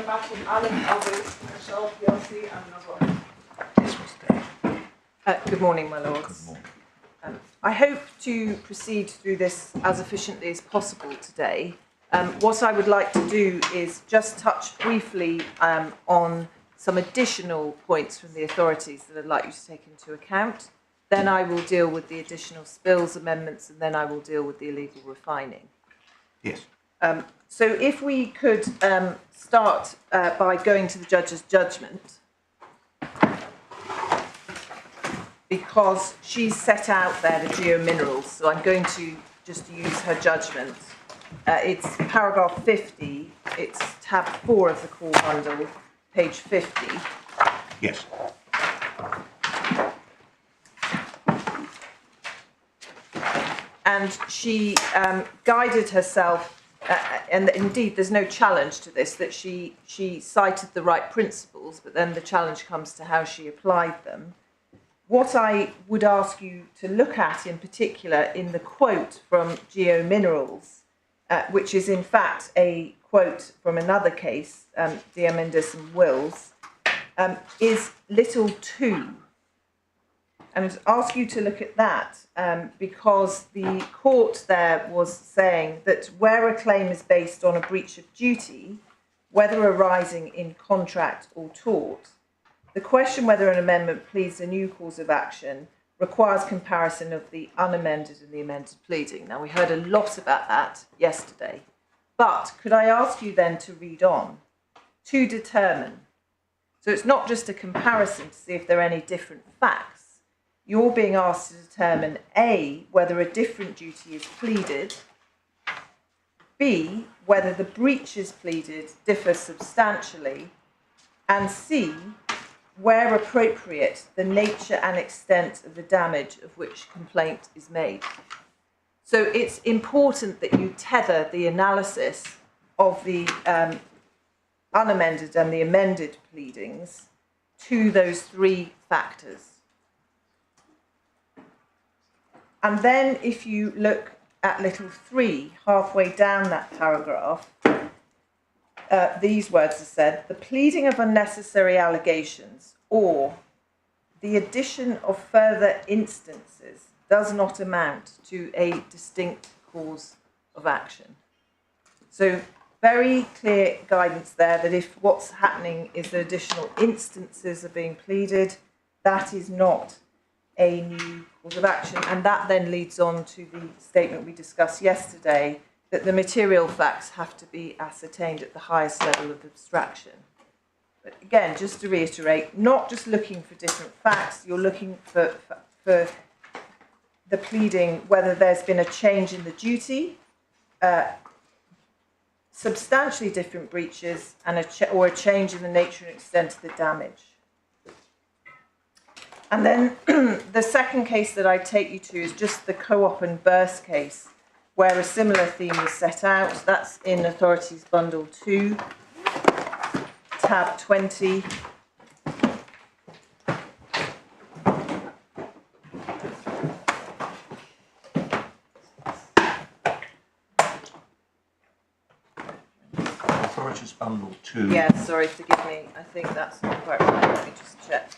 back in Alame, Shell Plc and another. This was there. Good morning, my lords. Good morning. I hope to proceed through this as efficiently as possible today. What I would like to do is just touch briefly on some additional points from the authorities that I'd like you to take into account. Then I will deal with the additional spills amendments, and then I will deal with the illegal refining. Yes. So if we could start by going to the judge's judgment, because she's set out there the geominerals, so I'm going to just use her judgment. It's paragraph 50, it's tab 4 of the core bundle, page 50. Yes. And she guided herself, and indeed there's no challenge to this, that she cited the right principles, but then the challenge comes to how she applied them. What I would ask you to look at in particular in the quote from Geominerals, which is in fact a quote from another case, Diamandis and Wills, is little 2. And I'd ask you to look at that because the court there was saying that where a claim is based on a breach of duty, whether arising in contract or tort, the question whether an amendment pleads a new cause of action requires comparison of the unamended and the amended pleading. Now, we heard a lot about that yesterday, but could I ask you then to read on to determine? So it's not just a comparison to see if there are any different facts. You're being asked to determine A, whether a different duty is pleaded, B, whether the breaches pleaded differ substantially, and C, where appropriate, the nature and extent of the damage of which complaint is made. So it's important that you tether the analysis of the unamended and the amended pleadings to those 3 factors. And then if you look at little 3, halfway down that paragraph, these words are said: the pleading of unnecessary allegations or the addition of further instances does not amount to a distinct cause of action. So very clear guidance there that if what's happening is that additional instances are being pleaded, that is not a new cause of action. And that then leads on to the statement we discussed yesterday, that the material facts have to be ascertained at the highest level of abstraction. But again, just to reiterate, not just looking for different facts, you're looking for the pleading, whether there's been a change in the duty, substantially different breaches, and or a change in the nature and extent of the damage. And then the second case that I take you to is just the co-op and burst case, where a similar theme was set out. That's in Authorities Bundle 2, tab 20. Authorities Bundle 2. Yeah, sorry, forgive me. I think that's not quite right. Let me just check.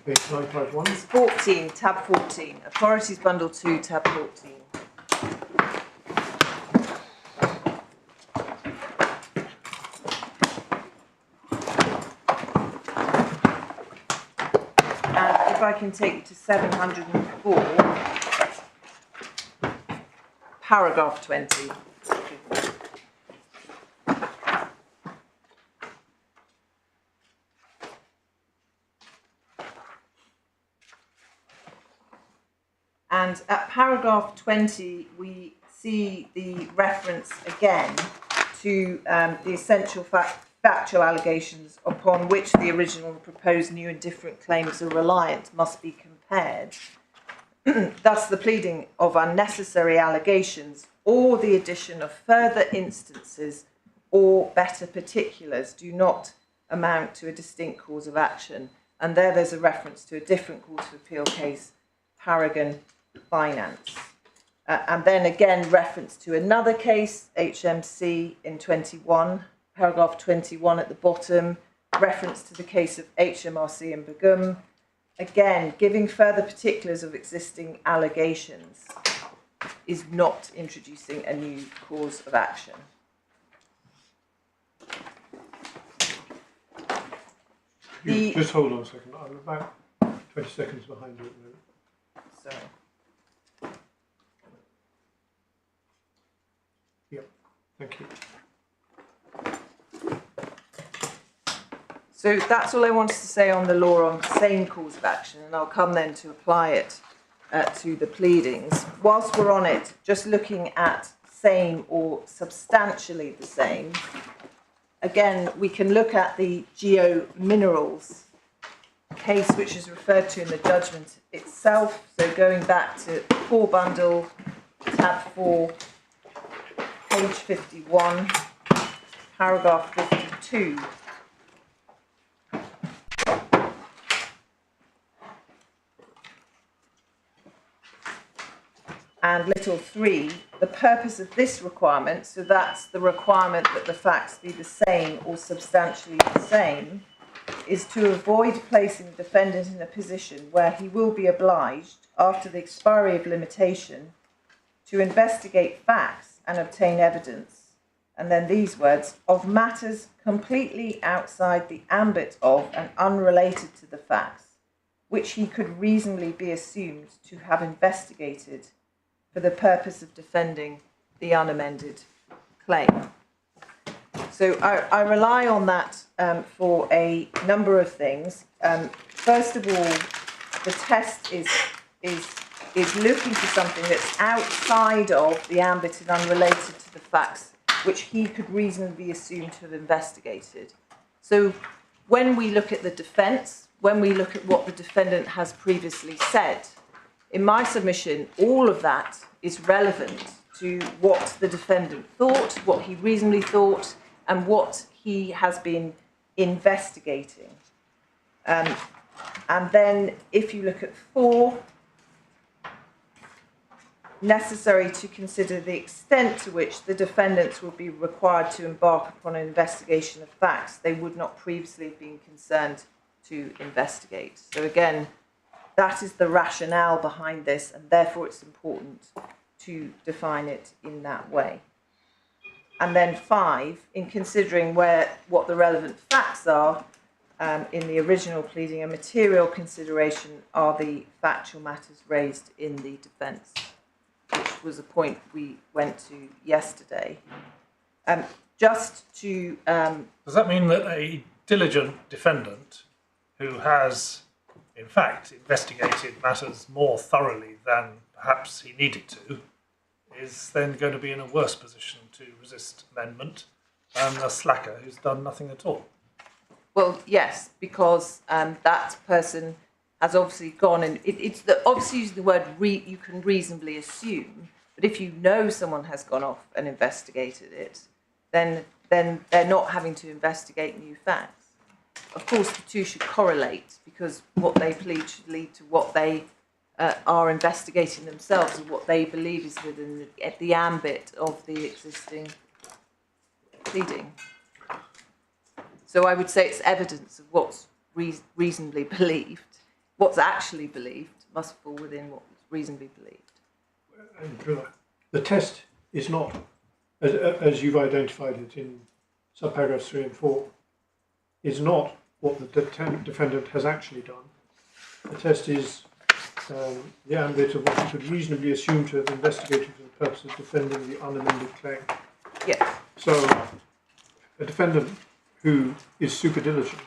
Page 951. It's 14, tab 14. Authorities Bundle 2, tab 14. And if I can take you to 704, paragraph 20. And at paragraph 20, we see the reference again to the essential factual allegations upon which the original and proposed new and different claims are reliant must be compared. Thus, the pleading of unnecessary allegations or the addition of further instances or better particulars do not amount to a distinct cause of action. And there's a reference to a different Court of Appeal case, Paragon Finance. And then again, reference to another case, HMC in 21, paragraph 21 at the bottom, reference to the case of HMRC in Begum. Again, giving further particulars of existing allegations is not introducing a new cause of action. Just hold on a second. I'm about 20 seconds behind you at the moment. Sorry. Yep, thank you. So that's all I wanted to say on the law on same cause of action, and I'll come then to apply it to the pleadings. Whilst we're on it, just looking at same or substantially the same, again, we can look at the Geo-Minerals case, which is referred to in the judgment itself. So going back to core bundle, tab 4, page 51, paragraph 52. And little 3, the purpose of this requirement, so that's the requirement that the facts be the same or substantially the same, is to avoid placing the defendant in a position where he will be obliged, after the expiry of limitation, to investigate facts and obtain evidence, and then these words, of matters completely outside the ambit of and unrelated to the facts, which he could reasonably be assumed to have investigated for the purpose of defending the unamended claim. So I rely on that for a number of things. First of all, the test is looking for something that's outside of the ambit and unrelated to the facts, which he could reasonably assume to have investigated. So when we look at the defence, when we look at what the defendant has previously said, in my submission, all of that is relevant to what the defendant thought, what he reasonably thought, and what he has been investigating. And then if you look at 4, necessary to consider the extent to which the defendants would be required to embark upon an investigation of facts they would not previously have been concerned to investigate. So again, that is the rationale behind this, and therefore it's important to define it in that way. And then 5, in considering what the relevant facts are, in the original pleading, a material consideration are the factual matters raised in the defence, which was a point we went to yesterday. Just to... Does that mean that a diligent defendant who has in fact investigated matters more thoroughly than perhaps he needed to, is then going to be in a worse position to resist amendment than a slacker who's done nothing at all? Well, yes, because that person has obviously gone and obviously using the word you can reasonably assume, but if you know someone has gone off and investigated it, then they're not having to investigate new facts. Of course, the two should correlate, because what they plead should lead to what they are investigating themselves and what they believe is within the ambit of the existing pleading. So I would say it's evidence of what's reasonably believed. What's actually believed must fall within what was reasonably believed. And the test is not, as you've identified it in subparagraphs 3 and 4, is not what the defendant has actually done. The test is the ambit of what you could reasonably assume to have investigated for the purpose of defending the unamended claim. Yes. So a defendant who is super diligent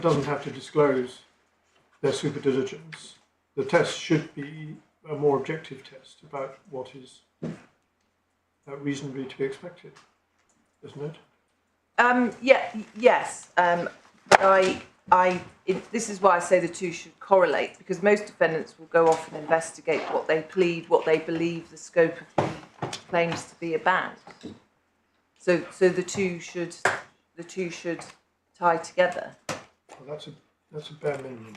doesn't have to disclose their super diligence. The test should be a more objective test about what is reasonably to be expected, isn't it? Yes. But this is why I say the two should correlate, because most defendants will go off and investigate what they plead, what they believe the scope of the claims to be about. So the two should tie together. Well, that's a bare minimum.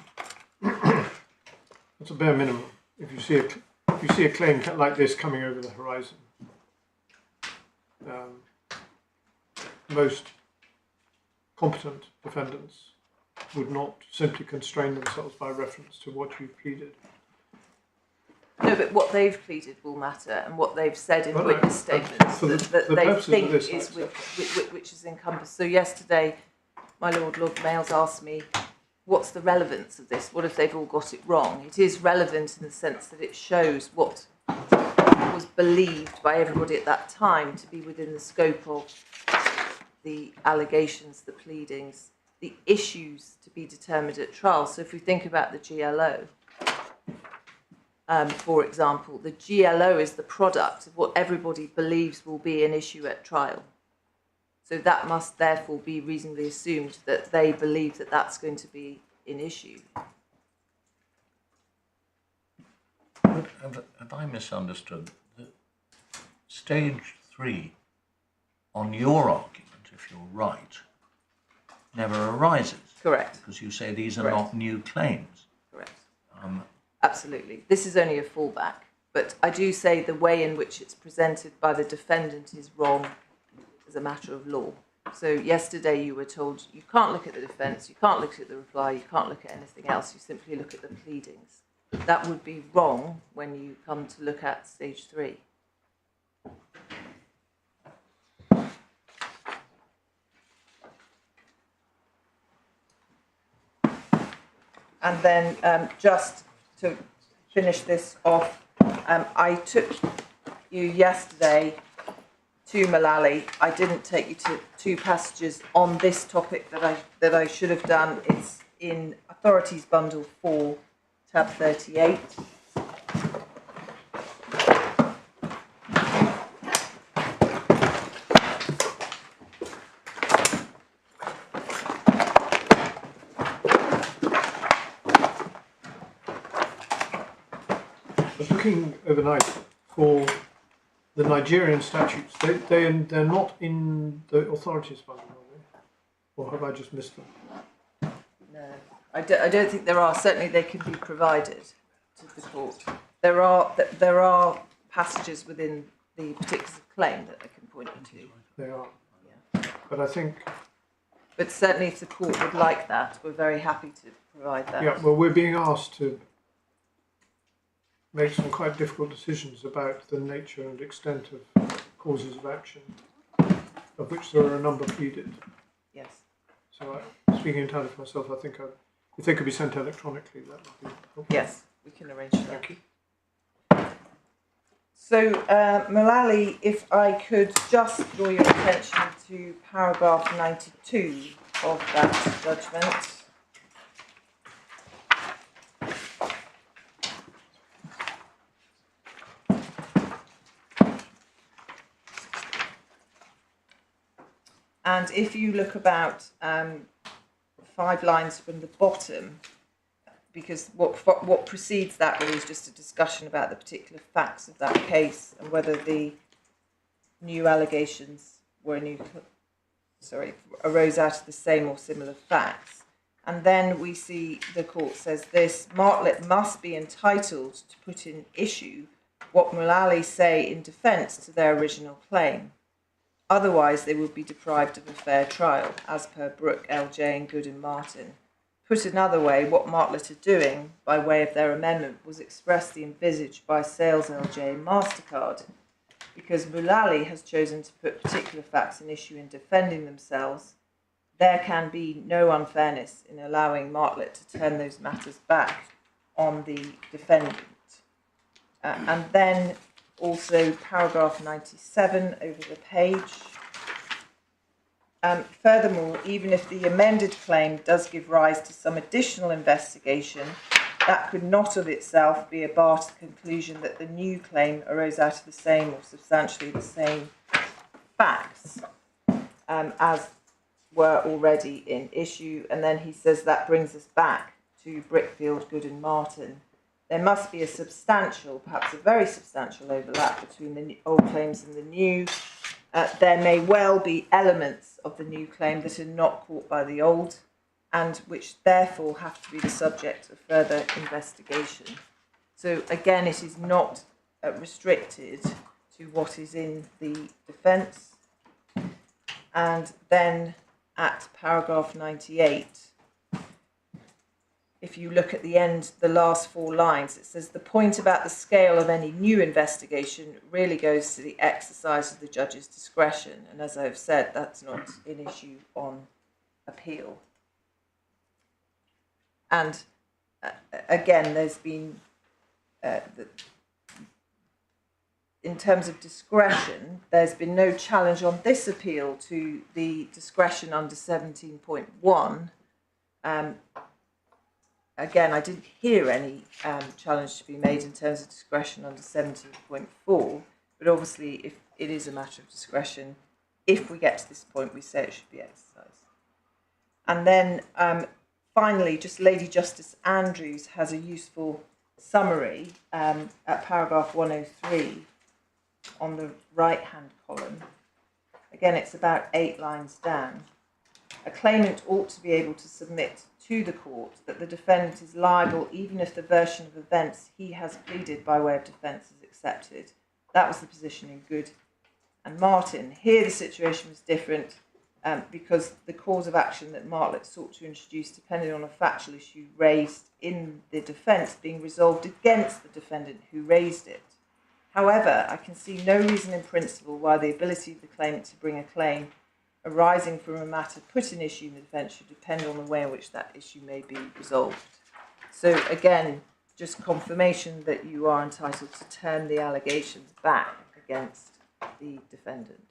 That's a bare minimum. If you see a claim like this coming over the horizon, most competent defendants would not simply constrain themselves by reference to what you've pleaded. No, but what they've pleaded will matter, and what they've said in Well, witness statements for the that they purposes of think this, is which is encompassed. So yesterday, my Lord Males asked me, what's the relevance of this? What if they've all got it wrong? It is relevant in the sense that it shows what was believed by everybody at that time to be within the scope of the allegations, the pleadings, the issues to be determined at trial. So if we think about the GLO, for example, the GLO is the product of what everybody believes will be an issue at trial. So that must therefore be reasonably assumed that they believe that that's going to be an issue. Have I misunderstood? That stage 3, on your argument, if you're right, never arises. Correct. Because you say these are Correct. not new claims. Correct. Absolutely. This is only a fallback. But I do say the way in which it's presented by the defendant is wrong as a matter of law. So yesterday you were told you can't look at the defence, you can't look at the reply, you can't look at anything else, you simply look at the pleadings. That would be wrong when you come to look at stage 3. And then just to finish this off, I took you yesterday to Mullally. I didn't take you to 2 passages on this topic that I should have done. It's in Authorities Bundle 4, tab 38. I was looking overnight for the Nigerian statutes. They're not in the authorities bundle, are they? Or have I just missed them? No, I don't think there are. Certainly they can be provided to the court. There are passages within the particular claim that I can point you to. They are. Yeah. But I think, But certainly if the court would like that, we're very happy to provide that. yeah, well, we're being asked to make some quite difficult decisions about the nature and extent of causes of action, of which there are a number pleaded. Yes. So, speaking entirely for myself, I think if they could be sent electronically, that would be helpful. Yes, we can arrange that. Thank you. So, Mullally, if I could just draw your attention to paragraph 92 of that judgment. And if you look about 5 lines from the bottom, because what precedes that really is just a discussion about the particular facts of that case and whether the new allegations arose out of the same or similar facts. And then we see the court says this: Martlet must be entitled to put in issue what Mullally say in defence to their original claim. Otherwise, they would be deprived of a fair trial, as per Brooke, LJ and Good and Martin. Put another way, what Martlet are doing, by way of their amendment, was expressly envisaged by Sales, LJ and MasterCard, because Mullally has chosen to put particular facts in issue in defending themselves. There can be no unfairness in allowing Martlet to turn those matters back on the defendant. And then also paragraph 97 over the page. Furthermore, even if the amended claim does give rise to some additional investigation, that could not of itself be a bar to the conclusion that the new claim arose out of the same or substantially the same facts as were already in issue. And then he says that brings us back to Brickfield, Good and Martin. There must be a substantial, perhaps a very substantial overlap between the old claims and the new. There may well be elements of the new claim that are not caught by the old, and which therefore have to be the subject of further investigation. So again, it is not restricted to what is in the defence. And then at paragraph 98, if you look at the end, the last 4 lines, it says the point about the scale of any new investigation really goes to the exercise of the judge's discretion. And as I've said, that's not an issue on appeal. And again, there's been, in terms of discretion, there's been no challenge on this appeal to the discretion under 17.1. Again, I didn't hear any challenge to be made in terms of discretion under 17.4, but obviously if it is a matter of discretion, if we get to this point, we say it should be exercised. And then finally, just Lady Justice Andrews has a useful summary at paragraph 103 on the right-hand column. Again, it's about 8 lines down. A claimant ought to be able to submit to the court that the defendant is liable even if the version of events he has pleaded by way of defence is accepted. That was the position in Good and Martin. Here the situation was different because the cause of action that Martlet sought to introduce depended on a factual issue raised in the defence being resolved against the defendant who raised it. However, I can see no reason in principle why the ability of the claimant to bring a claim arising from a matter put in issue in the defence should depend on the way in which that issue may be resolved. So again, just confirmation that you are entitled to turn the allegations back against the defendant.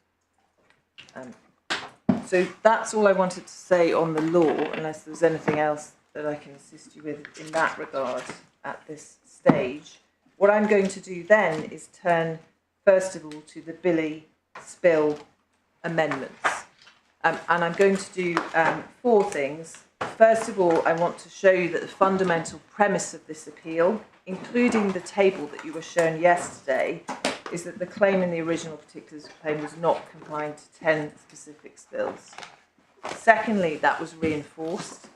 So that's all I wanted to say on the law, unless there's anything else that I can assist you with in that regard at this stage. What I'm going to do then is turn, first of all, to the Bille Spill amendments. And I'm going to do 4 things. First of all, I want to show you that the fundamental premise of this appeal, including the table that you were shown yesterday, is that the claim in the original particulars claim was not confined to 10 specific spills. Secondly, that was reinforced,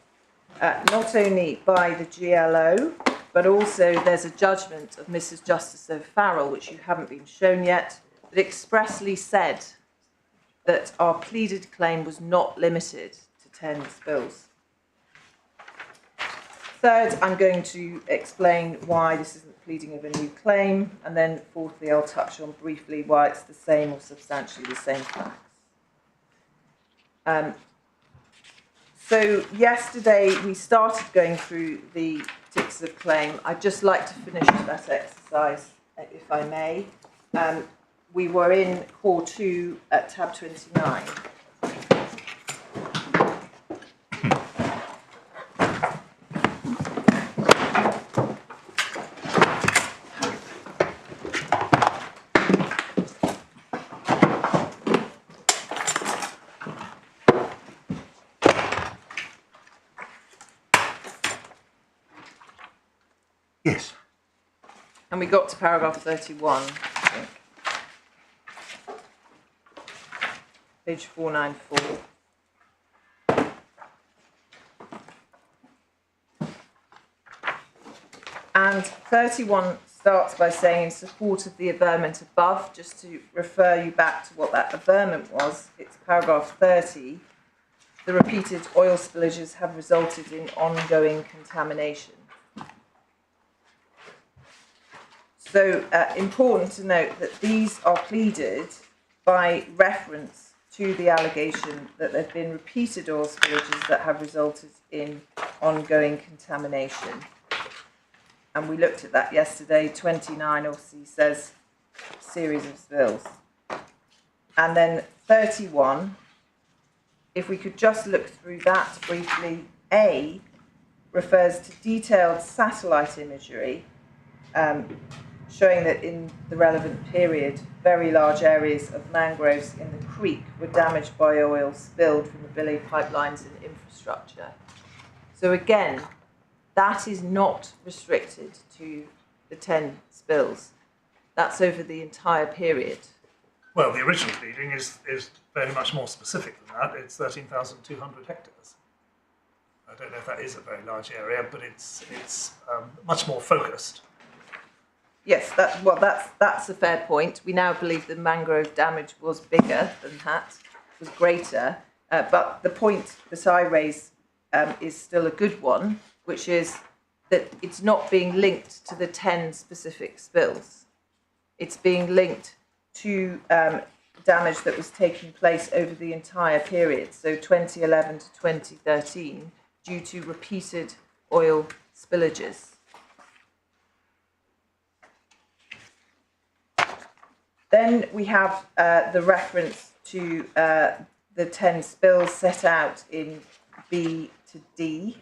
not only by the GLO, but also there's a judgment of Mrs. Justice O'Farrell, which you haven't been shown yet, that expressly said that our pleaded claim was not limited to 10 spills. Third, I'm going to explain why this isn't the pleading of a new claim, and then fourthly, I'll touch on briefly why it's the same or substantially the same facts. So yesterday we started going through the particulars of claim. I'd just like to finish that exercise, if I may. We were in Core 2 at tab 29. Yes. And we got to paragraph 31, I think. Page 494. And 31 starts by saying, in support of the averment above, just to refer you back to what that averment was, it's paragraph 30. The repeated oil spillages have resulted in ongoing contamination. So important to note that these are pleaded by reference to the allegation that there have been repeated oil spillages that have resulted in ongoing contamination. And we looked at that yesterday. 29 obviously says series of spills. And then 31, if we could just look through that briefly, A refers to detailed satellite imagery showing that in the relevant period, very large areas of mangroves in the creek were damaged by oil spilled from the Bille pipelines and infrastructure. So again, that is not restricted to the 10 spills. That's over the entire period. Well, the original pleading is very much more specific than that. It's 13,200 hectares. I don't know if that is a very large area, but it's much more focused. Yes, that's a fair point. We now believe the mangrove damage was bigger than that, was greater. But the point that I raise is still a good one, which is that it's not being linked to the 10 specific spills. It's being linked to damage that was taking place over the entire period, so 2011 to 2013, due to repeated oil spillages. Then we have the reference to the 10 spills set out in B to D.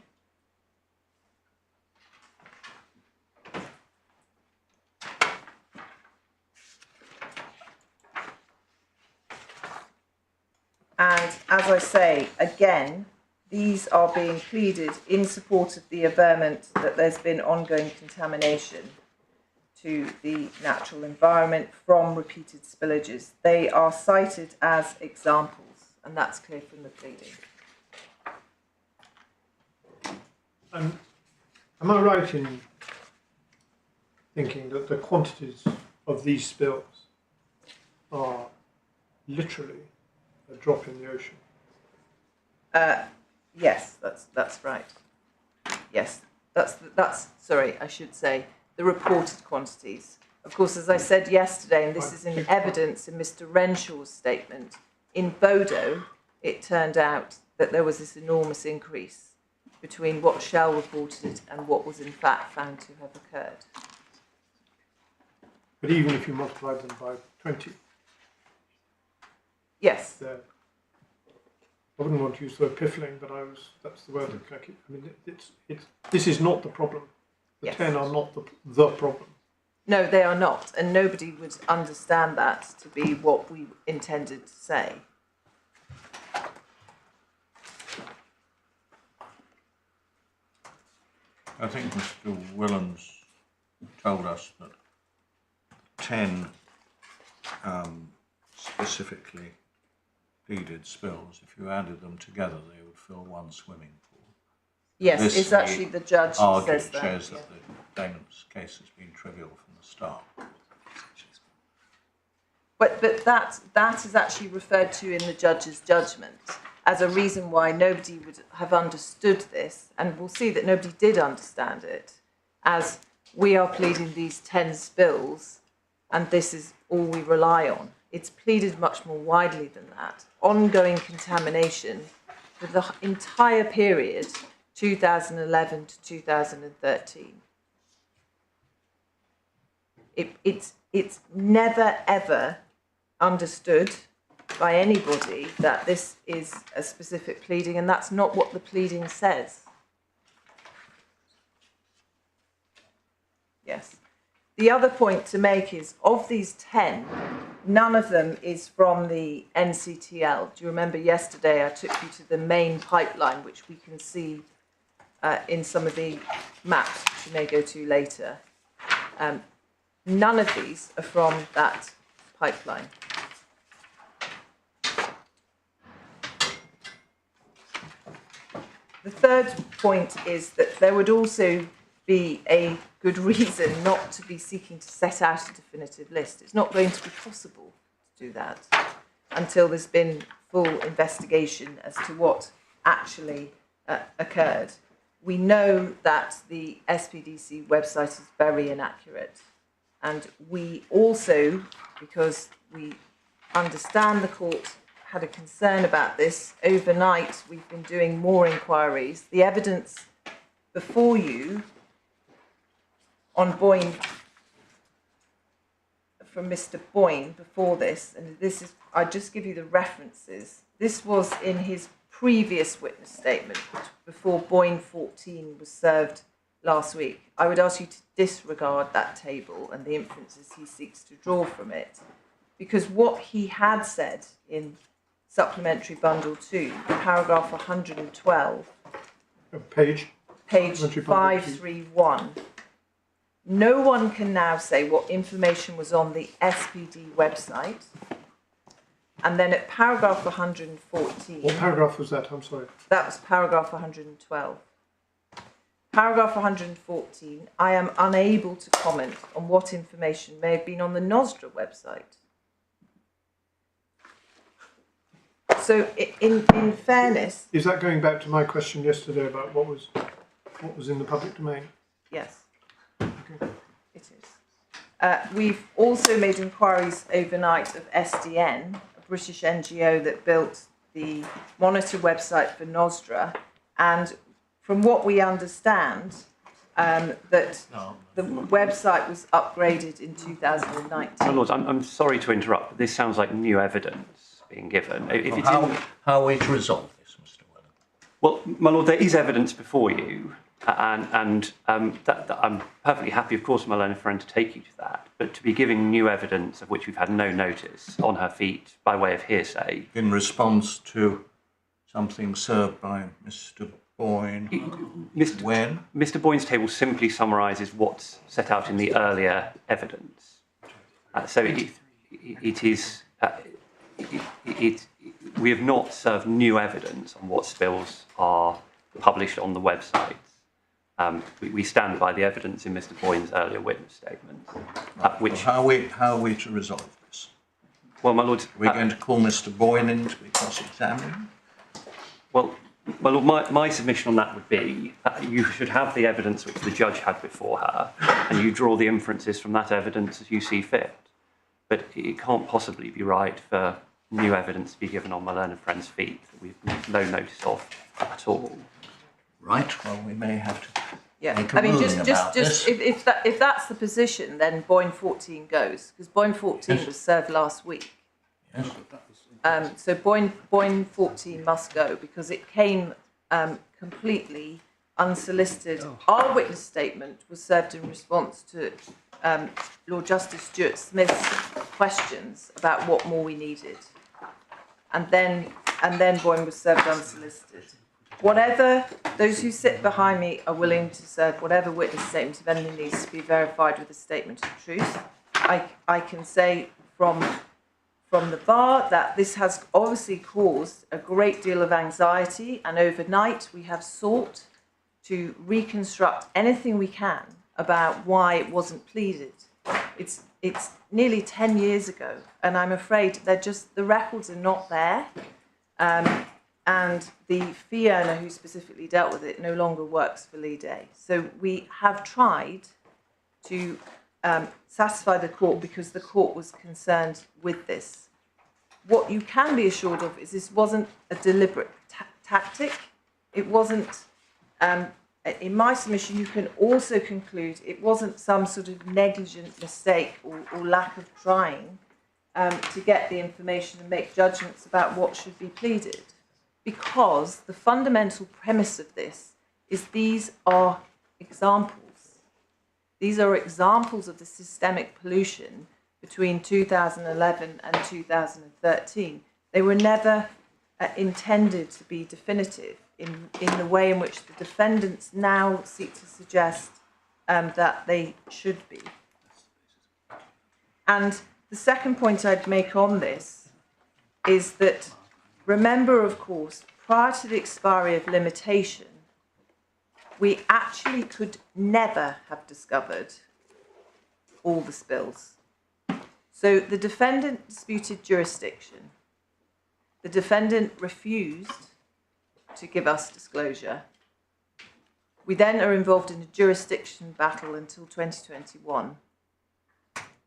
And as I say, again, these are being pleaded in support of the averment that there's been ongoing contamination to the natural environment from repeated spillages. They are cited as examples, and that's clear from the pleading. Am I right in thinking that the quantities of these spills are literally a drop in the ocean? Yes, that's right. Yes, that's sorry, I should say the reported quantities. Of course, as I said yesterday, and this is in evidence in Mr. Renshaw's statement, in Bodo, it turned out that there was this enormous increase between what Shell reported and what was in fact found to have occurred. But even if you multiplied them by 20, yes, I wouldn't want to use the word piffling, but that's the word that I keep. I mean, this is not the problem. The Yes. 10 are not the problem. no, they are not, and nobody would understand that to be what we intended to say. I think Mr. Willans told us that 10 specifically pleaded spills, if you added them together, they would fill one swimming pool. Yes, This it's actually the judge who Argued says that. shows yeah. that the claimant's case has been trivial from the start. But that is actually referred to in the judge's judgment as a reason why nobody would have understood this, and we'll see that nobody did understand it, as we are pleading these 10 spills, and this is all we rely on. It's pleaded much more widely than that. Ongoing contamination for the entire period, 2011 to 2013. It's never ever understood by anybody that this is a specific pleading, and that's not what the pleading says. Yes. The other point to make is, of these 10, none of them is from the NCTL. Do you remember yesterday I took you to the main pipeline, which we can see in some of the maps, which you may go to later. None of these are from that pipeline. The third point is that there would also be a good reason not to be seeking to set out a definitive list. It's not going to be possible to do that until there's been full investigation as to what actually occurred. We know that the SPDC website is very inaccurate, and we also, because we understand the court had a concern about this, overnight we've been doing more inquiries. The evidence before you on Boyne, from Mr. Boyne before this, and this is, I just give you the references. This was in his previous witness statement before Boyne 14 was served last week. I would ask you to disregard that table and the inferences he seeks to draw from it, because what he had said in Supplementary Bundle 2, paragraph 112, Page page 531, no one can now say what information was on the SPD website, And then at paragraph 114, What paragraph was that? I'm sorry. that was paragraph 112. Paragraph 114, I am unable to comment on what information may have been on the NOSDRA website. So in fairness, Is that going back to my question yesterday about what was in the public domain? yes, Okay. it is. We've also made inquiries overnight of SDN, a British NGO that built the monitor website for NOSDRA, and from what we understand, that the website was upgraded in 2019. My Lords, I'm sorry to interrupt, but this sounds like new evidence being given. If it's How are we to resolve this, Mr. Welling? well, my Lord, there is evidence before you, and that I'm perfectly happy, of course, my learned friend, to take you to that. But to be giving new evidence of which we've had no notice on her feet by way of hearsay. In response to something served by Mr. Boyne, when? Mr. Boyne's table simply summarises what's set out in the earlier evidence. So it is. We have not served new evidence on what spills are published on the websites. We stand by the evidence in Mr. Boyne's earlier witness statements. Which, How are we to resolve this? well, my Lord, We're going to call Mr. Boyne in to be cross-examined? well, my Lord, my submission on that would be you should have the evidence which the judge had before her, and you draw the inferences from that evidence as you see fit. But it can't possibly be right for new evidence to be given on my learned friend's feet that we've no notice of at all. Right, well, we may have to Yeah, make a I mean, ruling about just this. if that's the position, then Boyne 14 goes, because Boyne 14 was served last week. Yes. So Boyne 14 must go because it came completely unsolicited. Our witness statement was served in response to Lord Justice Stuart-Smith's questions about what more we needed, and then Boyne was served unsolicited. Whatever, those who sit behind me are willing to serve whatever witness statement, if anything needs to be verified with a statement of truth. I can say from the bar that this has obviously caused a great deal of anxiety, and overnight we have sought to reconstruct anything we can about why it wasn't pleaded. It's nearly 10 years ago, and I'm afraid the records are not there. And the fee earner who specifically dealt with it no longer works for Lee Day. So we have tried to satisfy the court because the court was concerned with this. What you can be assured of is this wasn't a deliberate tactic. It wasn't, in my submission, you can also conclude it wasn't some sort of negligent mistake or lack of trying to get the information and make judgments about what should be pleaded. Because the fundamental premise of this is these are examples. These are examples of the systemic pollution between 2011 and 2013. They were never intended to be definitive in the way in which the defendants now seek to suggest that they should be. And the second point I'd make on this is that remember, of course, prior to the expiry of limitation, we actually could never have discovered all the spills. So the defendant disputed jurisdiction. The defendant refused to give us disclosure. We then are involved in a jurisdiction battle until 2021,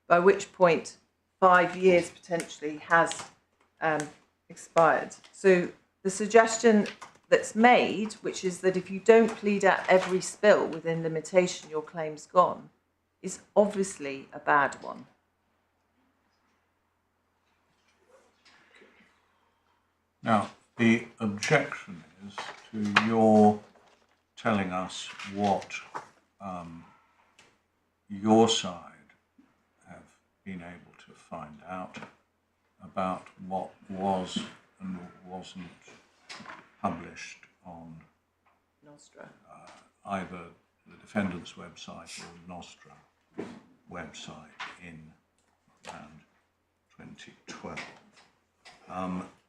by which point 5 years potentially has expired. So the suggestion that's made, which is that if you don't plead out every spill within limitation, your claim's gone, is obviously a bad one. Now, the objection is to your telling us what your side have been able to find out about what was and wasn't published on Nostra. either the defendant's website or Nostra website in around 2012.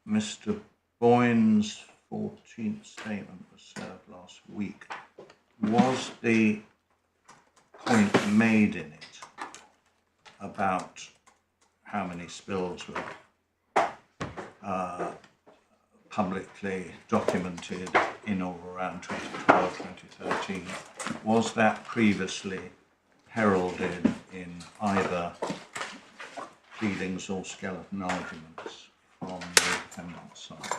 Mr. Boyne's 14th statement was served last week. Was the point made in it about how many spills were publicly documented in or around 2012, 2013? Was that previously heralded in either pleadings or skeleton arguments from the defendant's side?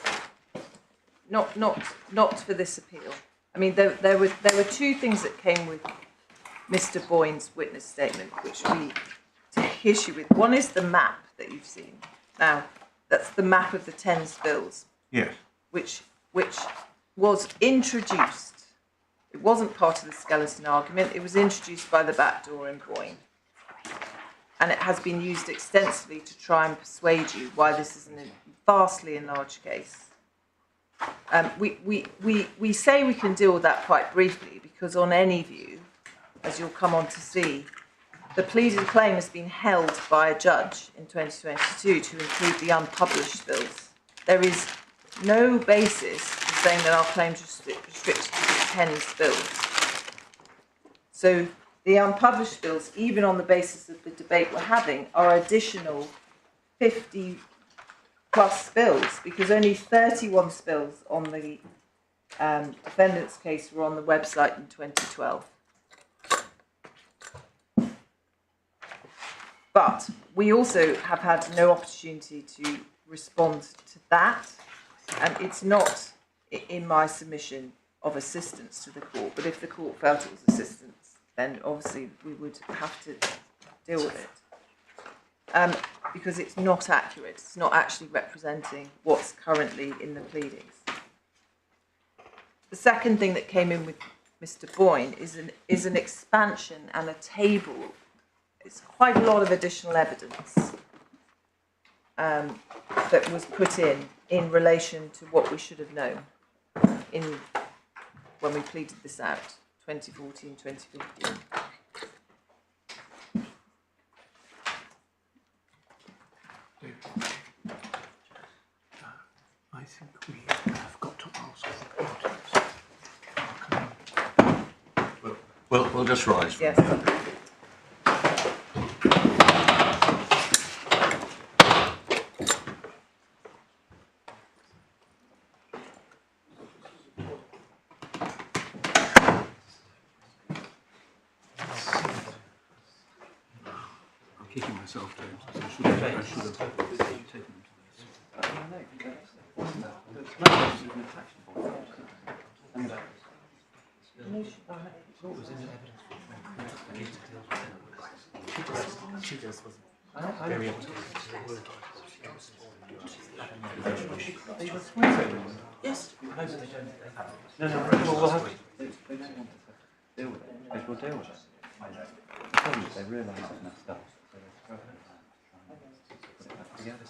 Not for this appeal. I mean, there were two things that came with Mr. Boyne's witness statement, which we take issue with. One is the map that you've seen. Now, that's the map of the 10 spills. Yes. Which was introduced. It wasn't part of the skeleton argument. It was introduced by the back door in Boyne. And it has been used extensively to try and persuade you why this is a vastly enlarged case. We say we can deal with that quite briefly because on any view, as you'll come on to see, the pleaded claim has been held by a judge in 2022 to include the unpublished spills. There is no basis for saying that our claim is restricted to 10 spills. So the unpublished spills, even on the basis of the debate we're having, are additional 50 plus spills, because only 31 spills on the defendant's case were on the website in 2012. But we also have had no opportunity to respond to that, and it's not in my submission of assistance to the court, but if the court felt it was assistance, then obviously we would have to deal with it. Because it's not accurate, it's not actually representing what's currently in the pleadings. The second thing that came in with Mr. Boyne is an expansion and a table. It's quite a lot of additional evidence that was put in relation to what we should have known when we pleaded this out, 2014, 2015. I think we have got to ask the audience. We'll just rise. Yes. I'm kicking myself, James. I should have taken them to this. Yes. No, we'll have to deal with it. We'll deal with it. The problem is they realise it's messed up. So they put it back together.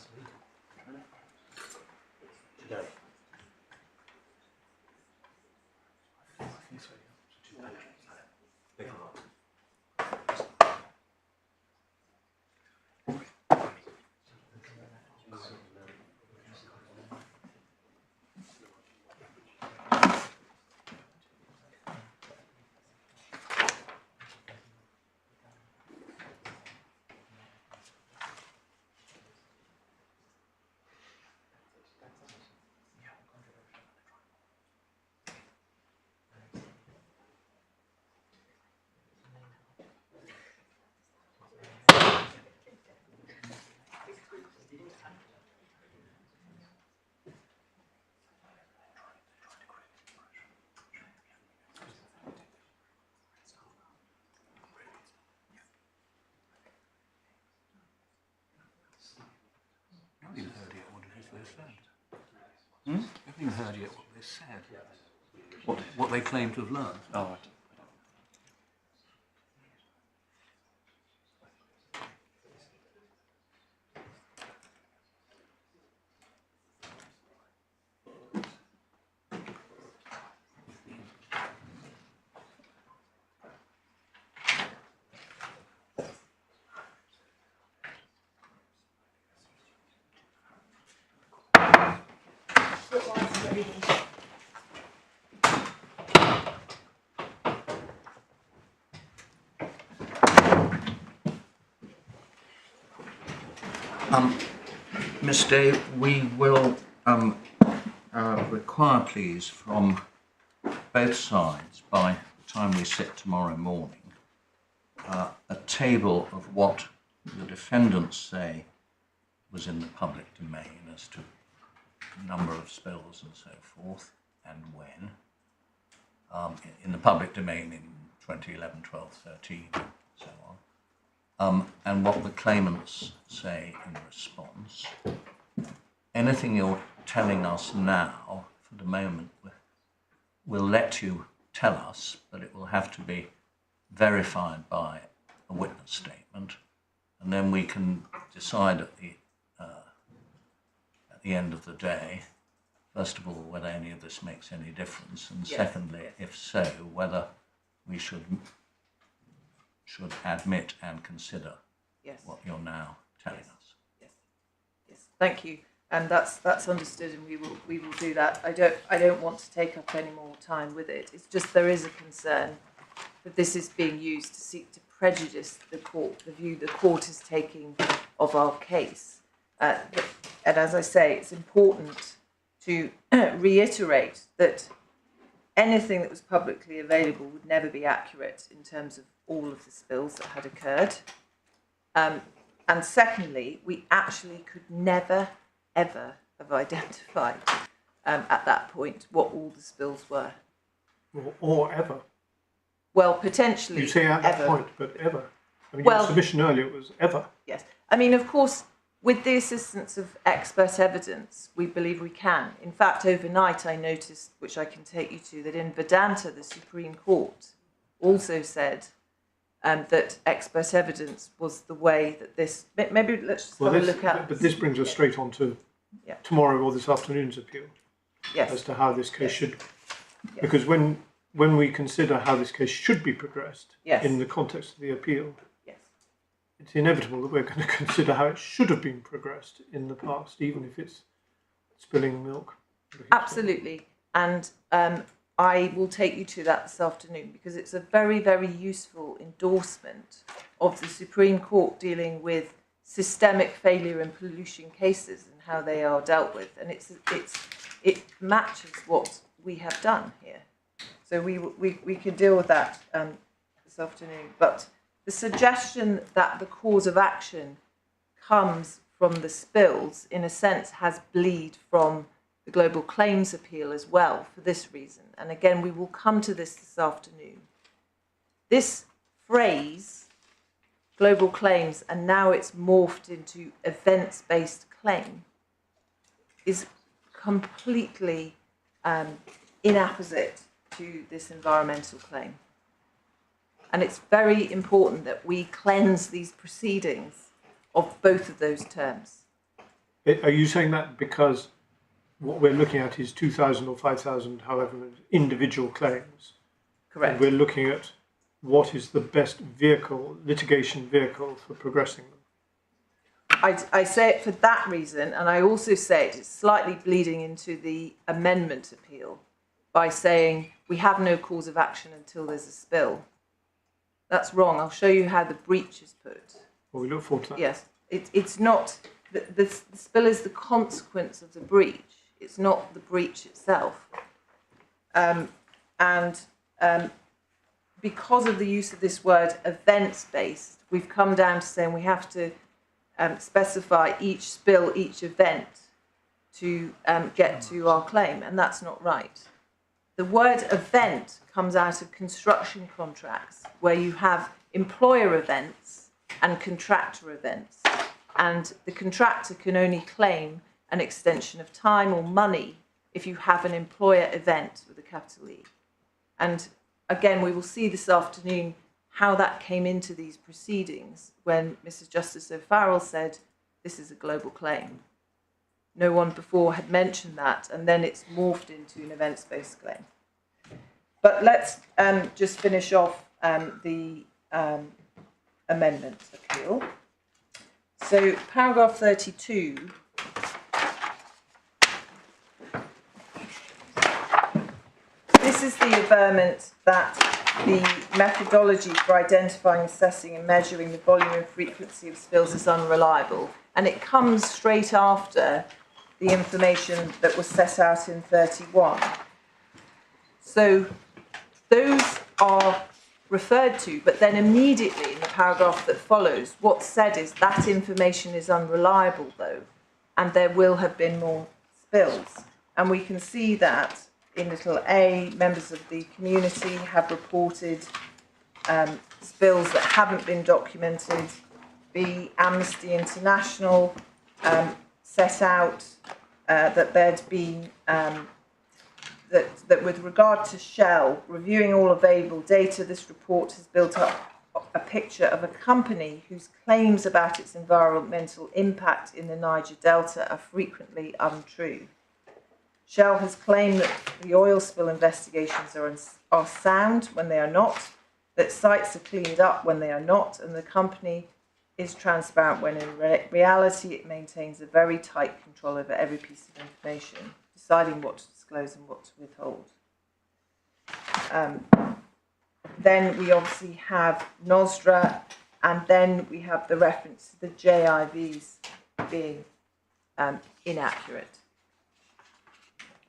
I haven't even heard yet what it is they said. I haven't even heard yet what they said. What they claim to have learned. Oh, right. Miss Day, we will require, please, from both sides by the time we sit tomorrow morning, a table of what the defendants say was in the public domain as to number of spills and so forth, and when. In the public domain in 2011, 12, 13, and so on. And what the claimants say in response. Anything you're telling us now, for the moment, we'll let you tell us, but it will have to be verified by a witness statement, and then we can decide at the end of the day, first of all, whether any of this makes any difference, and Yes. secondly, if so, whether we should admit and consider Yes. what you're now telling us. Yes, thank you, and that's understood, and we will do that. I don't want to take up any more time with it. It's just there is a concern that this is being used to seek to prejudice the court, the view the court is taking of our case. And as I say, it's important to reiterate that anything that was publicly available would never be accurate in terms of all of the spills that had occurred. And secondly, we actually could never, ever have identified at that point what all the spills were. Or ever. Well, potentially You say at that ever. point, but ever. I mean, Well- your submission earlier was ever. Yes. I mean, of course, with the assistance of expert evidence, we believe we can. In fact, overnight I noticed, which I can take you to, that in Vedanta, the Supreme Court also said that expert evidence was the way that this... Maybe let's just have a look at... But this brings us straight on to Yeah. tomorrow or this afternoon's appeal as Yes, to how this case Yes. should... Yes. Because when we consider how this case should be progressed Yes. in the context of the appeal, yes, it's inevitable that we're going to consider how it should have been progressed in the past, even if it's spilling milk. absolutely. And I will take you to that this afternoon because it's a very, very useful endorsement of the Supreme Court dealing with systemic failure and pollution cases and how they are dealt with. And it matches what we have done here. So we can deal with that this afternoon. But the suggestion that the cause of action comes from the spills, in a sense, has bleed from the global claims appeal as well for this reason. And again, we will come to this afternoon. This phrase, global claims, and now it's morphed into events-based claim, is completely inapposite to this environmental claim. And it's very important that we cleanse these proceedings of both of those terms. Are you saying that because what we're looking at is 2,000 or 5,000, however, individual claims? Correct. And we're looking at what is the best vehicle, litigation vehicle for progressing them? I say it for that reason, and I also say it's slightly bleeding into the amendment appeal by saying we have no cause of action until there's a spill. That's wrong. I'll show you how the breach is put. Well, we look forward to that. Yes, it's not, the spill is the consequence of the breach. It's not the breach itself. Because of the use of this word events-based, we've come down to saying we have to specify each spill, each event to get to our claim, and that's not right. The word event comes out of construction contracts where you have employer events and contractor events, and the contractor can only claim an extension of time or money if you have an employer event with a capital E. And again, we will see this afternoon how that came into these proceedings when Mrs. Justice O'Farrell said this is a global claim. No one before had mentioned that, and then it's morphed into an events-based claim. But let's just finish off the amendment appeal. So paragraph 32 this is the averment that the methodology for identifying, assessing and measuring the volume and frequency of spills is unreliable. And it comes straight after the information that was set out in 31. So those are referred to, but then immediately in the paragraph that follows, what's said is that information is unreliable though, and there will have been more spills. And we can see that in little a, members of the community have reported spills that haven't been documented. B, Amnesty International set out that there'd been that with regard to Shell, reviewing all available data, this report has built up a picture of a company whose claims about its environmental impact in the Niger Delta are frequently untrue. Shell has claimed that the oil spill investigations are sound when they are not, that sites are cleaned up when they are not, and the company is transparent when in reality it maintains a very tight control over every piece of information, deciding what to disclose and what to withhold. Then we obviously have NOSDRA, and then we have the reference to the JIVs being inaccurate.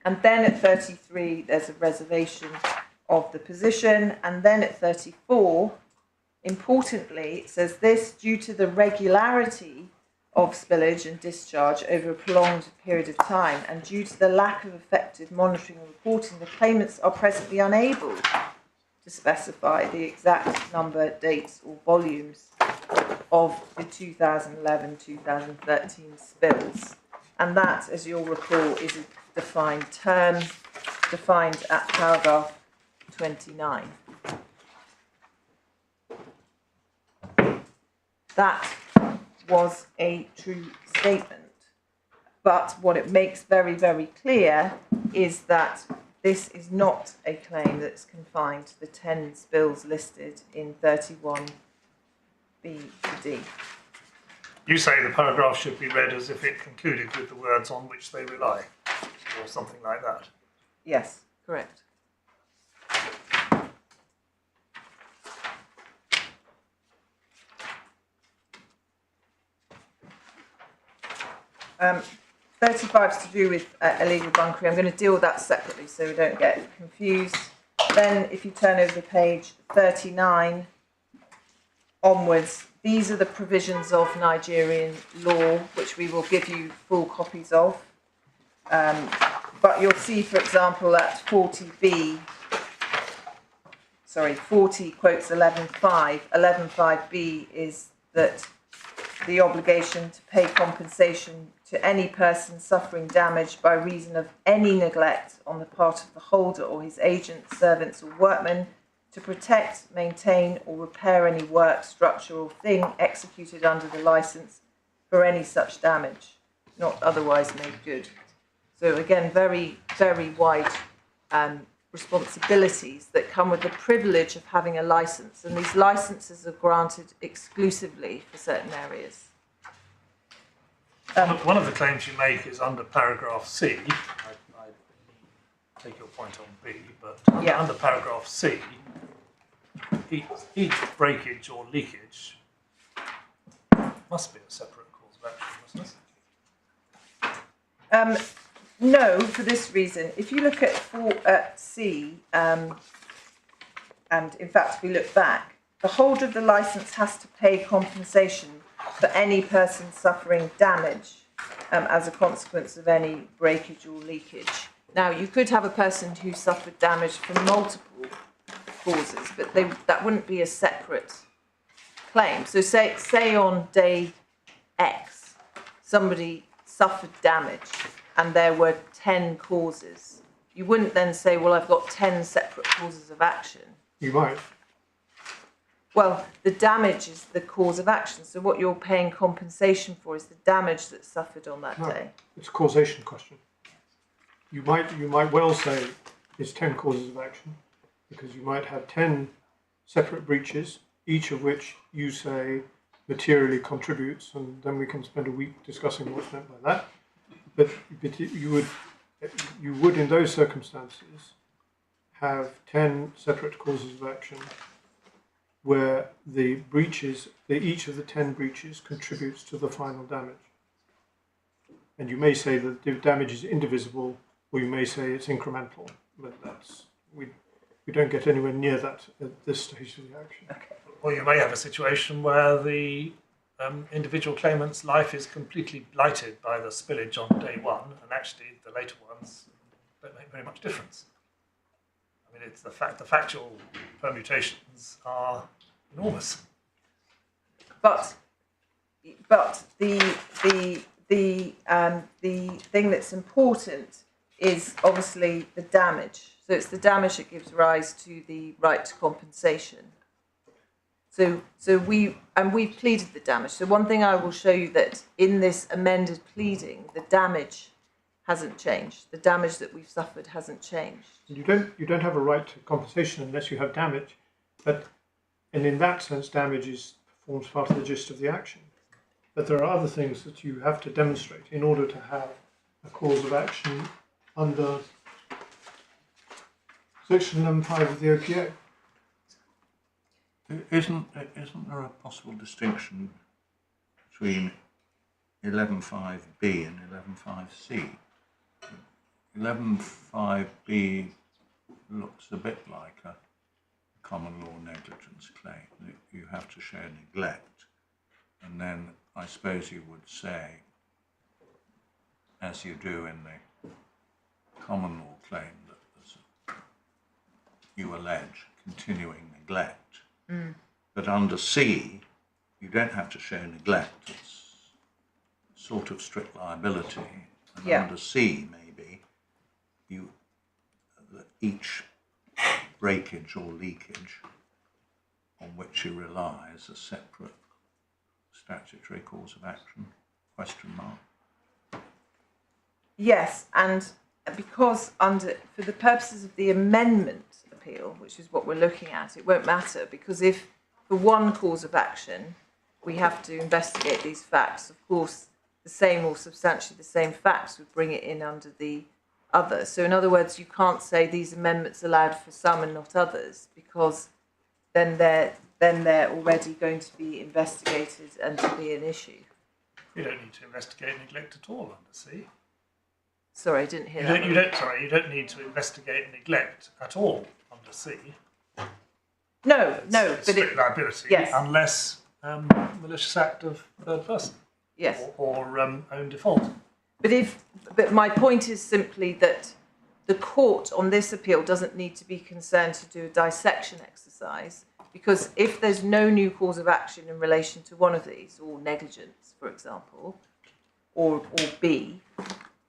And then at 33, there's a reservation of the position. And then at 34, importantly, it says this, due to the regularity of spillage and discharge over a prolonged period of time, and due to the lack of effective monitoring and reporting, the claimants are presently unable to specify the exact number, dates or volumes of the 2011-2013 spills. And that, as you'll recall, is a defined term, defined at paragraph 29. That was a true statement. But what it makes very, very clear is that this is not a claim that's confined to the 10 spills listed in 31B to D. You say the paragraph should be read as if it concluded with the words on which they rely, or something like that. Yes, correct. Um, 35 is to do with illegal bunkering. I'm going to deal with that separately so we don't get confused. Then if you turn over the page, 39 onwards, these are the provisions of Nigerian law, which we will give you full copies of. But you'll see, for example, at 40B, 40 quotes 11.5. 11.5B is that the obligation to pay compensation to any person suffering damage by reason of any neglect on the part of the holder or his agents, servants or workmen to protect, maintain or repair any work, structure or thing executed under the licence for any such damage, not otherwise made good. So again, very, very wide responsibilities that come with the privilege of having a licence, and these licences are granted exclusively for certain areas. One of the claims you make is under paragraph C. I take your point on B, but under paragraph C, each breakage or leakage must be a separate cause of action, mustn't it? No, for this reason. If you look at C, and in fact, if we look back, the holder of the licence has to pay compensation for any person suffering damage as a consequence of any breakage or leakage. Now, you could have a person who suffered damage from multiple causes, but that wouldn't be a separate claim. So say on day X, somebody suffered damage and there were 10 causes. You wouldn't then say, well, I've got 10 separate causes of action. You might. Well, the damage is the cause of action. So what you're paying compensation for is the damage that's suffered on that day. It's a causation question. You might well say it's 10 causes of action, because you might have 10 separate breaches, each of which you say materially contributes, and then we can spend a week discussing what's meant by that. But you would in those circumstances have 10 separate causes of action where the breaches, each of the 10 breaches contributes to the final damage. And you may say that the damage is indivisible, or you may say it's incremental, but we don't get anywhere near that at this stage of the action. Okay. Or you may have a situation where the individual claimant's life is completely blighted by the spillage on day one, and actually the later ones don't make very much difference. I mean, it's the factual permutations are enormous. But the thing that's important is obviously the damage. So it's the damage that gives rise to the right to compensation. So we've pleaded the damage. So one thing I will show you that in this amended pleading, the damage hasn't changed. The damage that we've suffered hasn't changed. You don't have a right to compensation unless you have damage, and in that sense, damage forms part of the gist of the action. But there are other things that you have to demonstrate in order to have a cause of action under Section 11.5 of the OPA. Isn't there a possible distinction between 11.5b and 11.5c? 11.5b looks a bit like a common law negligence claim that you have to show neglect, and then I suppose you would say, as you do in the common law claim, that you allege continuing neglect. But under C, you don't have to show neglect. It's sort of strict liability. And under C, maybe, each breakage or leakage on which you rely is a separate statutory cause of action, question mark. Yes, and because for the purposes of the amendment appeal, which is what we're looking at, it won't matter, because if for one cause of action we have to investigate these facts, of course the same or substantially the same facts would bring it in under the other. So in other words, you can't say these amendments allowed for some and not others, because then they're already going to be investigated and to be an issue. You don't need to investigate neglect at all under C. Sorry, I didn't hear that. You don't need to investigate neglect at all under C. No, It's but strict liability, yes. unless malicious act of third person, yes. or own default. But my point is simply that the court on this appeal doesn't need to be concerned to do a dissection exercise, because if there's no new cause of action in relation to one of these, or negligence, for example, or B,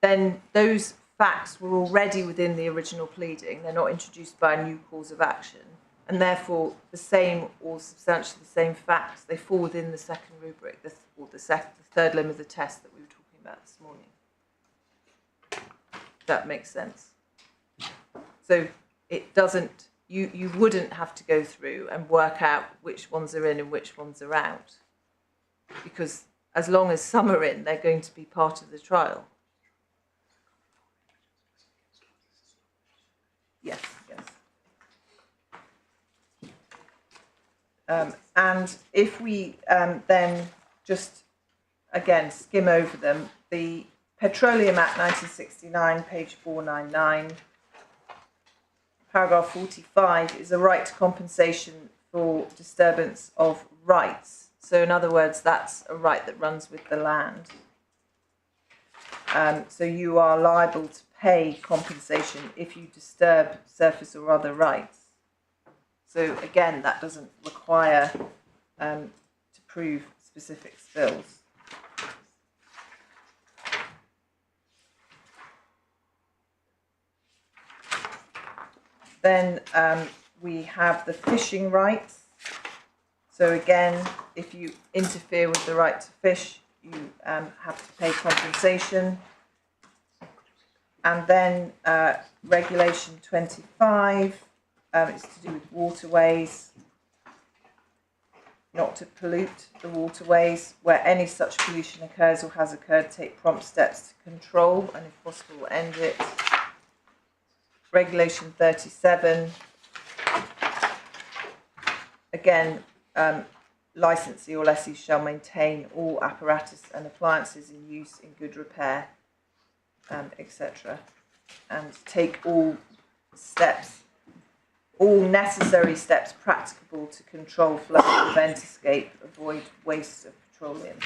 then those facts were already within the original pleading. They're not introduced by a new cause of action, and therefore the same or substantially the same facts, they fall within the second rubric, the third limb of the test that we were talking about this morning. That makes sense. So it doesn't, you wouldn't have to go through and work out which ones are in and which ones are out, because as long as some are in, they're going to be part of the trial. Yes. And if we then just, again, skim over them, the Petroleum Act 1969, page 499, paragraph 45 is a right to compensation for disturbance of rights. So in other words, that's a right that runs with the land. So you are liable to pay compensation if you disturb surface or other rights. So again, that doesn't require to prove specific spills. Then we have the fishing rights. So again, if you interfere with the right to fish, you have to pay compensation. And then Regulation 25, it's to do with waterways, not to pollute the waterways. Where any such pollution occurs or has occurred, take prompt steps to control and, if possible, end it. Regulation 37. Again, licensee or lessee shall maintain all apparatus and appliances in use in good repair, etc. And take all steps, all necessary steps practicable to control flow, prevent escape, avoid waste of petroleum.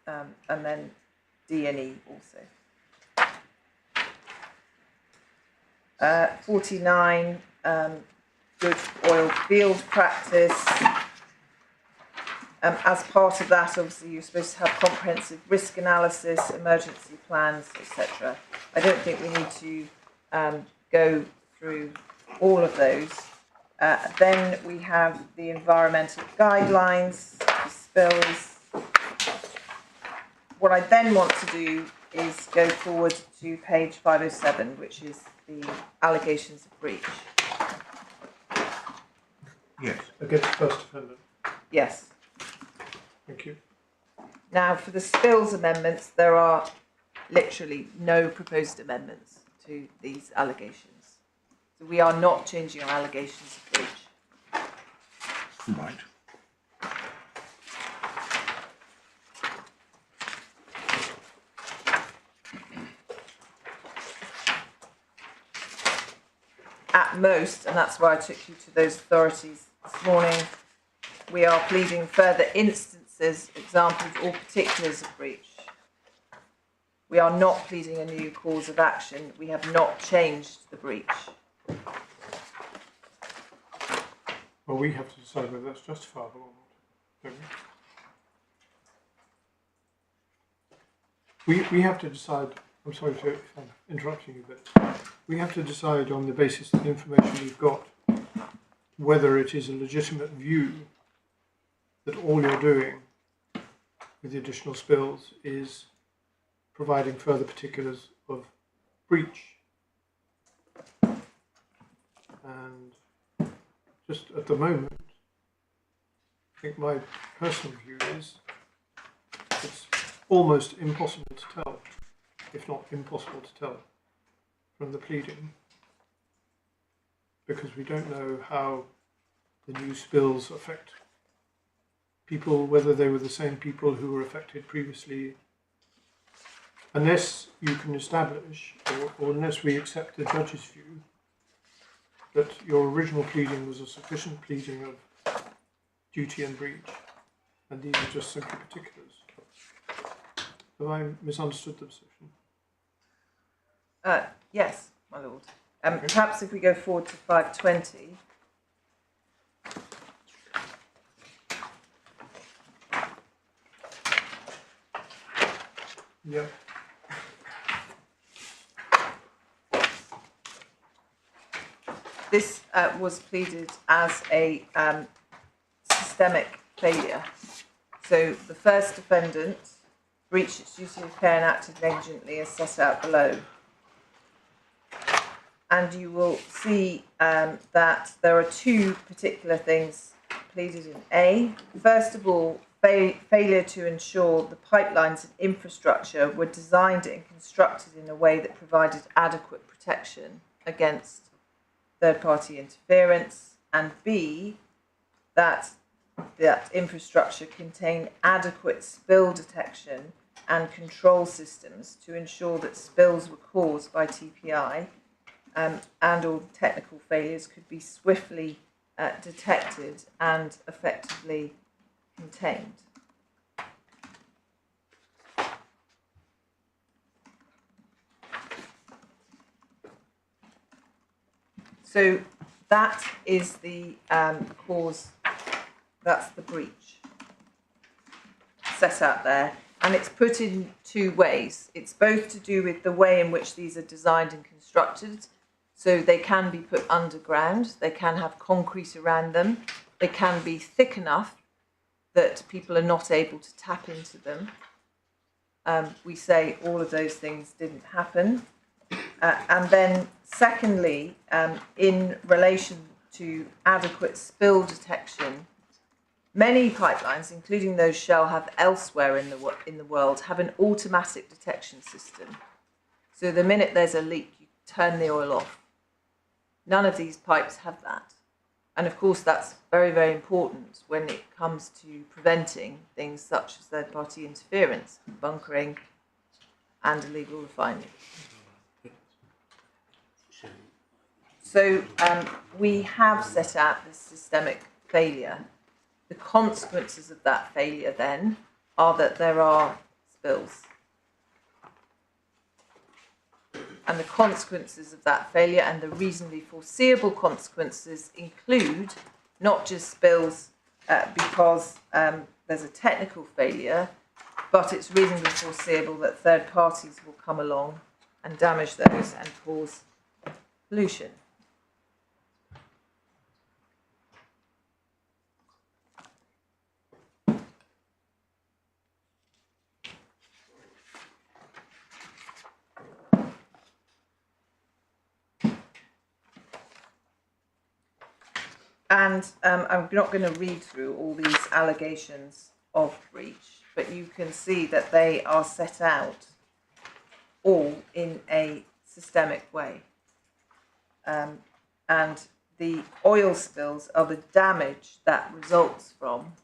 And then D and E also. 49, good oil field practice. As part of that, obviously, you're supposed to have comprehensive risk analysis, emergency plans, etc. I don't think we need to go through all of those. Then we have the environmental guidelines for spills. What I then want to do is go forward to page 507, which is the allegations of breach. Yes. Against the first defendant. Yes. Thank you. Now, for the spills amendments, there are literally no proposed amendments to these allegations. So we are not changing our allegations of breach. Right. At most, and that's why I took you to those authorities this morning, we are pleading further instances, examples, or particulars of breach. We are not pleading a new cause of action. We have not changed the breach. Well, we have to decide whether that's justifiable or not, don't we? We have to decide, I'm sorry if I'm interrupting you, but we have to decide on the basis of the information we've got whether it is a legitimate view that all you're doing with the additional spills is providing further particulars of breach. And just at the moment, I think my personal view is it's almost impossible to tell, if not impossible to tell, from the pleading, because we don't know how the new spills affect people, whether they were the same people who were affected previously, unless you can establish, or unless we accept the judge's view, that your original pleading was a sufficient pleading of duty and breach, and these are just simply particulars. Have I misunderstood the position? Yes, my lord. Perhaps if we go forward to 520. Yeah. This was pleaded as a systemic failure. So the first defendant breached its duty of care and acted negligently as set out below. And you will see that there are two particular things pleaded in A. First of all, failure to ensure the pipelines and infrastructure were designed and constructed in a way that provided adequate protection against third-party interference, and B, that infrastructure contained adequate spill detection and control systems to ensure that spills were caused by TPI and all technical failures could be swiftly detected and effectively contained. So that is the cause, that's the breach set out there. And it's put in two ways. It's both to do with the way in which these are designed and constructed. So they can be put underground, they can have concrete around them, they can be thick enough that people are not able to tap into them. We say all of those things didn't happen. And then secondly, in relation to adequate spill detection, many pipelines, including those Shell have elsewhere in the world, have an automatic detection system. So the minute there's a leak, turn the oil off. None of these pipes have that. And of course, that's very, very important when it comes to preventing things such as third-party interference, bunkering, and illegal refining. So we have set out this systemic failure. The consequences of that failure then are that there are spills. And the consequences of that failure and the reasonably foreseeable consequences include not just spills because there's a technical failure, but it's reasonably foreseeable that third parties will come along and damage those and cause pollution. And I'm not going to read through all these allegations of breach, but you can see that they are set out all in a systemic way. And the oil spills are the damage that results from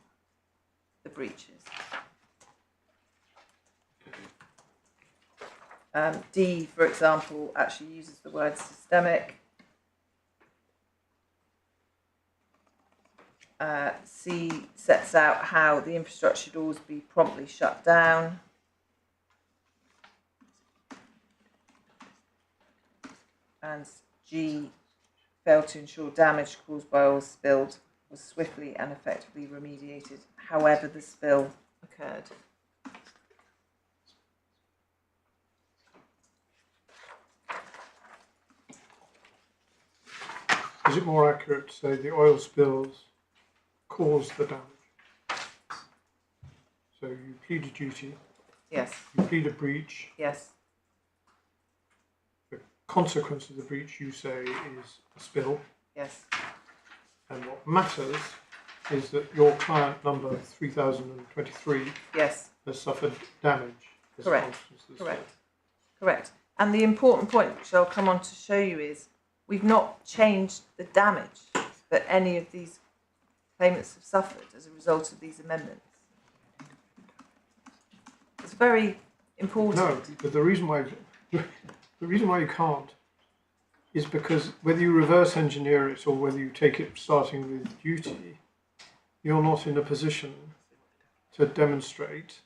the breaches. D, for example, actually uses the word systemic. C sets out how the infrastructure should always be promptly shut down. And G, failed to ensure damage caused by oil spilled was swiftly and effectively remediated, however the spill occurred. Is it more accurate to say the oil spills caused the damage? So you plead a duty, Yes, you plead a breach, yes, the consequence of the breach you say is a spill, yes, and what matters is that your client number 3023 yes. has suffered damage as a Correct. consequence of the Correct. Correct. And the important point, which I'll come on to show you, is we've not changed the damage that any of these claimants have suffered as a result of these amendments. It's very important. No, but the reason why you can't is because whether you reverse engineer it or whether you take it starting with duty, you're not in a position to demonstrate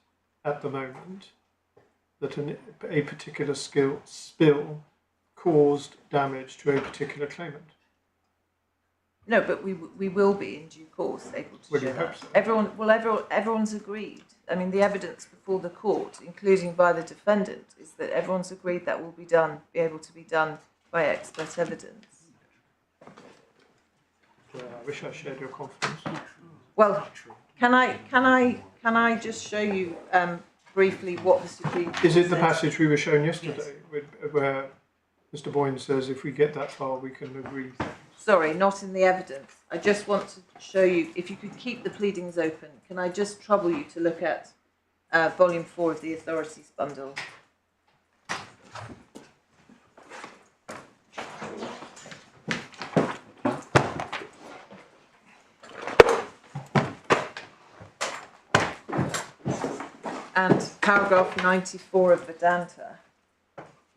at the moment that a particular spill caused damage to a particular claimant. No, but we will be in due course able to Well, show you hope that. so. Everyone's agreed. I mean, the evidence before the court, including by the defendant, is that everyone's agreed that will be able to be done by expert evidence. Well, I wish I shared your confidence. Well, can I just show you briefly what the Supreme Court Is it the said? passage we were shown yesterday where Mr. Boyne says if we get that far we can agree? Sorry, not in the evidence. I just want to show you, if you could keep the pleadings open, can I just trouble you to look at volume 4 of the authorities bundle? And paragraph 94 of Vedanta.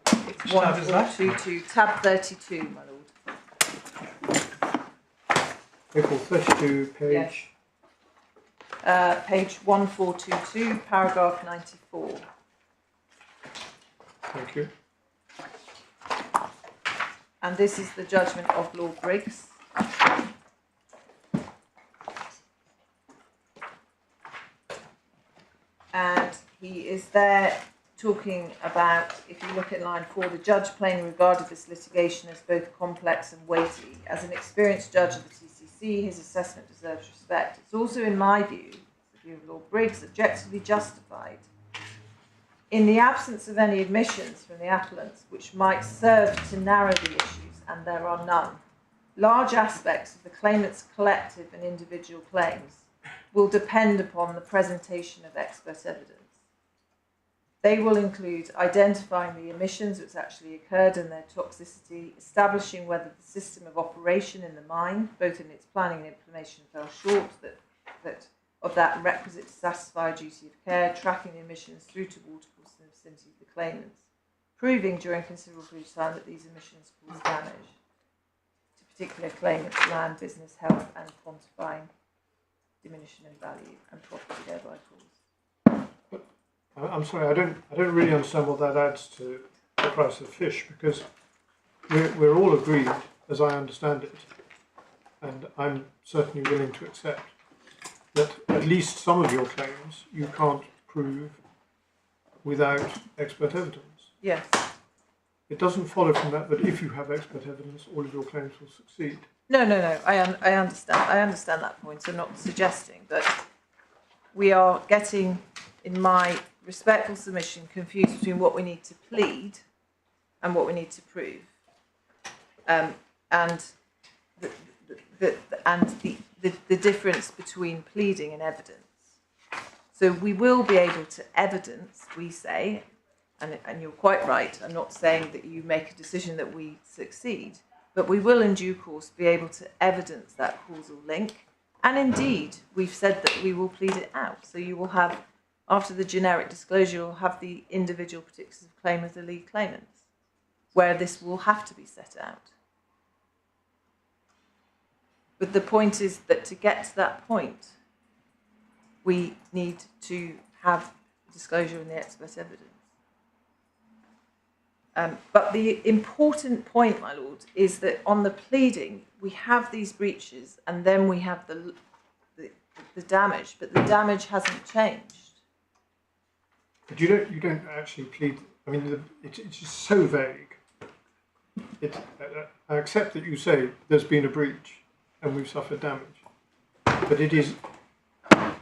It's tab is that? 1422, tab 32, my lord. April 32, page. Page 1422, paragraph 94. Thank you. And this is the judgment of Lord Briggs. And he is there talking about, if you look at line 4, the judge plainly regarded this litigation as both complex and weighty. As an experienced judge of the TCC, his assessment deserves respect. It's also, in my view, the view of Lord Briggs, objectively justified. In the absence of any admissions from the appellants which might serve to narrow the issues, and there are none, large aspects of the claimant's collective and individual claims will depend upon the presentation of expert evidence. They will include identifying the emissions which actually occurred and their toxicity, establishing whether the system of operation in the mine, both in its planning and implementation, fell short of that requisite to satisfy a duty of care, tracking the emissions through to watercourse in the vicinity of the claimants, proving during considerable period of time that these emissions cause damage to particular claimants' land, business, health, and quantifying diminution in value and property thereby caused. I'm sorry, I don't really understand what that adds to the price of fish, because we're all agreed, as I understand it, and I'm certainly willing to accept, that at least some of your claims you can't prove without expert evidence. Yes. It doesn't follow from that if you have expert evidence, all of your claims will succeed. No. I understand. I understand that point. I'm not suggesting, but we are getting, in my respectful submission, confused between what we need to plead and what we need to prove, and the difference between pleading and evidence. So we will be able to evidence, we say, and you're quite right, I'm not saying that you make a decision that we succeed, but we will in due course be able to evidence that causal link, and indeed we've said that we will plead it out. So you will have, after the generic disclosure, you'll have the individual particulars of claim of the lead claimants, where this will have to be set out. But the point is that to get to that point, we need to have disclosure in the expert evidence. But the important point, my lord, is that on the pleading, we have these breaches and then we have the damage, but the damage hasn't changed. But you don't actually plead. I mean, it's just so vague. I accept that you say there's been a breach and we've suffered damage, but it is, I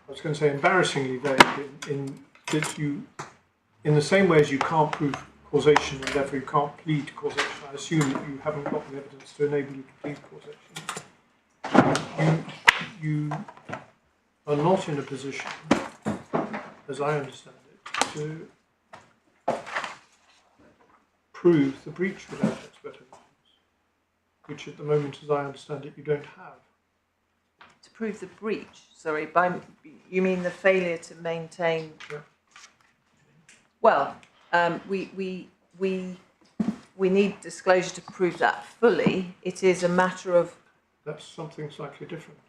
was going to say, embarrassingly vague in that you, in the same way as you can't prove causation and therefore you can't plead causation, I assume that you haven't got the evidence to enable you to plead causation. You are not in a position, as I understand it, to prove the breach without expert evidence, which at the moment, as I understand it, you don't have. To prove the breach, sorry, you mean the failure to maintain? Yeah. Well, we need disclosure to prove that fully. It is a matter of. That's something slightly different.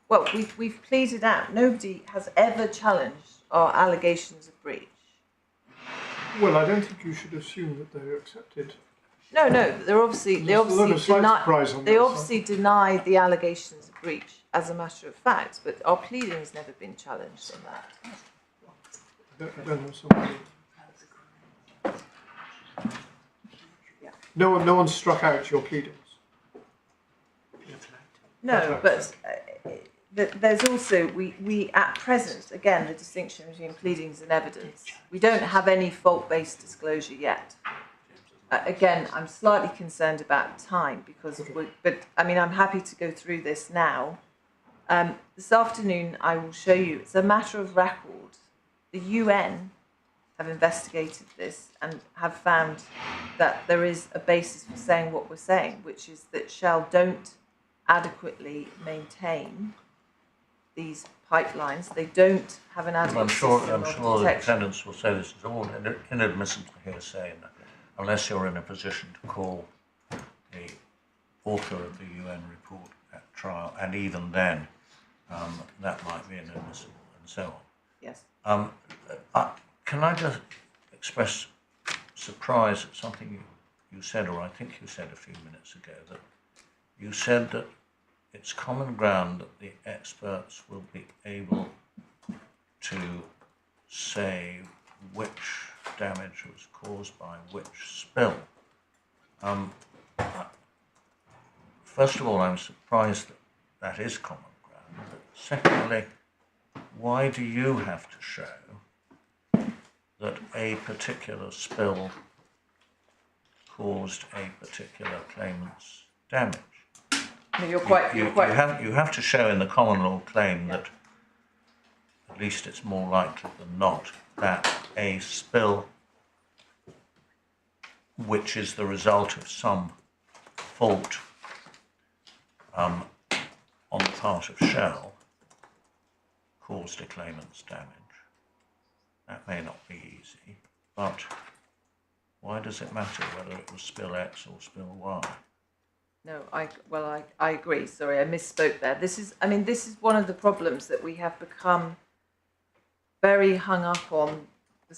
Well, we've pleaded out. Nobody has ever challenged our allegations of breach. Well, I don't think you should assume that they're accepted. No, they obviously deny the allegations of breach as a matter of fact, but our pleading has never been challenged on that. I don't know somebody. No one struck out your pleadings. No, but there's also we at present, again, the distinction between pleadings and evidence. We don't have any fault-based disclosure yet. Again, I'm slightly concerned about time because, but I mean, I'm happy to go through this now. This afternoon, I will show you. It's a matter of record. The UN have investigated this and have found that there is a basis for saying what we're saying, which is that Shell don't adequately maintain these pipelines. They don't have an adequate system of I'm sure the detection. defendants will say this is all inadmissible hearsay, unless you're in a position to call the author of the UN report at trial, and even then, that might be inadmissible, and so on. Yes. Can I just express surprise at something you said, or I think you said a few minutes ago, that you said that it's common ground that the experts will be able to say which damage was caused by which spill. First of all, I'm surprised that is common ground. But secondly, why do you have to show that a particular spill caused a particular claimant's damage? No, you're quite. You have to show in the common law claim that at least it's more likely than not, that a spill which is the result of some fault on the part of Shell caused a claimant's damage. That may not be easy, but why does it matter whether it was spill X or spill Y? No, I agree. Sorry, I misspoke there. This is one of the problems that we have become very hung up on the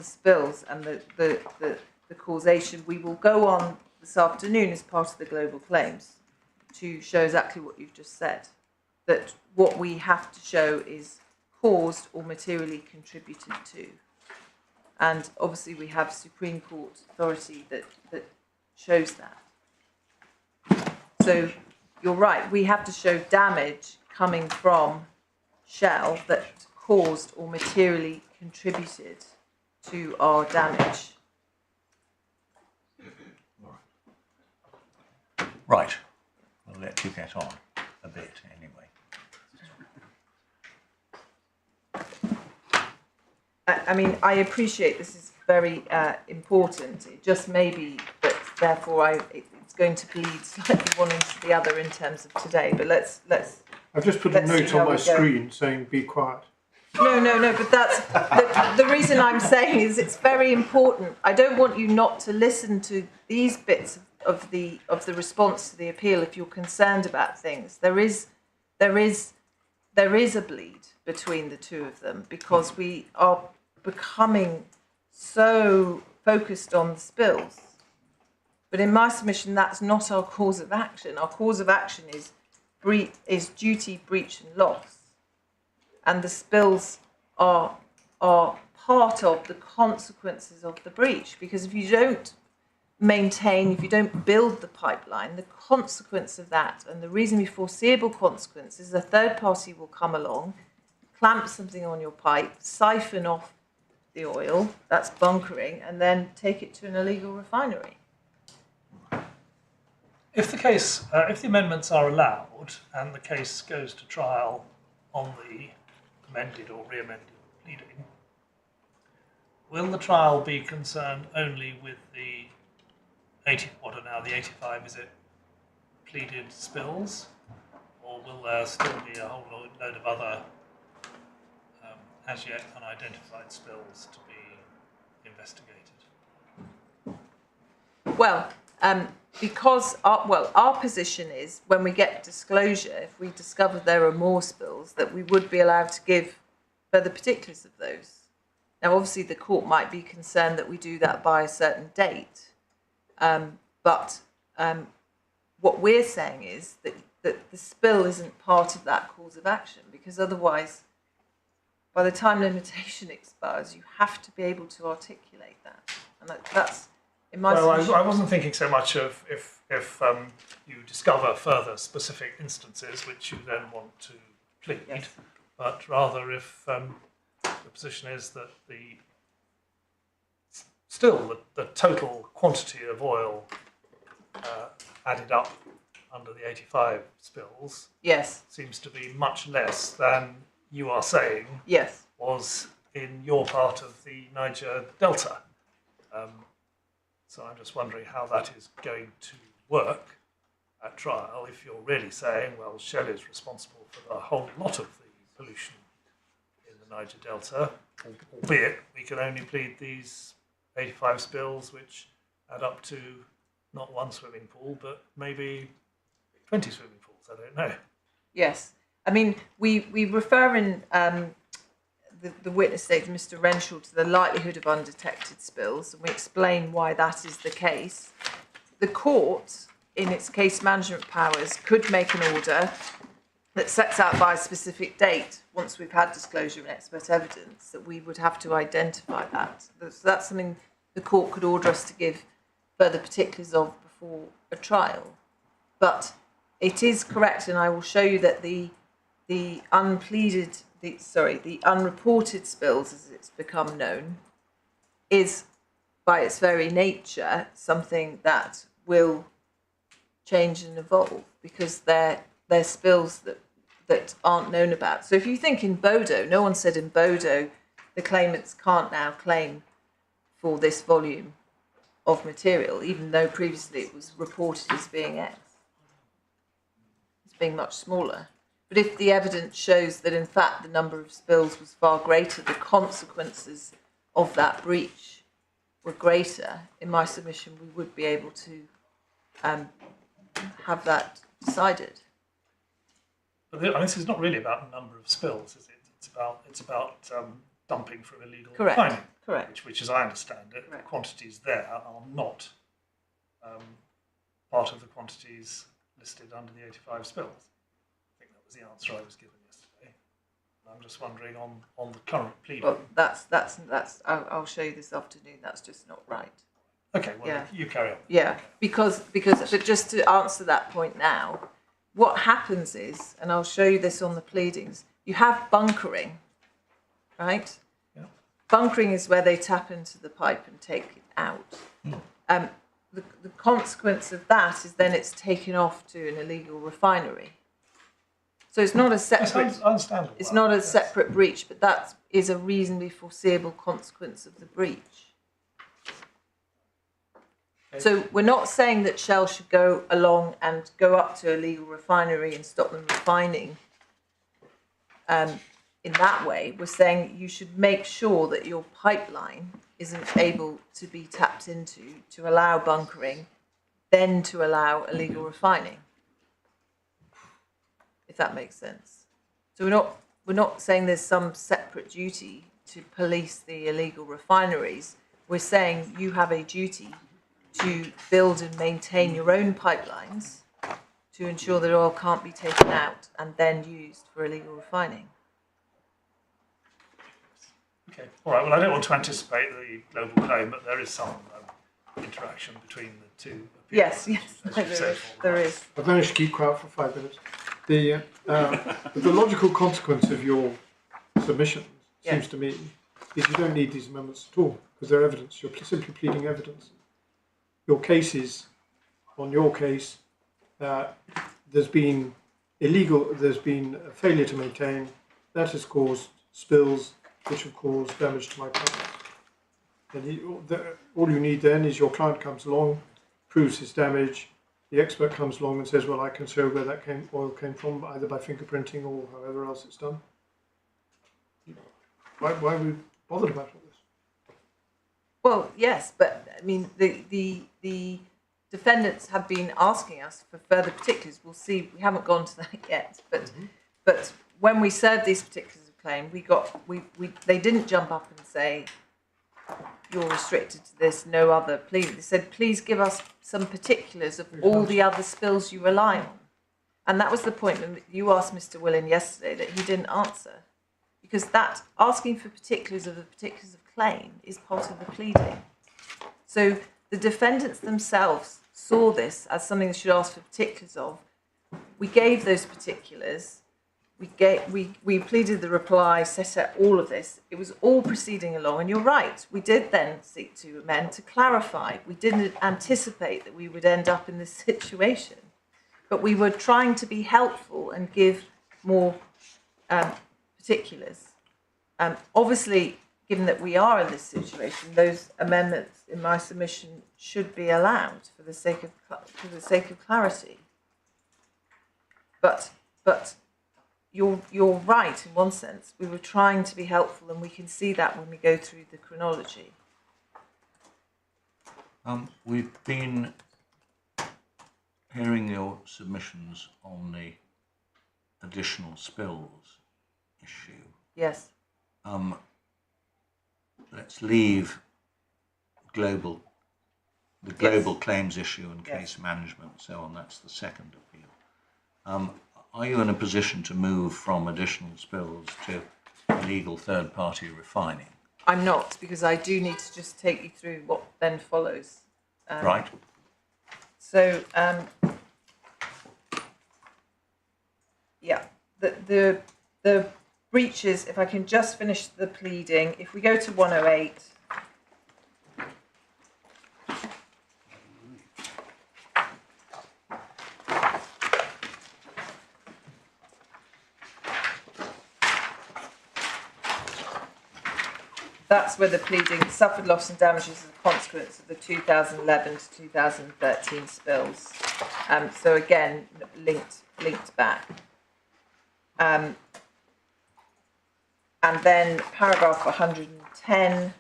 spills and the causation. We will go on this afternoon as part of the global claims to show exactly what you've just said, that what we have to show is caused or materially contributed to. And obviously we have Supreme Court authority that shows that. So you're right, we have to show damage coming from Shell that caused or materially contributed to our damage. Right, we'll let you get on a bit anyway. I mean, I appreciate this is very important. It just may be that therefore it's going to bleed slightly one into the other in terms of today. But let's. I've just put a note on my screen saying "Be quiet." No. But that's the reason I'm saying is it's very important. I don't want you not to listen to these bits of the response to the appeal if you're concerned about things. There is a bleed between the two of them because we are becoming so focused on the spills. But in my submission, that's not our cause of action. Our cause of action is duty, breach and loss. And the spills are part of the consequences of the breach. Because if you don't if you don't build the pipeline, the consequence of that, and the reasonably foreseeable consequence, is a third party will come along, clamp something on your pipe, siphon off the oil, that's bunkering, and then take it to an illegal refinery. If the amendments are allowed and the case goes to trial on the amended or re-amended pleading, will the trial be concerned only with the 85, is it, pleaded spills? Or will there still be a whole load of other as yet unidentified spills to be investigated? Well, because our position is when we get disclosure, if we discover there are more spills, that we would be allowed to give further particulars of those. Now, obviously, the court might be concerned that we do that by a certain date. But what we're saying is that the spill isn't part of that cause of action, because otherwise, by the time limitation expires, you have to be able to articulate that. And that's, in my submission, I wasn't thinking so much of if you discover further specific instances which you then want to plead, yes. But rather if the position is that the total quantity of oil added up under the 85 spills yes, seems to be much less than you are saying yes, was in your part of the Niger Delta. So I'm just wondering how that is going to work at trial if you're really saying, well, Shell is responsible for the whole lot of the pollution in the Niger Delta, albeit we can only plead these 85 spills which add up to not one swimming pool, but maybe 20 swimming pools, I don't know. yes. I mean, we refer in the witness statement, Mr. Renshaw, to the likelihood of undetected spills, and we explain why that is the case. The court, in its case management powers, could make an order that sets out by a specific date, once we've had disclosure and expert evidence, that we would have to identify that. So that's something the court could order us to give further particulars of before a trial. But it is correct, and I will show you that the unreported spills, as it's become known, is by its very nature something that will change and evolve, because they're spills that that aren't known about. So if you think in Bodo, no one said in Bodo the claimants can't now claim for this volume of material, even though previously it was reported as being X. It's being much smaller. But if the evidence shows that in fact the number of spills was far greater, the consequences of that breach were greater, in my submission we would be able to have that decided. But this is not really about the number of spills, is it? It's about dumping for illegal Correct. refining. Correct. Which, as I understand it, Correct. the quantities there are not part of the quantities listed under the 85 spills. I think that was the answer I was given yesterday. I'm just wondering on the current pleading. Well, that's. I'll show you this afternoon. That's just not right. Okay, well, Yeah. you carry on. Yeah, because but just to answer that point now, what happens is, and I'll show you this on the pleadings, you have bunkering, right? Yeah. Bunkering is where they tap into the pipe and take it out. The consequence of that is then it's taken off to an illegal refinery. So it's not a separate. Understandable. It's not a separate breach, but that is a reasonably foreseeable consequence of the breach. Okay. So we're not saying that Shell should go along and go up to a legal refinery and stop them refining in that way. We're saying you should make sure that your pipeline isn't able to be tapped into to allow bunkering, then to allow illegal refining, if that makes sense. So we're not saying there's some separate duty to police the illegal refineries. We're saying you have a duty to build and maintain your own pipelines to ensure that oil can't be taken out and then used for illegal refining. Okay, all right, well, I don't want to anticipate the global claim, but there is some interaction between the two. Yes, appeals, as you said. there is. I've managed to keep quiet for 5 minutes. The logical consequence of your submission seems to me is you don't need these amendments at all because they're evidence. You're simply pleading evidence. Your case is, on your case, there's been a failure to maintain, that has caused spills which have caused damage to my client. And all you need then is your client comes along, proves his damage, the expert comes along and says, well, I can show where that oil came from, either by fingerprinting or however else it's done. Why are we bothered about all this? Well, yes, but I mean, the defendants have been asking us for further particulars. We'll see. We haven't gone to that yet, but when we served these particulars of claim, they didn't jump up and say you're restricted to this, no other plea. They said, please give us some particulars of all the other spills you rely on, and that was the point when you asked Mr. Willen yesterday that he didn't answer, because that asking for particulars of the particulars of claim is part of the pleading. So the defendants themselves saw this as something they should ask for particulars of. We gave those particulars. We pleaded the reply, set out all of this. It was all proceeding along, and you're right. We did then seek to amend to clarify. We didn't anticipate that we would end up in this situation, but we were trying to be helpful and give more particulars. Obviously, given that we are in this situation, those amendments in my submission should be allowed for the sake of clarity. But you're right in one sense. We were trying to be helpful, and we can see that when we go through the chronology. We've been hearing your submissions on the additional spills issue. Yes. Let's leave the global claims issue and case management and so on. That's the second appeal. Are you in a position to move from additional spills to illegal third-party refining? I'm not, because I do need to just take you through what then follows. Right. So, the breaches, if I can just finish the pleading, if we go to 108, that's where the pleading suffered loss and damages as a consequence of the 2011 to 2013 spills. So again, linked back. And then paragraph 110,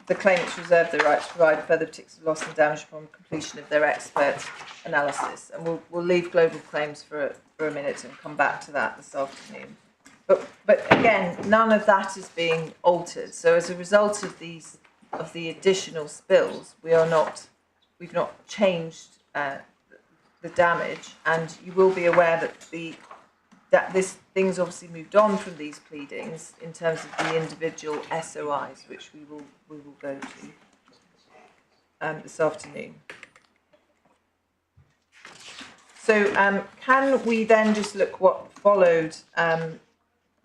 the claimants reserve the right to provide further particulars of loss and damage upon completion of their expert analysis. And we'll leave global claims for a minute and come back to that this afternoon. But again, none of that is being altered. So as a result of the additional spills, we've not changed the damage, and you will be aware that this thing's obviously moved on from these pleadings in terms of the individual SOIs, which we will go to this afternoon. So can we then just look what followed?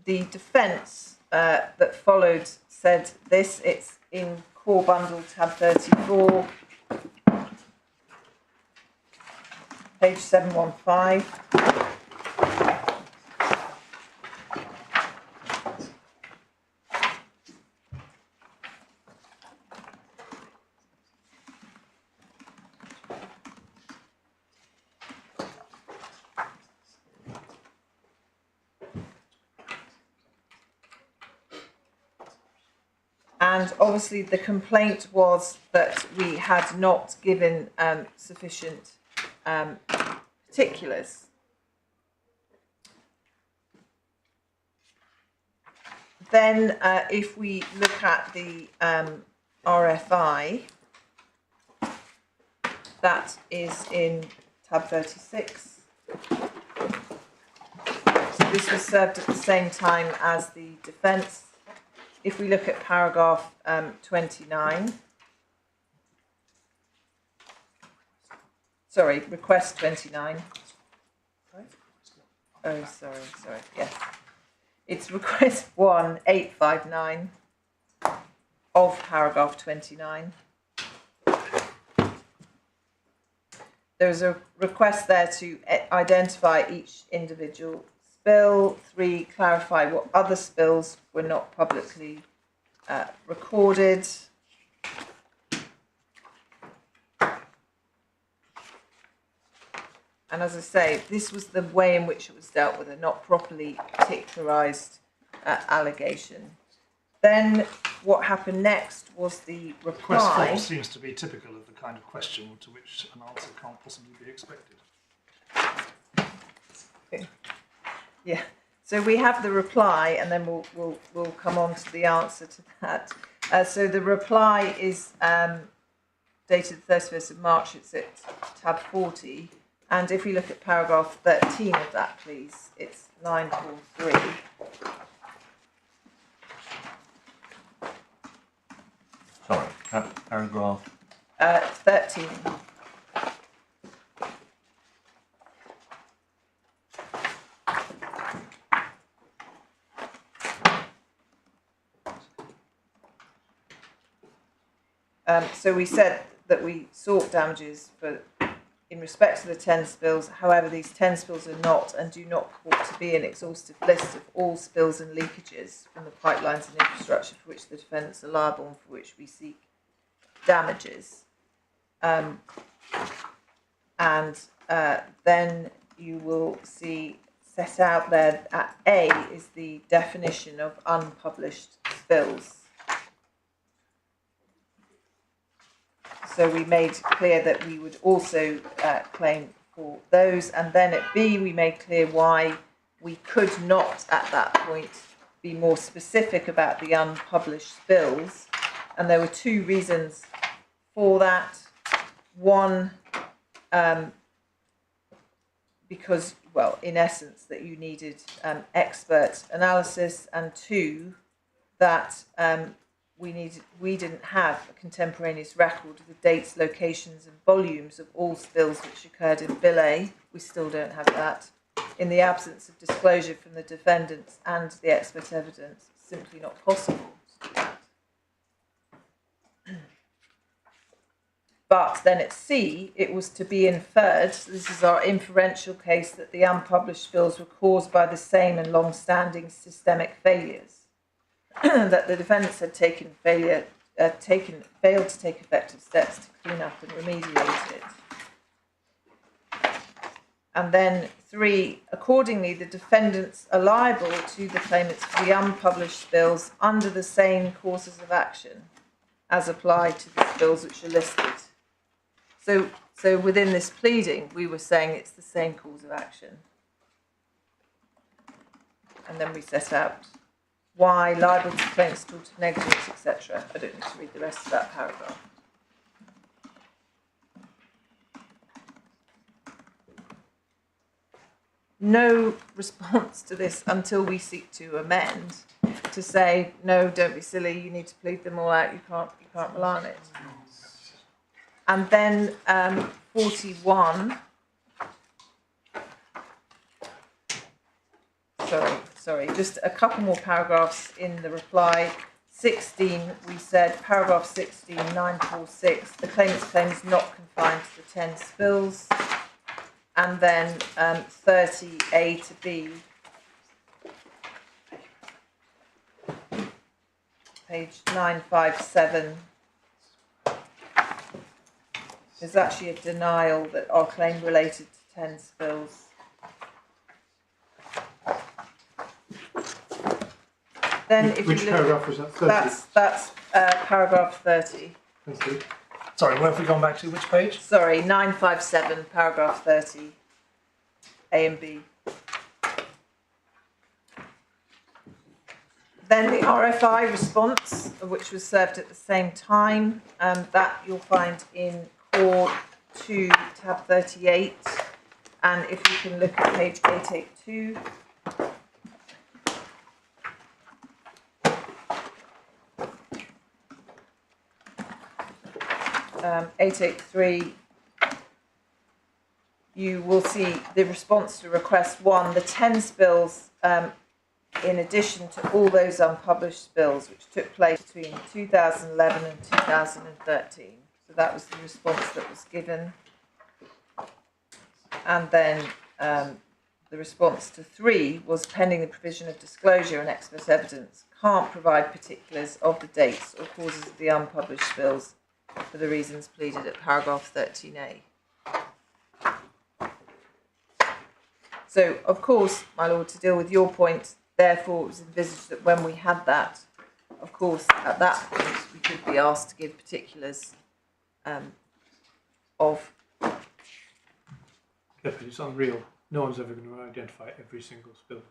The defence that followed said this. It's in core bundle tab 34, page 715. And obviously the complaint was that we had not given sufficient particulars. Then if we look at the RFI, that is in tab 36. So this was served at the same time as the defence. If we look at paragraph 29, sorry, request 29. Oh, sorry, yes. It's request 1859 of paragraph 29. There's a request there to identify each individual spill. 3, clarify what other spills were not publicly recorded. And as I say, this was the way in which it was dealt with, a not properly particularised allegation. Then what happened next was the reply. Request 4 seems to be typical of the kind of question to which an answer can't possibly be expected. Okay. Yeah, so we have the reply, and then we'll come on to the answer to that. So the reply is dated 31st of March. It's at tab 40, and if we look at paragraph 13 of that, please, it's 943. Sorry, paragraph 13. So we said that we sought damages in respect to the 10 spills. However, these 10 spills are not and do not purport to be an exhaustive list of all spills and leakages from the pipelines and infrastructure for which the defendants are liable and for which we seek damages. And then you will see set out there at A is the definition of unpublished spills. So we made clear that we would also claim for those, and then at B we made clear why we could not at that point be more specific about the unpublished spills, and there were 2 reasons for that. One, because, well, in essence, that you needed expert analysis, and 2, that we didn't have a contemporaneous record of the dates, locations and volumes of all spills which occurred in Bille. We still don't have that. In the absence of disclosure from the defendants and the expert evidence, it's simply not possible to do that. But then at C, it was to be inferred, this is our inferential case, that the unpublished spills were caused by the same and long-standing systemic failures. that the defendants had failed to take effective steps to clean up and remediate it. And then 3, accordingly, the defendants are liable to the claimants for the unpublished spills under the same courses of action as applied to the spills which are listed. So within this pleading, we were saying it's the same cause of action. And then we set out why liable to claimants to negligence, etc. I don't need to read the rest of that paragraph. No response to this until we seek to amend to say, no, don't be silly, you need to plead them all out, you can't rely on it. And then 41, sorry, just a couple more paragraphs in the reply. 16, we said, paragraph 16, 946, the claimant's claim is not confined to the 10 spills. And then 30A to B, page 957, there's actually a denial that our claim related to 10 spills. Then if Which you look, paragraph was that? 30? that's paragraph 30. Thank you. Sorry, where have we gone back to? Which page? Sorry, 957, paragraph 30, A and B. Then the RFI response, which was served at the same time, that you'll find in Core 2, tab 38. And if you can look at page 882. 883, you will see the response to request 1, the 10 spills in addition to all those unpublished spills which took place between 2011 and 2013. So that was the response that was given. And then the response to 3 was pending the provision of disclosure and expert evidence, can't provide particulars of the dates or causes of the unpublished spills for the reasons pleaded at paragraph 13A. So, of course, my lord, to deal with your point, therefore it was envisaged that when we had that, of course, at that point, we could be asked to give particulars of... Yeah, but it's unreal. No one's ever going to identify every single spill.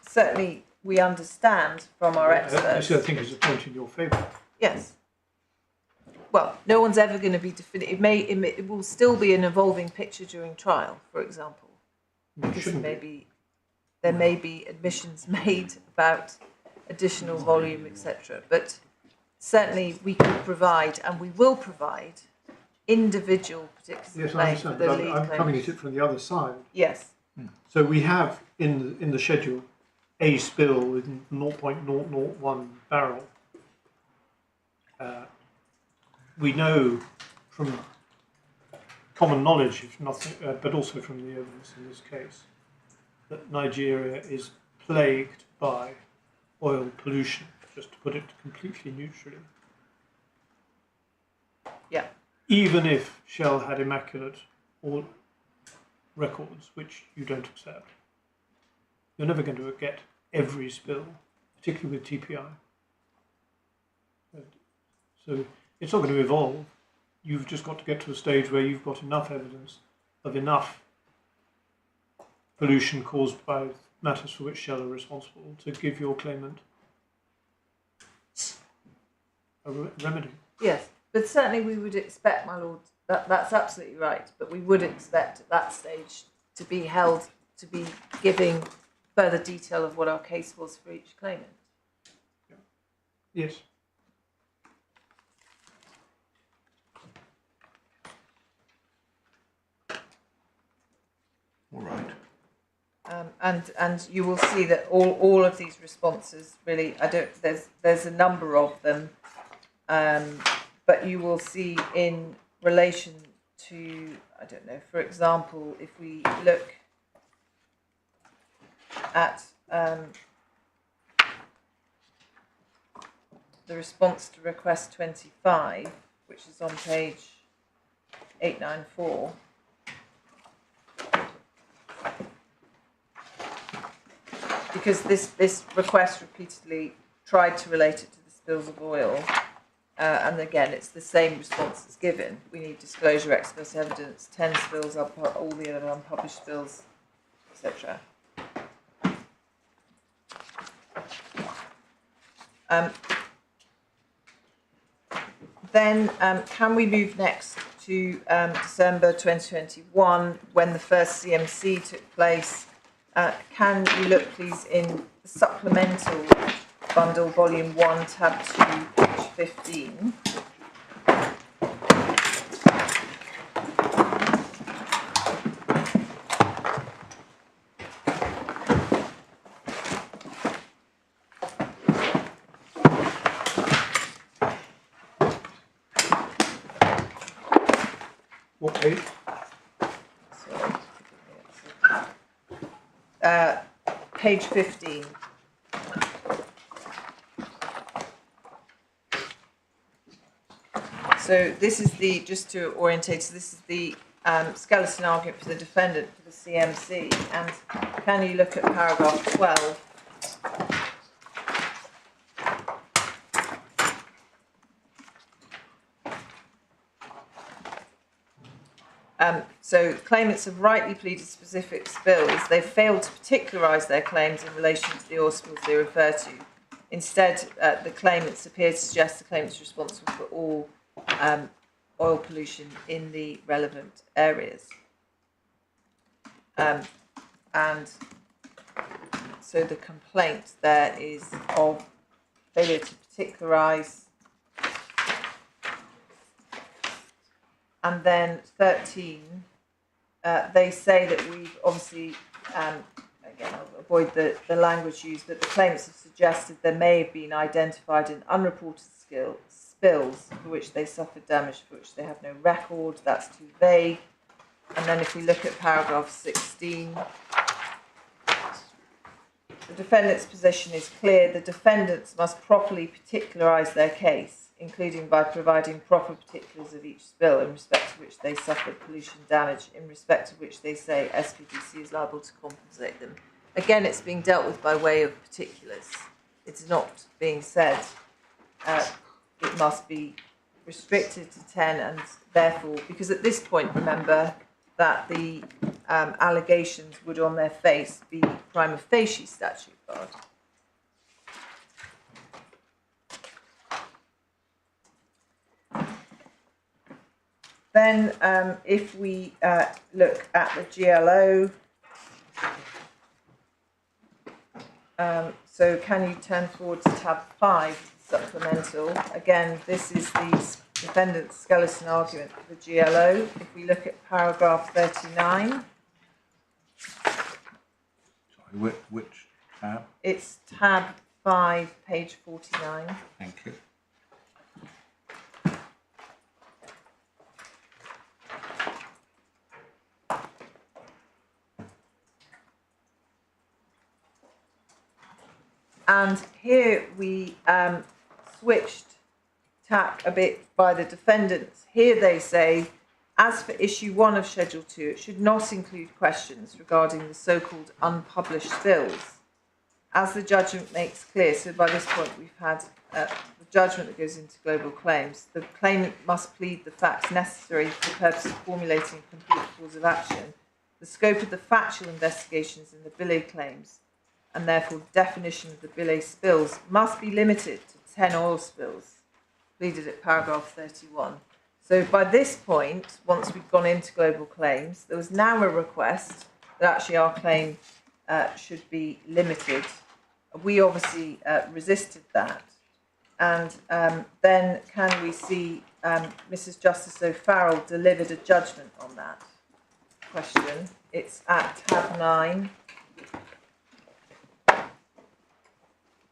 Certainly, we understand from our experts... Actually, I think it's a point in your favour. Yes. Well, no one's ever going to be definitive. It will still be an evolving picture during trial, for example. Because there may be admissions made about additional volume, etc. But certainly we could provide, and we will provide, individual particular claims for the lead claimants. I'm coming at it from the other side. Yes. So we have in the schedule a spill with 0.001 barrel. We know from common knowledge, if nothing, but also from the evidence in this case, that Nigeria is plagued by oil pollution, just to put it completely neutrally. Yeah. Even if Shell had immaculate oil records, which you don't accept, you're never going to get every spill, particularly with TPI. So it's not going to evolve. You've just got to get to a stage where you've got enough evidence of enough pollution caused by matters for which Shell are responsible to give your claimant a remedy. Yes, but certainly we would expect, my lord, that's absolutely right, but we would expect at that stage to be held to be giving further detail of what our case was for each claimant. Yes. All right. And you will see that all of these responses really, there's a number of them, but you will see in relation to, I don't know, for example, if we look at the response to request 25, which is on page 894, because this request repeatedly tried to relate it to the spills of oil, and again it's the same response as given. We need disclosure, ex post evidence, 10 spills, all the other unpublished spills, etc. Then can we move next to December 2021, when the first CMC took place? Can you look please in the supplemental bundle, volume 1, tab 2, page 15. What page? Page 15. So this is the, just to orientate, so this is the skeleton argument for the defendant for the CMC. And can you look at paragraph 12? So claimants have rightly pleaded specific spills. They've failed to particularise their claims in relation to the oil spills they refer to. Instead, the claimants appear to suggest the claimant's responsible for all oil pollution in the relevant areas. And so the complaint there is of failure to particularise. And then 13, they say that we've obviously, again, I'll avoid the language used, but the claimants have suggested there may have been identified in unreported spills for which they suffered damage for which they have no record. That's too vague. And then if we look at paragraph 16, the defendant's position is clear. The defendants must properly particularise their case, including by providing proper particulars of each spill in respect to which they suffered pollution damage, in respect of which they say SPDC is liable to compensate them. Again, it's being dealt with by way of particulars. It's not being said it must be restricted to 10, and therefore, because at this point, remember that the allegations would on their face be prima facie statute barred. Then if we look at the GLO, so can you turn forward to tab 5, supplemental. Again, this is the defendant's skeleton argument for the GLO. If we look at paragraph 39. Sorry, which tab? It's tab 5, page 49. Thank you. And here we switched tack a bit by the defendants. Here they say, as for issue 1 of Schedule 2, it should not include questions regarding the so-called unpublished spills. As the judgment makes clear, so by this point we've had the judgment that goes into global claims, the claimant must plead the facts necessary for the purpose of formulating a complete cause of action. The scope of the factual investigations in the Bille claims, and therefore definition of the Bille spills, must be limited to 10 oil spills, pleaded at paragraph 31. So by this point, once we've gone into global claims, there was now a request that actually our claim should be limited. We obviously resisted that. And then can we see Mrs. Justice O'Farrell delivered a judgment on that question. It's at tab 9.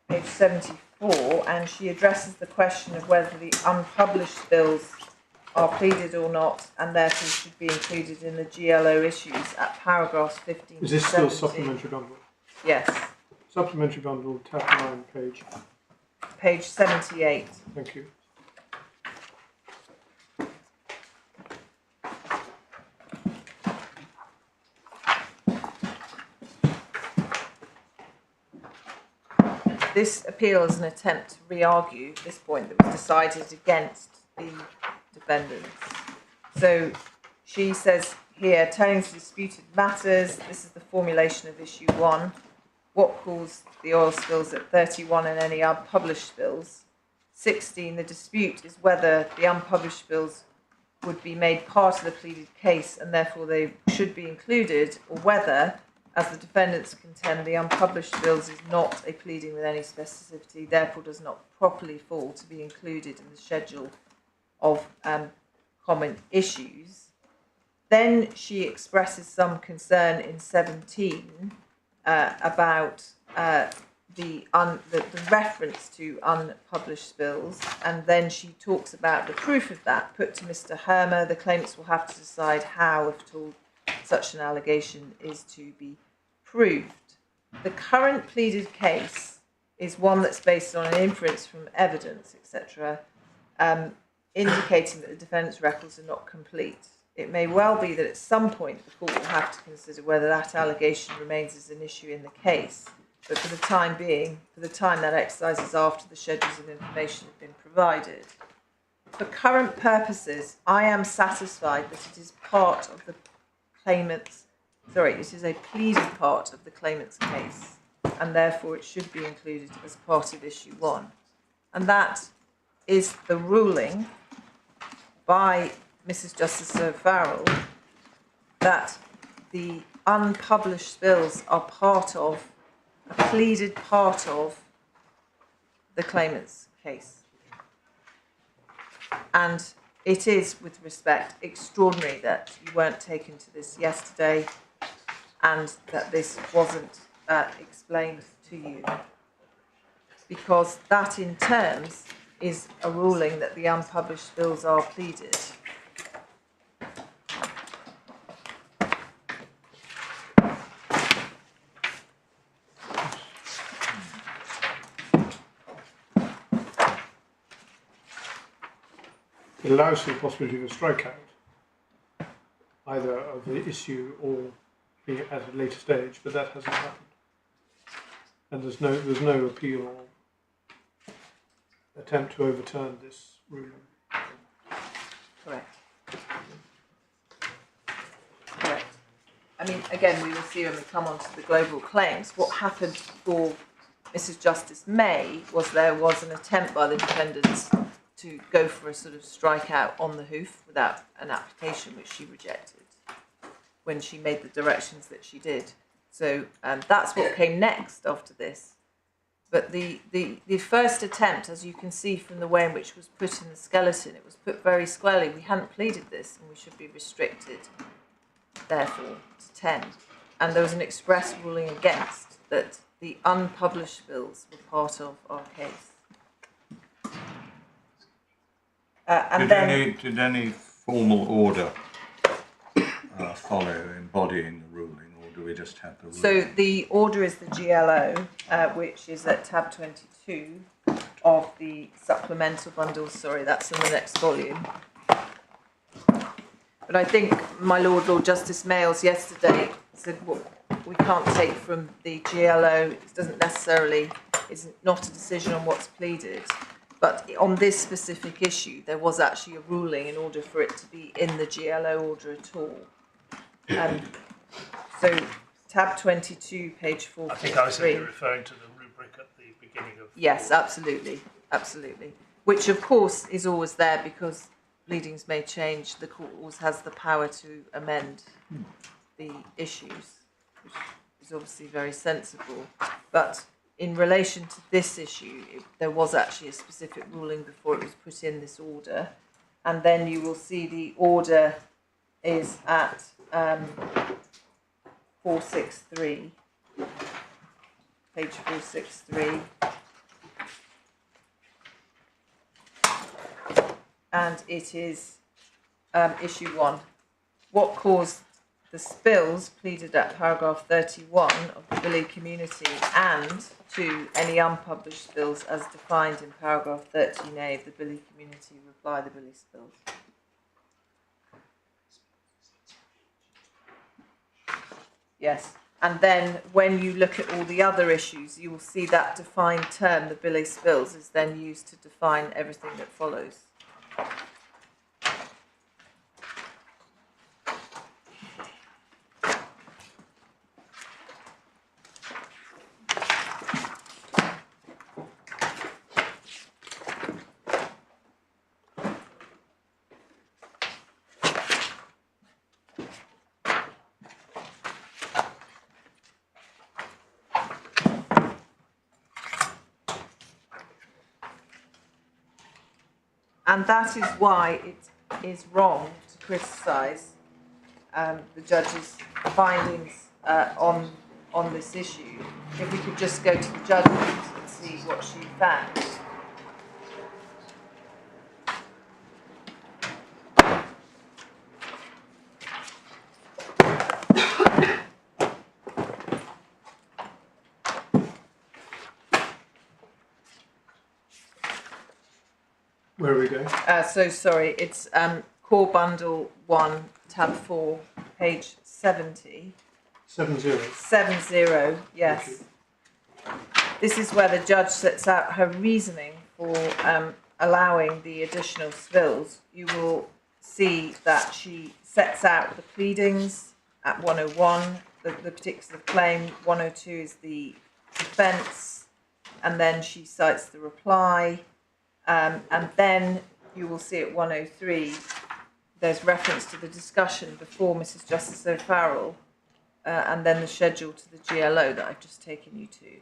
Page 74, and she addresses the question of whether the unpublished spills are pleaded or not, and therefore should be included in the GLO issues at paragraphs 15 Is to this still 17. supplementary bundle? Yes, Supplementary bundle, tab 9, page 78. thank you. This appeal is an attempt to re-argue this point that was decided against the defendants. So she says here, turning to disputed matters, this is the formulation of issue 1. What caused the oil spills at 31 and any unpublished spills? 16, the dispute is whether the unpublished spills would be made part of the pleaded case and therefore they should be included, or whether, as the defendants contend, the unpublished spills is not a pleading with any specificity, therefore does not properly fall to be included in the schedule of common issues. Then she expresses some concern in 17 about the reference to unpublished spills, and then she talks about the proof of that put to Mr. Hermer. The claimants will have to decide how, if at all, such an allegation is to be proved. The current pleaded case is one that's based on an inference from evidence, etc., indicating that the defendant's records are not complete. It may well be that at some point the court will have to consider whether that allegation remains as an issue in the case, but for the time being, for the time that exercise is after the schedules of information have been provided. For current purposes, I am satisfied that it is part of the claimant's, it is a pleaded part of the claimant's case, and therefore it should be included as part of issue 1. And that is the ruling by Mrs. Justice Farrell that the unpublished spills are part of, a pleaded part of, the claimant's case. And it is, with respect, extraordinary that you weren't taken to this yesterday and that this wasn't explained to you, because that in terms is a ruling that the unpublished spills are pleaded. It allows for the possibility of a strikeout, either of the issue or being at a later stage, but that hasn't happened. And there's no appeal or attempt to overturn this ruling. Correct. Correct. I mean, again, we will see when we come on to the global claims. What happened for Mrs. Justice May was there was an attempt by the defendants to go for a sort of strikeout on the hoof without an application, which she rejected when she made the directions that she did. So that's what came next after this. But the first attempt, as you can see from the way in which it was put in the skeleton, it was put very squarely. We hadn't pleaded this and we should be restricted, therefore, to 10. And there was an express ruling against that the unpublished bills were part of our case. Did any formal order follow embodying the ruling, or do we just have the ruling? So the order is the GLO, which is at tab 22 of the supplemental bundle. Sorry, that's in the next volume. But I think my Lord Justice Mayles yesterday said, well, we can't take from the GLO, it doesn't necessarily, it's not a decision on what's pleaded. But on this specific issue, there was actually a ruling in order for it to be in the GLO order at all. So, tab 22, page 443. I think I was simply referring to the rubric at the beginning of... Yes, absolutely, absolutely. Which, of course, is always there because pleadings may change. The court always has the power to amend the issues, which is obviously very sensible. But in relation to this issue, there was actually a specific ruling before it was put in this order. And then you will see the order is at 463, page 463. And it is issue 1. What caused the spills pleaded at paragraph 31 of the Bille community, and 2, any unpublished spills as defined in paragraph 13A of the Bille community reply the Bille spills. Yes, and then when you look at all the other issues, you will see that defined term, the Bille spills, is then used to define everything that follows. And that is why it is wrong to criticise the judge's findings on this issue. If we could just go to the judgment and see what she found. Where are we going? So sorry, it's Core Bundle 1, Tab 4, page 70. 70. 70, yes. This is where the judge sets out her reasoning for allowing the additional spills. You will see that she sets out the pleadings at 101, the particular claim. 102 is the defence, and then she cites the reply. And then you will see at 103, there's reference to the discussion before Mrs. Justice O'Farrell, and then the schedule to the GLO that I've just taken you to.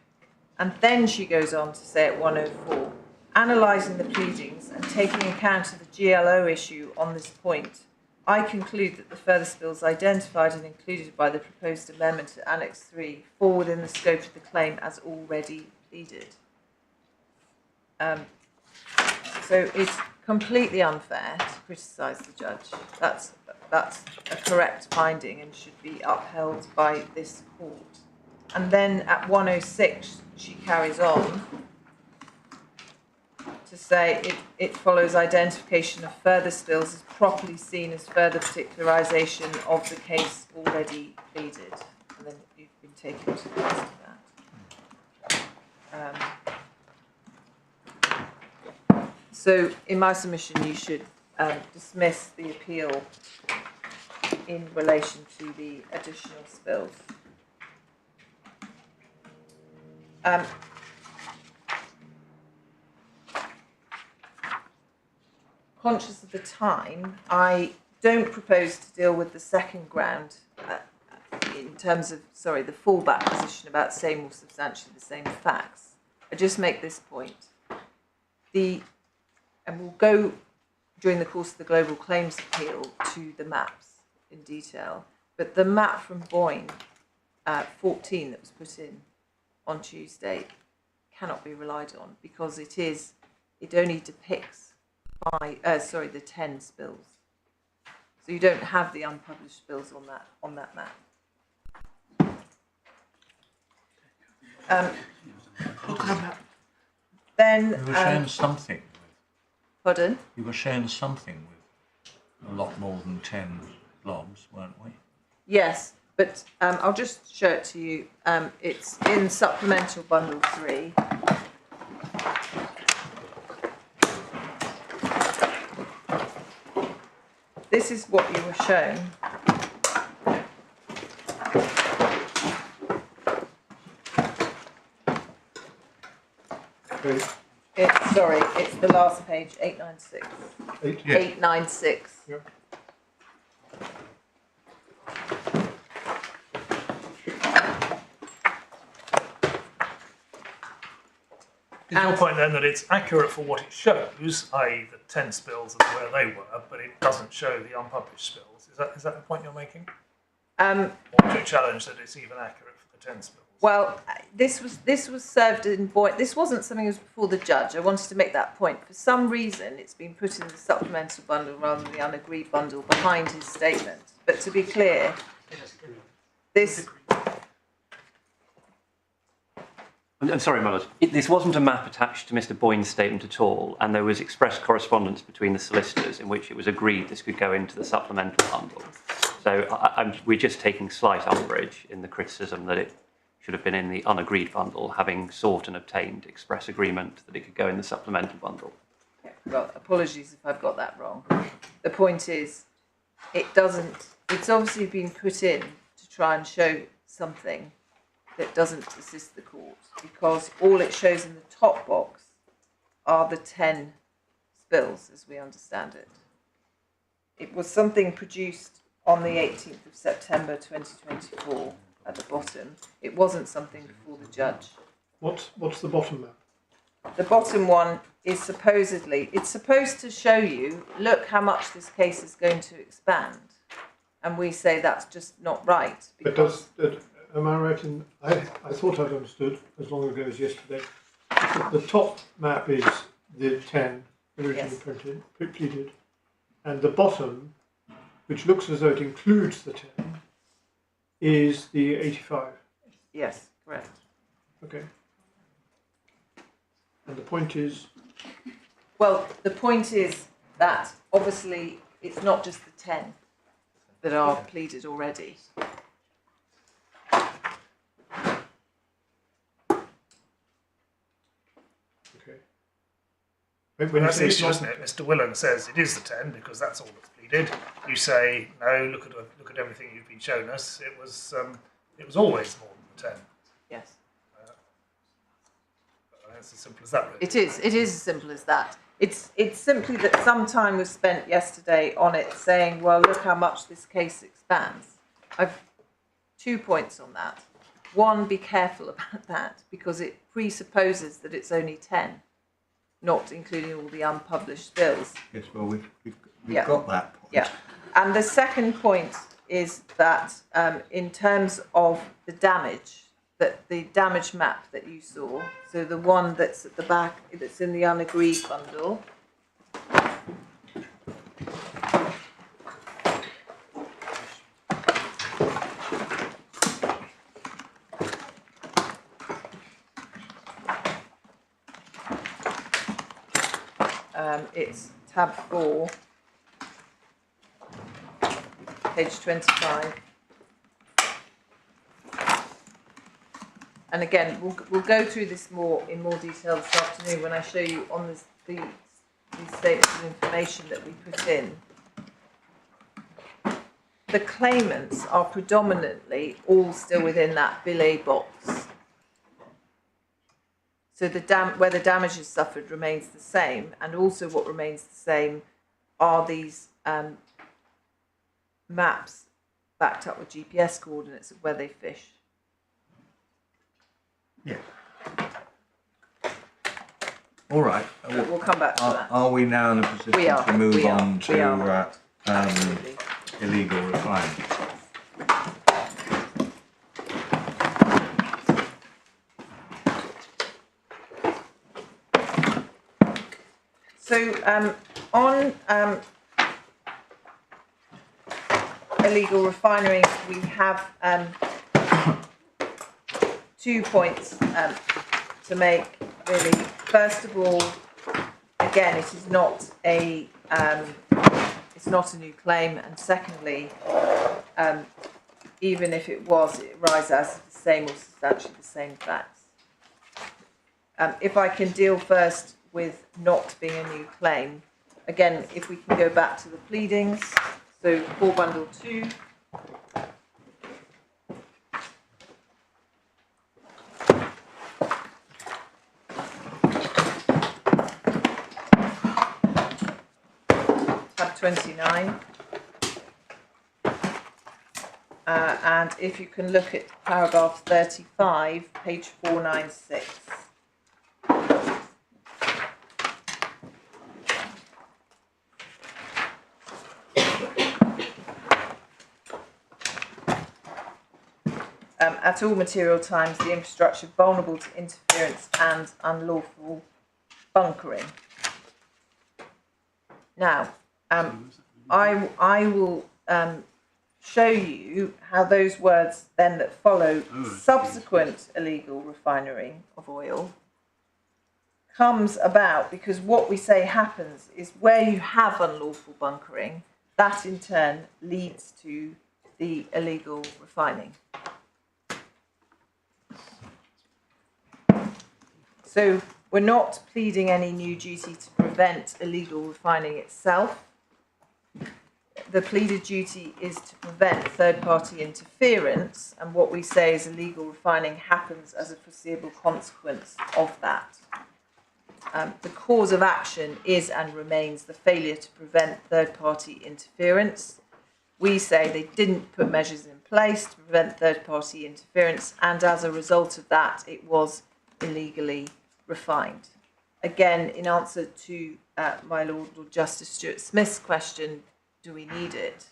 And then she goes on to say at 104, analysing the pleadings and taking account of the GLO issue on this point, I conclude that the further spills identified and included by the proposed amendment to Annex 3 fall within the scope of the claim as already pleaded. So it's completely unfair to criticise the judge. That's a correct finding and should be upheld by this court. And then at 106, she carries on to say it follows identification of further spills as properly seen as further particularisation of the case already pleaded. And then you've been taken to the rest of that. So in my submission, you should dismiss the appeal in relation to the additional spills. Conscious of the time, I don't propose to deal with the second ground in terms of, the fallback position about same or substantially the same facts. I just make this point. And we'll go during the course of the global claims appeal to the maps in detail. But the map from Boyne 14 that was put in on Tuesday cannot be relied on because it only depicts the 10 spills. So you don't have the unpublished spills on that map. Then you were showing something. Pardon? You were showing something with a lot more than 10 blobs, weren't we? Yes, but I'll just show it to you. It's in Supplemental Bundle 3. This is what you were shown. Okay. It's the last page, 896. 896. Yeah. Is your point then that it's accurate for what it shows, i.e. the 10 spills and where they were, but it doesn't show the unpublished spills? Is that the point you're making? Or do you challenge that it's even accurate for the 10 spills? Well, this was served in Boyne. This wasn't something that was before the judge. I wanted to make that point. For some reason, it's been put in the supplemental bundle rather than the unagreed bundle behind his statement. But to be clear, This, I'm sorry, my lord. This wasn't a map attached to Mr. Boyne's statement at all, and there was express correspondence between the solicitors in which it was agreed this could go into the supplemental bundle. So we're just taking slight umbrage in the criticism that it should have been in the unagreed bundle, having sought and obtained express agreement that it could go in the supplemental bundle. well, apologies if I've got that wrong. The point is, it's obviously been put in to try and show something that doesn't assist the court, because all it shows in the top box are the 10 spills, as we understand it. It was something produced on the 18th of September 2024 at the bottom. It wasn't something before the judge. What's the bottom map? The bottom one is supposedly, it's supposed to show you, look how much this case is going to expand. And we say that's just not right. But am I right in, I thought I'd understood as long ago as yesterday, the top map is the 10 originally pleaded, and the bottom, which looks as though it includes the 10, is the 85. Yes, correct. Okay. And the point is? Well, the point is that obviously it's not just the 10 that are pleaded already. Okay. Well, that's the issue, isn't it? Mr. Willan says it is the 10 because that's all that's pleaded. You say no. Look at everything you've been shown us. It was always more than the 10. Yes. It's as simple as that, really. It is as simple as that. It's simply that some time was spent yesterday on it saying, well, look how much this case expands. I've 2 points on that. One, be careful about that because it presupposes that it's only 10, not including all the unpublished bills. Yes, well, we've got that point. Yeah. And the second point is that in terms of the damage, that the damage map that you saw, so the one that's at the back, that's in the unagreed bundle, it's tab 4, page 25. And again, we'll go through this in more detail this afternoon when I show you on these statements of information that we put in. The claimants are predominantly all still within that Bille box. So where the damage is suffered remains the same, and also what remains the same are these maps backed up with GPS coordinates of where they fish. Yeah. All right. But we'll come back to that. Are we now in a position We are. to move We are. on We are. to Absolutely. illegal refinement? So on illegal refinery, we have 2 points to make, really. First of all, again, it is not it's not a new claim, and secondly, even if it was, it arises out of the same or substantially the same facts. If I can deal first with not being a new claim, again, if we can go back to the pleadings, so for bundle 2. Tab 29. And if you can look at paragraph 35, page 496. At all material times, the infrastructure vulnerable to interference and unlawful bunkering. Now, I will show you how those words then that follow subsequent illegal refinery of oil comes about, because what we say happens is where you have unlawful bunkering, that in turn leads to the illegal refining. So we're not pleading any new duty to prevent illegal refining itself. The pleaded duty is to prevent third-party interference, and what we say is illegal refining happens as a foreseeable consequence of that. The cause of action is and remains the failure to prevent third-party interference. We say they didn't put measures in place to prevent third-party interference, and as a result of that, it was illegally refined. Again, in answer to my Lord Justice Stuart-Smith's question, do we need it?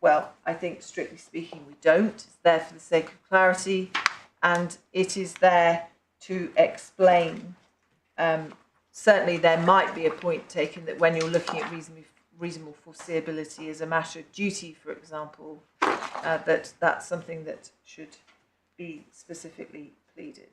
Well, I think strictly speaking we don't. It's there for the sake of clarity, and it is there to explain. Certainly there might be a point taken that when you're looking at reasonable foreseeability as a matter of duty, for example, that's something that should be specifically pleaded.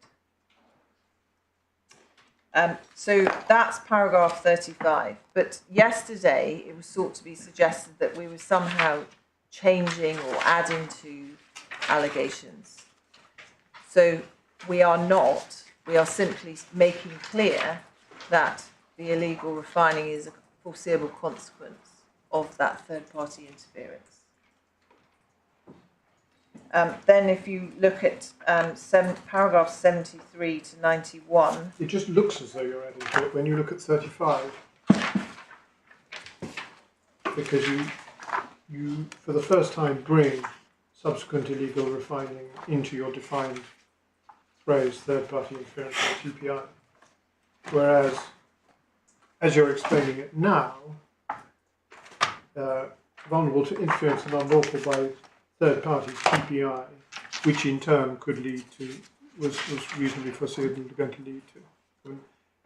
So that's paragraph 35. But yesterday it was sought to be suggested that we were somehow changing or adding to allegations. So we are not. We are simply making clear that the illegal refining is a foreseeable consequence of that third-party interference. Then if you look at paragraph 73 to 91... It just looks as though you're adding to it when you look at 35. Because you for the first time, bring subsequent illegal refining into your defined phrase, third-party interference or TPI. Whereas, as you're explaining it now, vulnerable to interference and unlawful by third parties, TPI, which in turn could lead to, was reasonably foreseeable going to lead to. I mean,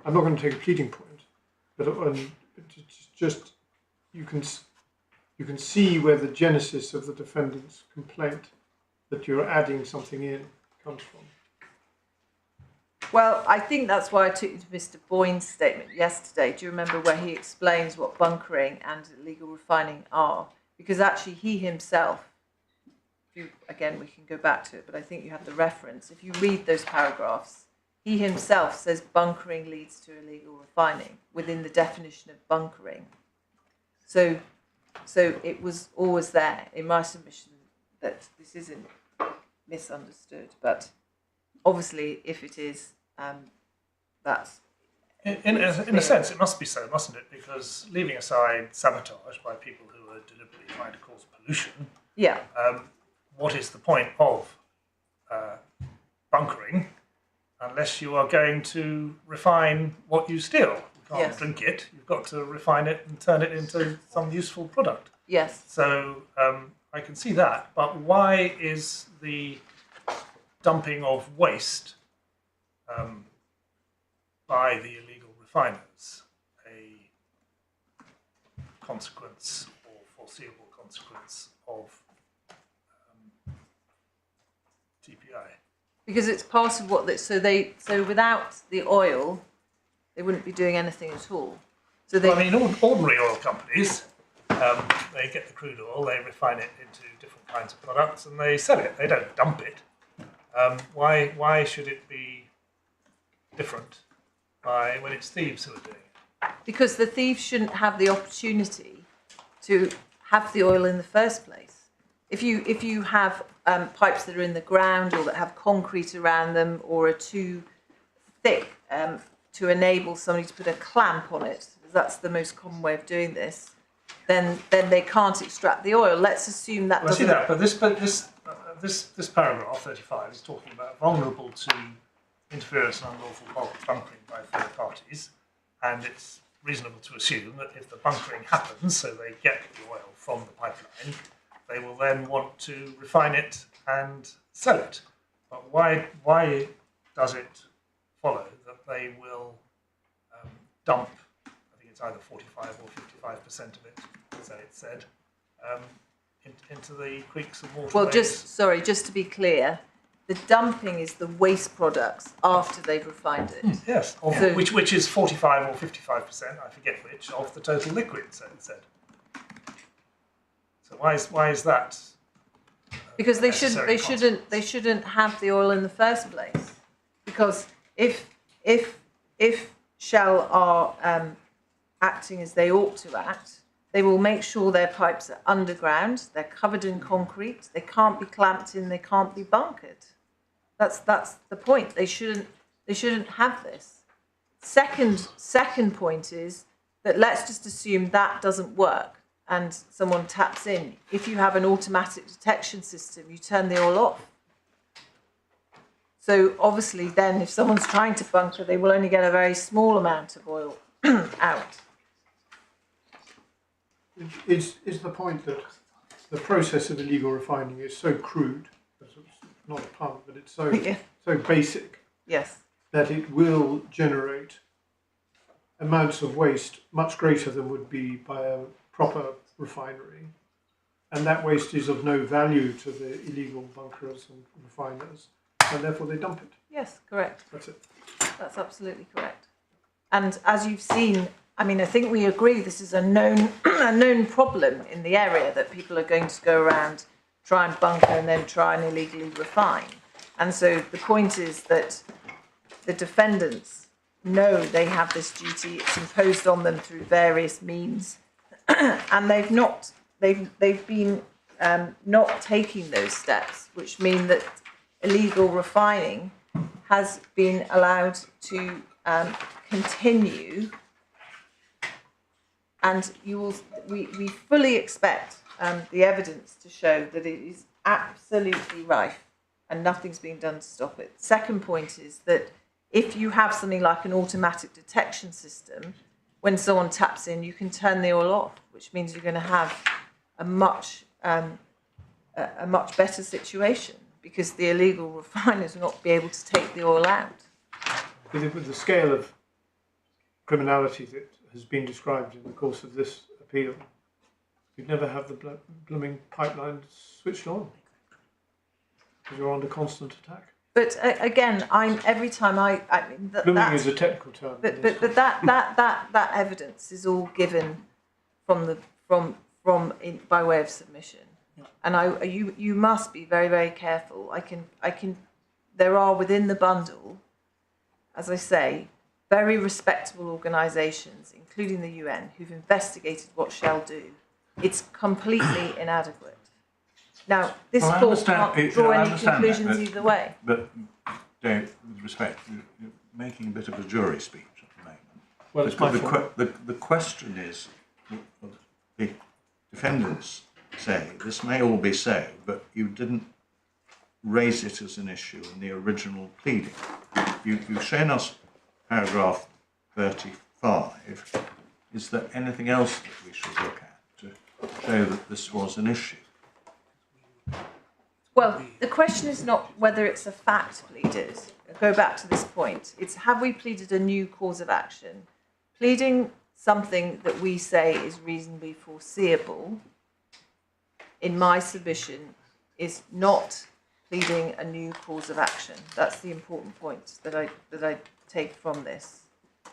I'm not going to take a pleading point, but it's just you can see where the genesis of the defendant's complaint that you're adding something in comes from. Well, I think that's why I took you to Mr. Boyne's statement yesterday. Do you remember where he explains what bunkering and illegal refining are? Because actually he himself, again, we can go back to it, but I think you have the reference. If you read those paragraphs, he himself says bunkering leads to illegal refining within the definition of bunkering. So it was always there in my submission that this isn't misunderstood, but obviously if it is, that's... In a sense, it must be so, mustn't it? Because leaving aside sabotage by people who are deliberately trying to cause pollution, Yeah. What is the point of bunkering unless you are going to refine what you steal? You can't Yes. drink it, you've got to refine it and turn it into some useful product. Yes. So I can see that, but why is the dumping of waste by the illegal refiners a consequence or foreseeable consequence of TPI? Because it's part of what so without the oil, they wouldn't be doing anything at all. So they, Well, I mean, ordinary oil companies, they get the crude oil, they refine it into different kinds of products, and they sell it. They don't dump it. Why should it be different when it's thieves who are doing it? because the thieves shouldn't have the opportunity to have the oil in the first place. If you have pipes that are in the ground or that have concrete around them or are too thick to enable somebody to put a clamp on it, that's the most common way of doing this, then they can't extract the oil. Let's assume that Well, I see doesn't... that, but this paragraph 35 is talking about vulnerable to interference and unlawful bunkering by third parties, and it's reasonable to assume that if the bunkering happens, so they get the oil from the pipeline, they will then want to refine it and sell it. But why does it follow that they will dump, I think it's either 45 or 55% of it, so it said, into the creeks and waterways. Well, just to be clear, the dumping is the waste products after they've refined it. Yes, So- which is 45 or 55%, I forget which, of the total liquid. So it said. So why is that? Because they necessary shouldn't have the oil in the first place. Because if Shell are acting as they ought to act, they will make sure their pipes are underground, they're covered in concrete, they can't be clamped in, they can't be bunkered. That's the point. They shouldn't have this. Second point is that let's just assume that doesn't work and someone taps in. If you have an automatic detection system, you turn the oil off. So obviously then if someone's trying to bunker, they will only get a very small amount of oil out. Is the point that the process of illegal refining is so crude, it's not a pun, but it's so Yeah. so basic Yes. that it will generate amounts of waste much greater than would be by a proper refinery, and that waste is of no value to the illegal bunkerers and refiners, and therefore they dump it. Yes, correct. That's it. That's absolutely correct. And as you've seen, I mean, I think we agree this is a known problem in the area, that people are going to go around, try and bunker and then try and illegally refine. And so the point is that the defendants know they have this duty, it's imposed on them through various means, and they've been not taking those steps, which mean that illegal refining has been allowed to continue, and we fully expect the evidence to show that it is absolutely rife and nothing's being done to stop it. Second point is that if you have something like an automatic detection system, when someone taps in, you can turn the oil off, which means you're going to have a much better situation, because the illegal refiners will not be able to take the oil out. With the scale of criminality that has been described in the course of this appeal, you'd never have the blooming pipeline switched on, because you're under constant attack. But again, every time I mean Blooming is a technical term. But that evidence is all given by way of submission, and you must be very, very careful. There are within the bundle, as I say, very respectable organisations, including the UN, who've investigated what Shell do. It's completely inadequate. Now, this court can't draw any conclusions either way. But, Dave, with respect, you're making a bit of a jury speech at the moment. Well, it's my fault. The question is, the defendants say, this may all be so, but you didn't raise it as an issue in the original pleading. You've shown us paragraph 35. Is there anything else that we should look at to show that this was an issue? Well, the question is not whether it's a fact pleaded. I'll go back to this point. It's, have we pleaded a new cause of action? Pleading something that we say is reasonably foreseeable, in my submission, is not pleading a new cause of action. That's the important point that I take from this.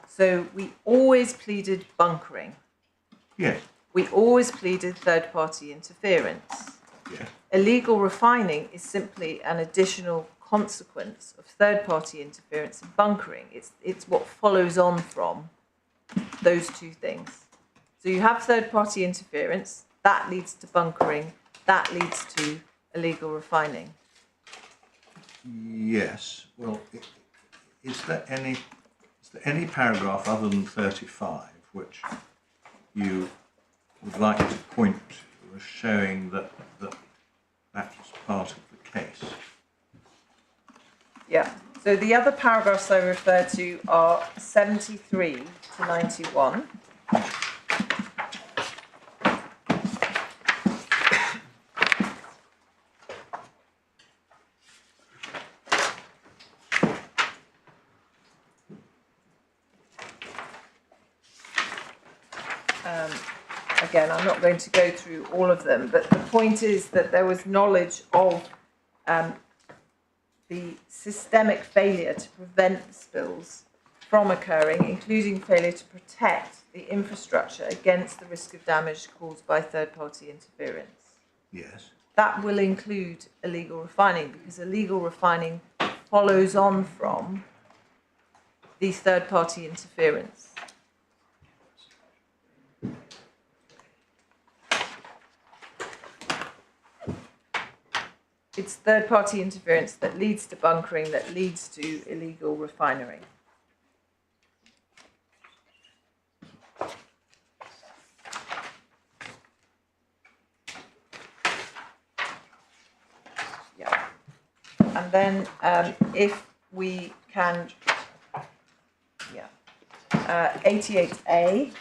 So we always pleaded bunkering. Yes. We always pleaded third-party interference. Yes. Illegal refining is simply an additional consequence of third-party interference and bunkering. It's what follows on from those two things. So you have third-party interference, that leads to bunkering, that leads to illegal refining. Yes. Well, is there any paragraph other than 35 which you would like to point to as showing that was part of the case? Yeah. So the other paragraphs I refer to are 73 to 91. again, I'm not going to go through all of them, but the point is that there was knowledge of the systemic failure to prevent spills from occurring, including failure to protect the infrastructure against the risk of damage caused by third-party interference. Yes. That will include illegal refining, because illegal refining follows on from the third-party interference. It's third-party interference that leads to bunkering, that leads to illegal refinery. Yeah. And then if we can, 88A.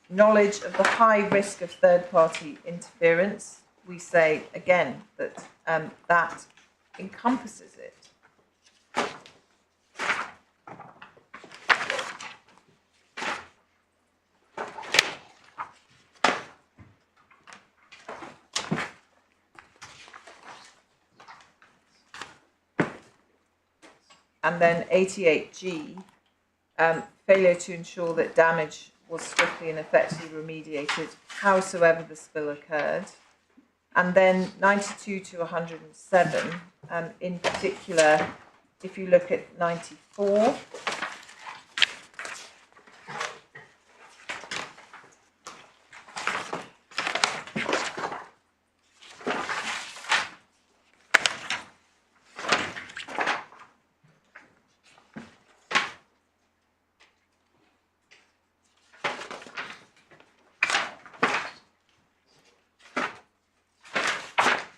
Knowledge of the high risk of third-party interference. We say again that that encompasses it. And then 88G, failure to ensure that damage was swiftly and effectively remediated, howsoever the spill occurred. And then 92 to 107, in particular, if you look at 94,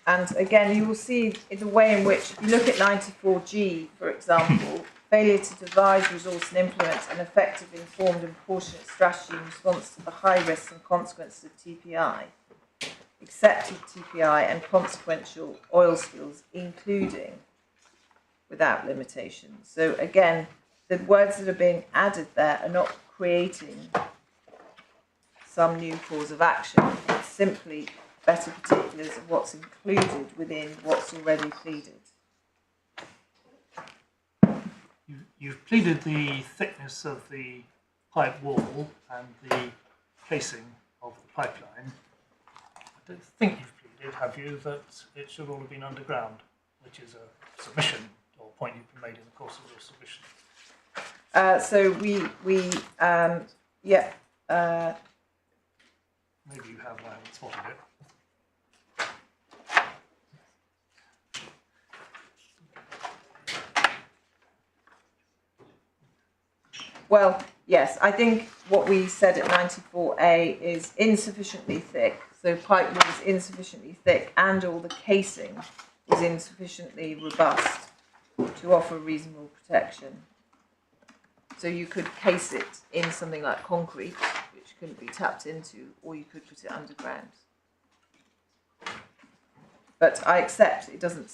and again, you will see the way in which, if you look at 94G, for example, failure to devise, resource and implement an effective, informed and proportionate strategy in response to the high risks and consequences of TPI, accepted TPI and consequential oil spills, including without limitation. So again, the words that are being added there are not creating some new cause of action. It's simply better particulars of what's included within what's already pleaded. You've pleaded the thickness of the pipe wall and the casing of the pipeline. I don't think you've pleaded, have you, that it should all have been underground, which is a submission or point you've made in the course of your submission. Maybe you have, I haven't spotted it. Well, yes, I think what we said at 94A is insufficiently thick. So pipe was insufficiently thick and all the casing was insufficiently robust to offer reasonable protection. So you could case it in something like concrete, which couldn't be tapped into, or you could put it underground. But I accept it doesn't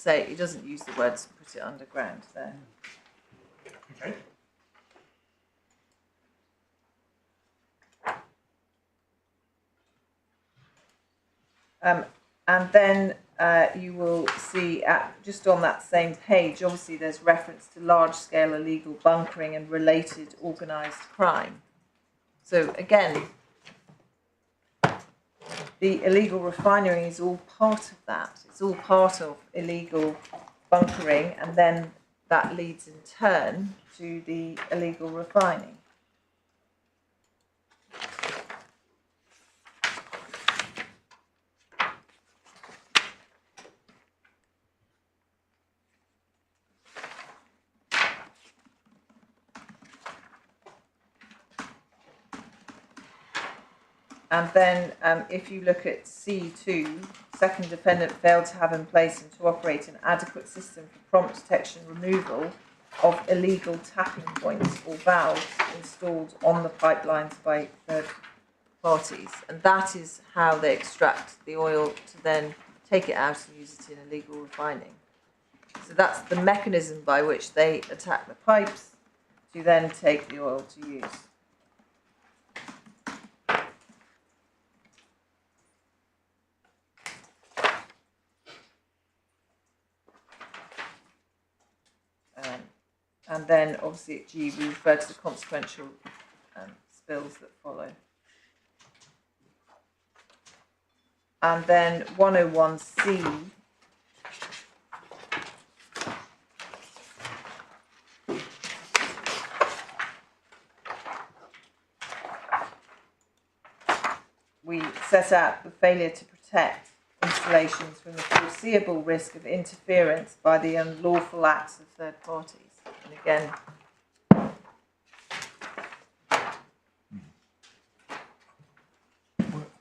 use the words put it underground there. Okay. And then you will see just on that same page, obviously there's reference to large-scale illegal bunkering and related organised crime. So again, the illegal refinery is all part of that. It's all part of illegal bunkering, and then that leads in turn to the illegal refining. And then if you look at C2, second defendant failed to have in place and to operate an adequate system for prompt detection removal of illegal tapping points or valves installed on the pipelines by third parties. And that is how they extract the oil to then take it out and use it in illegal refining. So that's the mechanism by which they attack the pipes to then take the oil to use. And then obviously at G we refer to the consequential spills that follow. And then 101C we set out the failure to protect installations from the foreseeable risk of interference by the unlawful acts of third parties. And again,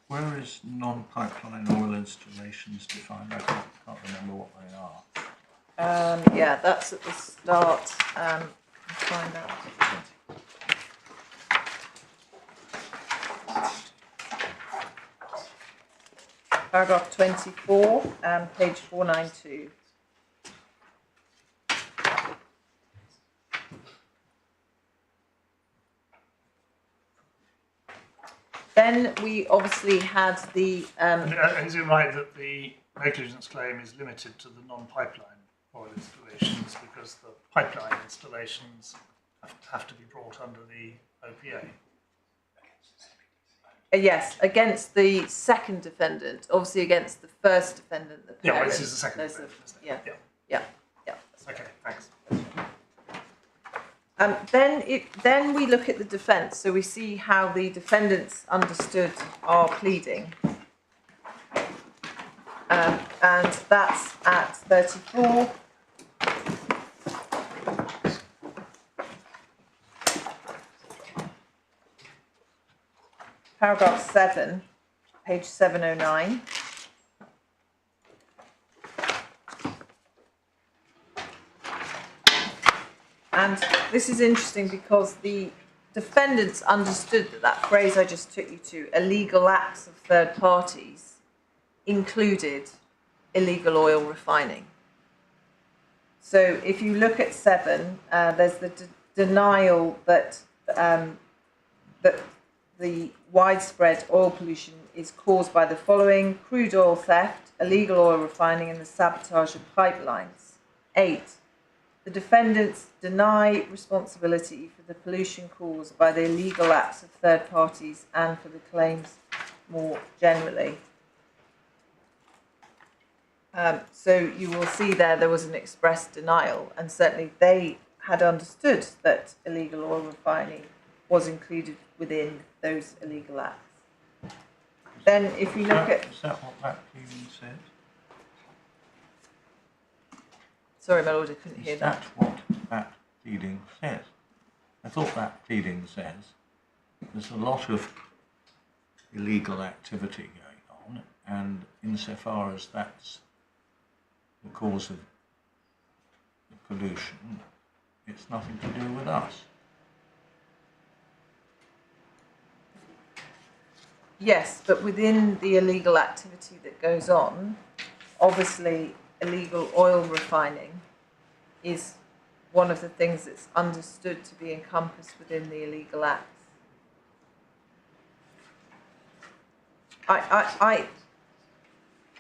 Where is non-pipeline oil installations defined? I can't remember what they are. yeah, that's at the start. I'll find out. Paragraph 24, page 492. Then we obviously had the. Is it right that the negligence claim is limited to the non-pipeline oil installations because the pipeline installations have to be brought under the OPA? Yes, against the second defendant, obviously against the first defendant. The Yeah, parent. this is the second defendant, isn't it? Yeah, Yeah. yeah. Okay, thanks. Then we look at the defence, so we see how the defendants understood our pleading, and that's at 34. Paragraph 7, page 709. And this is interesting because the defendants understood that that phrase I just took you to, illegal acts of third parties, included illegal oil refining. So if you look at 7, there's the denial that that the widespread oil pollution is caused by the following: crude oil theft, illegal oil refining, and the sabotage of pipelines. 8. The defendants deny responsibility for the pollution caused by the illegal acts of third parties and for the claims more generally. So you will see there was an express denial, and certainly they had understood that illegal oil refining was included within those illegal acts. Then if you look at... Is that what that pleading says? Sorry, my lord, I couldn't hear Is that. that what that pleading says? I thought that pleading says there's a lot of illegal activity going on, and insofar as that's the cause of the pollution, it's nothing to do with us. Yes, but within the illegal activity that goes on, obviously illegal oil refining is one of the things that's understood to be encompassed within the illegal acts. I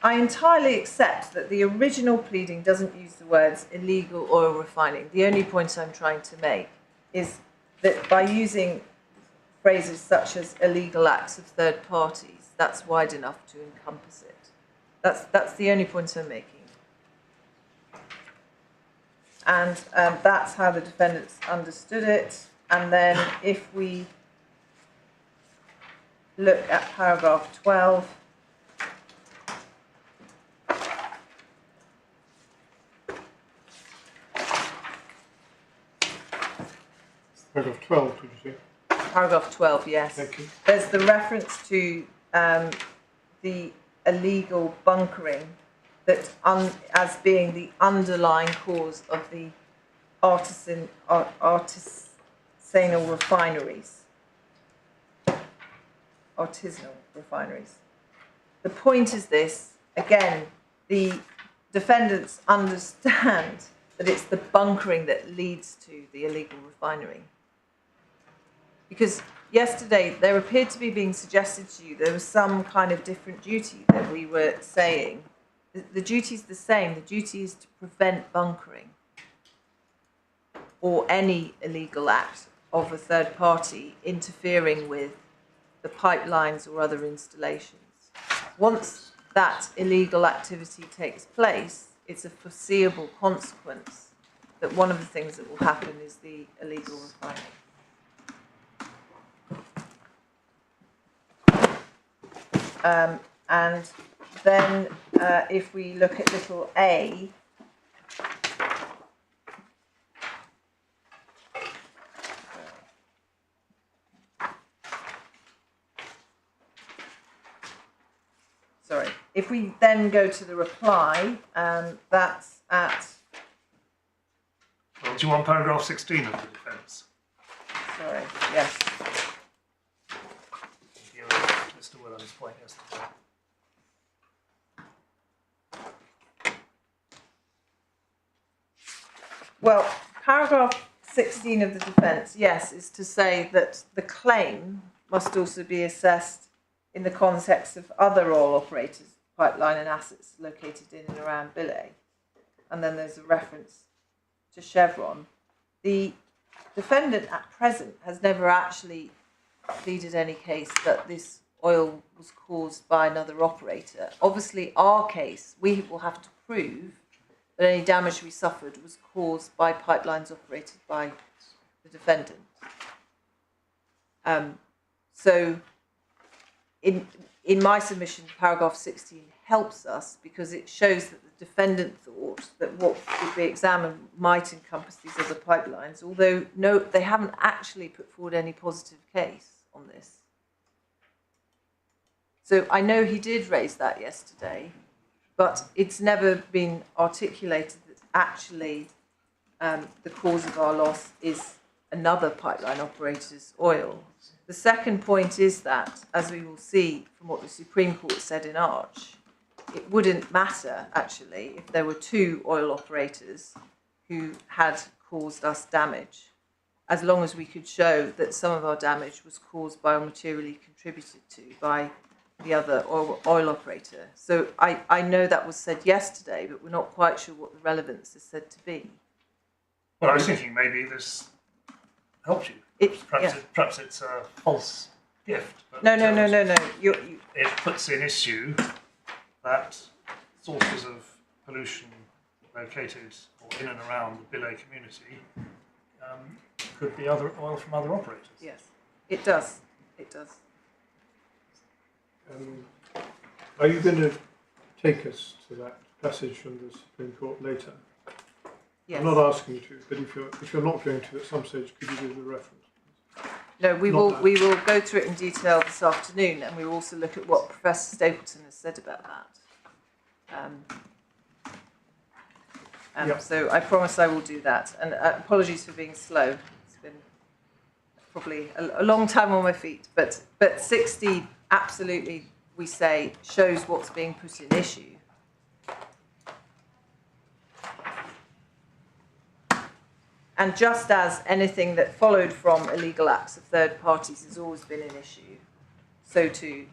entirely accept that the original pleading doesn't use the words illegal oil refining. The only point I'm trying to make is that by using phrases such as illegal acts of third parties, that's wide enough to encompass it. That's the only point I'm making. And that's how the defendants understood it. And then if we look at paragraph 12, Paragraph 12, did you say? paragraph 12, yes. Thank you. There's the reference to the illegal bunkering that as being the underlying cause of the artisanal refineries. Artisanal refineries. The point is this, again, the defendants understand that it's the bunkering that leads to the illegal refinery. Because yesterday there appeared to be being suggested to you there was some kind of different duty that we were saying. The duty is the same. The duty is to prevent bunkering or any illegal act of a third party interfering with the pipelines or other installations. Once that illegal activity takes place, it's a foreseeable consequence that one of the things that will happen is the illegal refining. And then if we look at little a, sorry, if we then go to the reply, that's at, Well, do you want paragraph 16 of the defence? sorry, yes. You were Mr. Willem's point yesterday. Well, paragraph 16 of the defence, yes, is to say that the claim must also be assessed in the context of other oil operators, pipeline and assets located in and around Bille. And then there's a reference to Chevron. The defendant at present has never actually pleaded any case that this oil was caused by another operator. Obviously, our case, we will have to prove that any damage we suffered was caused by pipelines operated by the defendant. So in my submission, paragraph 16 helps us because it shows that the defendant thought that what would be examined might encompass these other pipelines, although no, they haven't actually put forward any positive case on this. So I know he did raise that yesterday, but it's never been articulated that actually the cause of our loss is another pipeline operator's oil. The second point is that, as we will see from what the Supreme Court said in Arch, it wouldn't matter, actually, if there were two oil operators who had caused us damage, as long as we could show that some of our damage was caused by or materially contributed to by the other oil operator. So I know that was said yesterday, but we're not quite sure what the relevance is said to be. Well, I was thinking maybe this helps you. Perhaps it's a false gift. But No. it puts in issue that sources of pollution located or in and around the Bille community could be other oil from other operators. Yes, it does. It does. Are you going to take us to that passage from the Supreme Court later? Yes. I'm not asking you to, but if you're not going to at some stage, could you give the reference? No, we will go through it in detail this afternoon, and we will also look at what Professor Stapleton has said about that. So I promise I will do that. And apologies for being slow. It's been probably a long time on my feet. But 60 absolutely, we say, shows what's being put in issue. And just as anything that followed from illegal acts of third parties has always been an issue, so too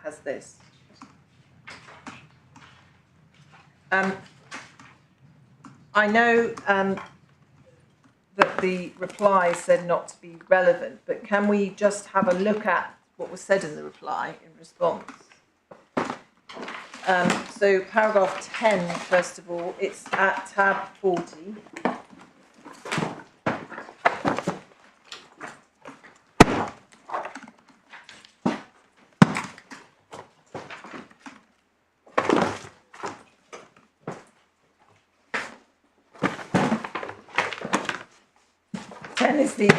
has this. I know that the reply said not to be relevant, but can we just have a look at what was said in the reply in response? So paragraph 10, first of all, it's at tab 40. Is the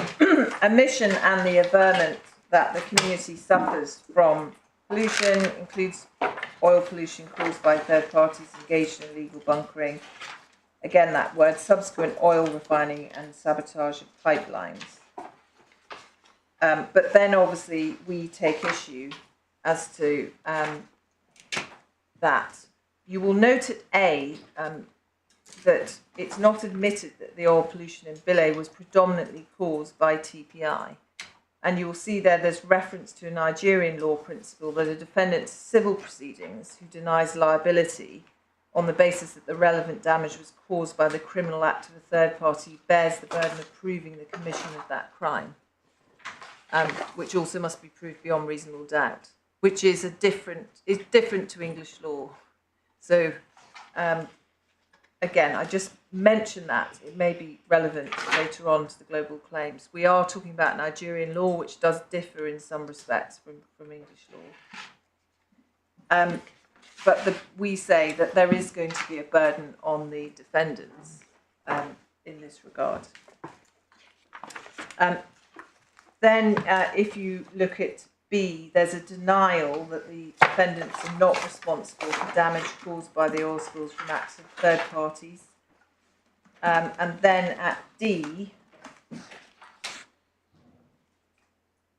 omission and the averment that the community suffers from pollution, includes oil pollution caused by third parties engaged in illegal bunkering. Again, that word, subsequent oil refining and sabotage of pipelines. But then obviously we take issue as to that you will note at A that it's not admitted that the oil pollution in Bille was predominantly caused by TPI. And you will see there's reference to a Nigerian law principle that a defendant's civil proceedings who denies liability on the basis that the relevant damage was caused by the criminal act of a third party bears the burden of proving the commission of that crime, which also must be proved beyond reasonable doubt, which is different to English law. So again, I just mention that it may be relevant later on to the global claims. We are talking about Nigerian law, which does differ in some respects from English law. But we say that there is going to be a burden on the defendants in this regard. Then if you look at B, there's a denial that the defendants are not responsible for damage caused by the oil spills from acts of third parties. And then at D,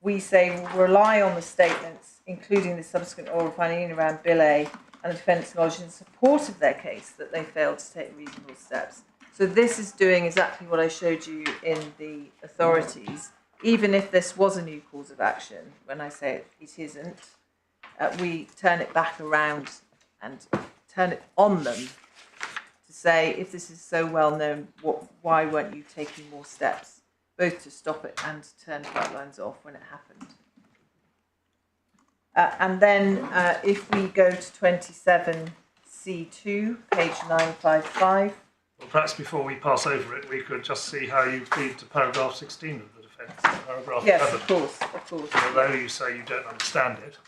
we say we'll rely on the statements, including the subsequent oil refining around Bille and the defendants' knowledge in support of their case that they failed to take reasonable steps. So this is doing exactly what I showed you in the authorities. Even if this was a new cause of action, when I say it isn't, we turn it back around and turn it on them to say, if this is so well known, why weren't you taking more steps, both to stop it and to turn pipelines off when it happened? And then if we go to 27C2, page 955. Well, perhaps before we pass over it, we could just see how you plead to paragraph 16 of the defence. Paragraph Yes, 11. of course. Although you say you don't understand it,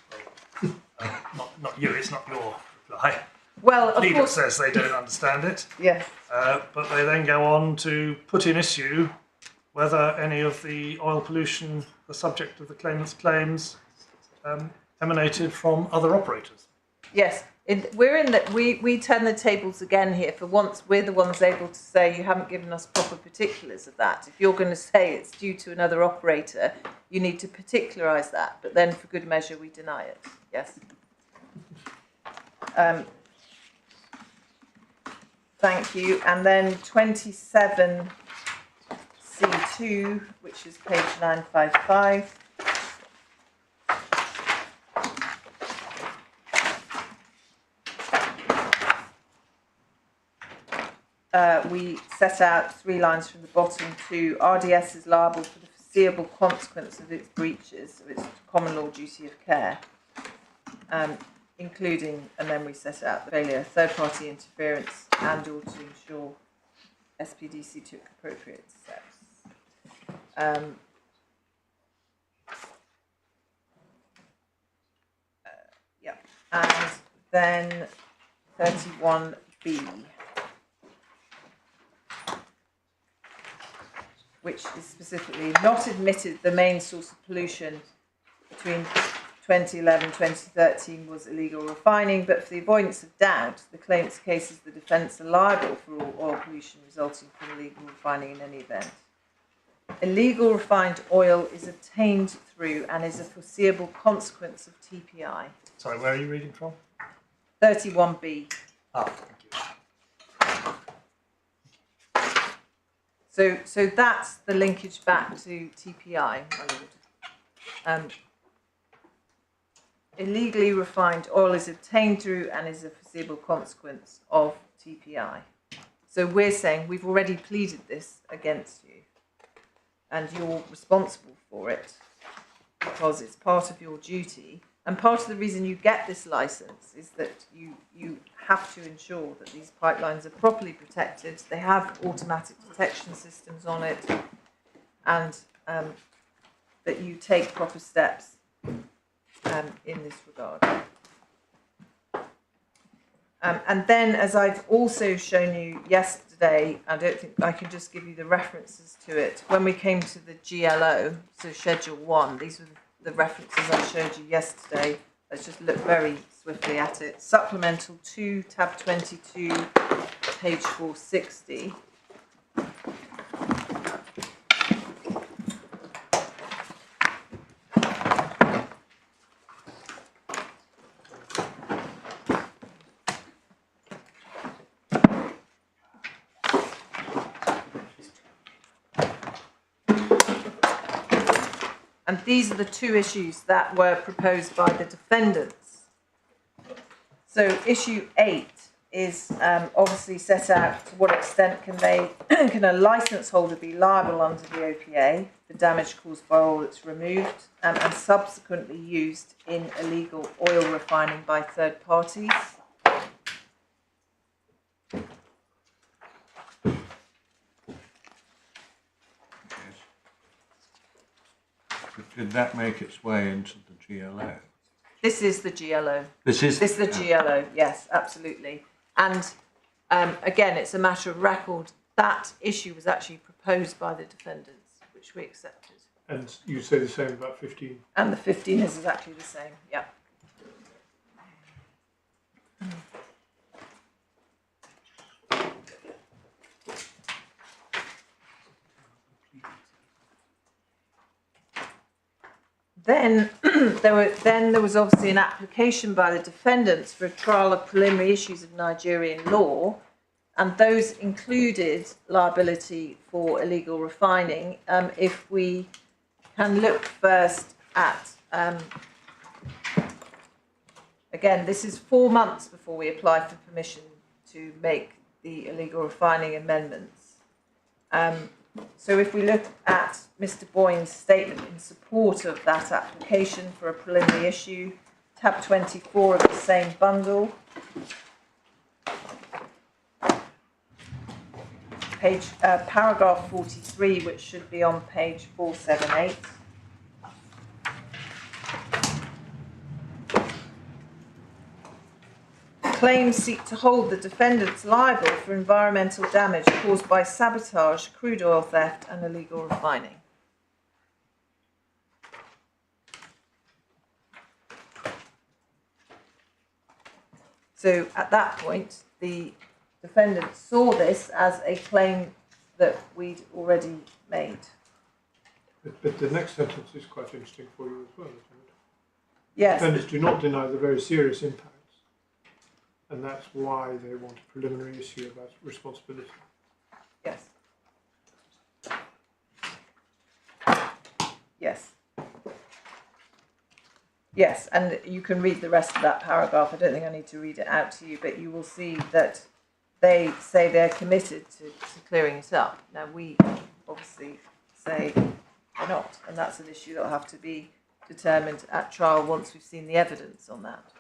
not you, it's not your reply. Well, The of pleader course. says they don't understand it, Yes. but they then go on to put in issue whether any of the oil pollution, the subject of the claimant's claims, emanated from other operators. Yes, we turn the tables again here. For once, we're the ones able to say you haven't given us proper particulars of that. If you're going to say it's due to another operator, you need to particularise that. But then, for good measure, we deny it. Yes. Thank you. And then 27C2, which is page 955. We set out 3 lines from the bottom to RDS is liable for the foreseeable consequence of its breaches of its common law duty of care, including, and then we set out the failure of third-party interference and or to ensure SPDC took appropriate steps. Yeah, and then 31B. Which is specifically not admitted the main source of pollution between 2011 and 2013 was illegal refining, but for the avoidance of doubt, the claimant's cases the defence are liable for all oil pollution resulting from illegal refining in any event. Illegal refined oil is obtained through and is a foreseeable consequence of TPI. Sorry, where are you reading from? 31B. Thank you. So that's the linkage back to TPI, my lord. Illegally refined oil is obtained through and is a foreseeable consequence of TPI. So we're saying we've already pleaded this against you and you're responsible for it because it's part of your duty. And part of the reason you get this license is that you have to ensure that these pipelines are properly protected. They have automatic detection systems on it, and that you take proper steps in this regard. And then, as I've also shown you yesterday, I don't think I can just give you the references to it. When we came to the GLO, so Schedule 1, these were the references I showed you yesterday. Let's just look very swiftly at it. Supplemental 2, tab 22, page 460. And these are the two issues that were proposed by the defendants. So issue 8 is obviously set out to what extent can a licence holder be liable under the OPA for damage caused by oil that's removed and subsequently used in illegal oil refining by third parties. Did that make its way into the GLO? This is the GLO. This is the GLO, yes, absolutely. And again, it's a matter of record. That issue was actually proposed by the defendants, which we accepted. And you say the same about 15? And the 15 is exactly the same, yeah. Then there was obviously an application by the defendants for a trial of preliminary issues of Nigerian law, and those included liability for illegal refining. If we can look first at, again, this is 4 months before we apply for permission to make the illegal refining amendments. So if we look at Mr. Boyne's statement in support of that application for a preliminary issue, tab 24 of the same bundle, paragraph 43, which should be on page 478. Claims seek to hold the defendants liable for environmental damage caused by sabotage, crude oil theft and illegal refining. So at that point, the defendants saw this as a claim that we'd already made. But the next sentence is quite interesting for you as well, isn't it? Yes. Defendants do not deny the very serious impacts, and that's why they want a preliminary issue about responsibility. Yes. Yes. Yes, and you can read the rest of that paragraph. I don't think I need to read it out to you, but you will see that they say they're committed to clearing it up. Now, we obviously say they're not, and that's an issue that will have to be determined at trial once we've seen the evidence on that.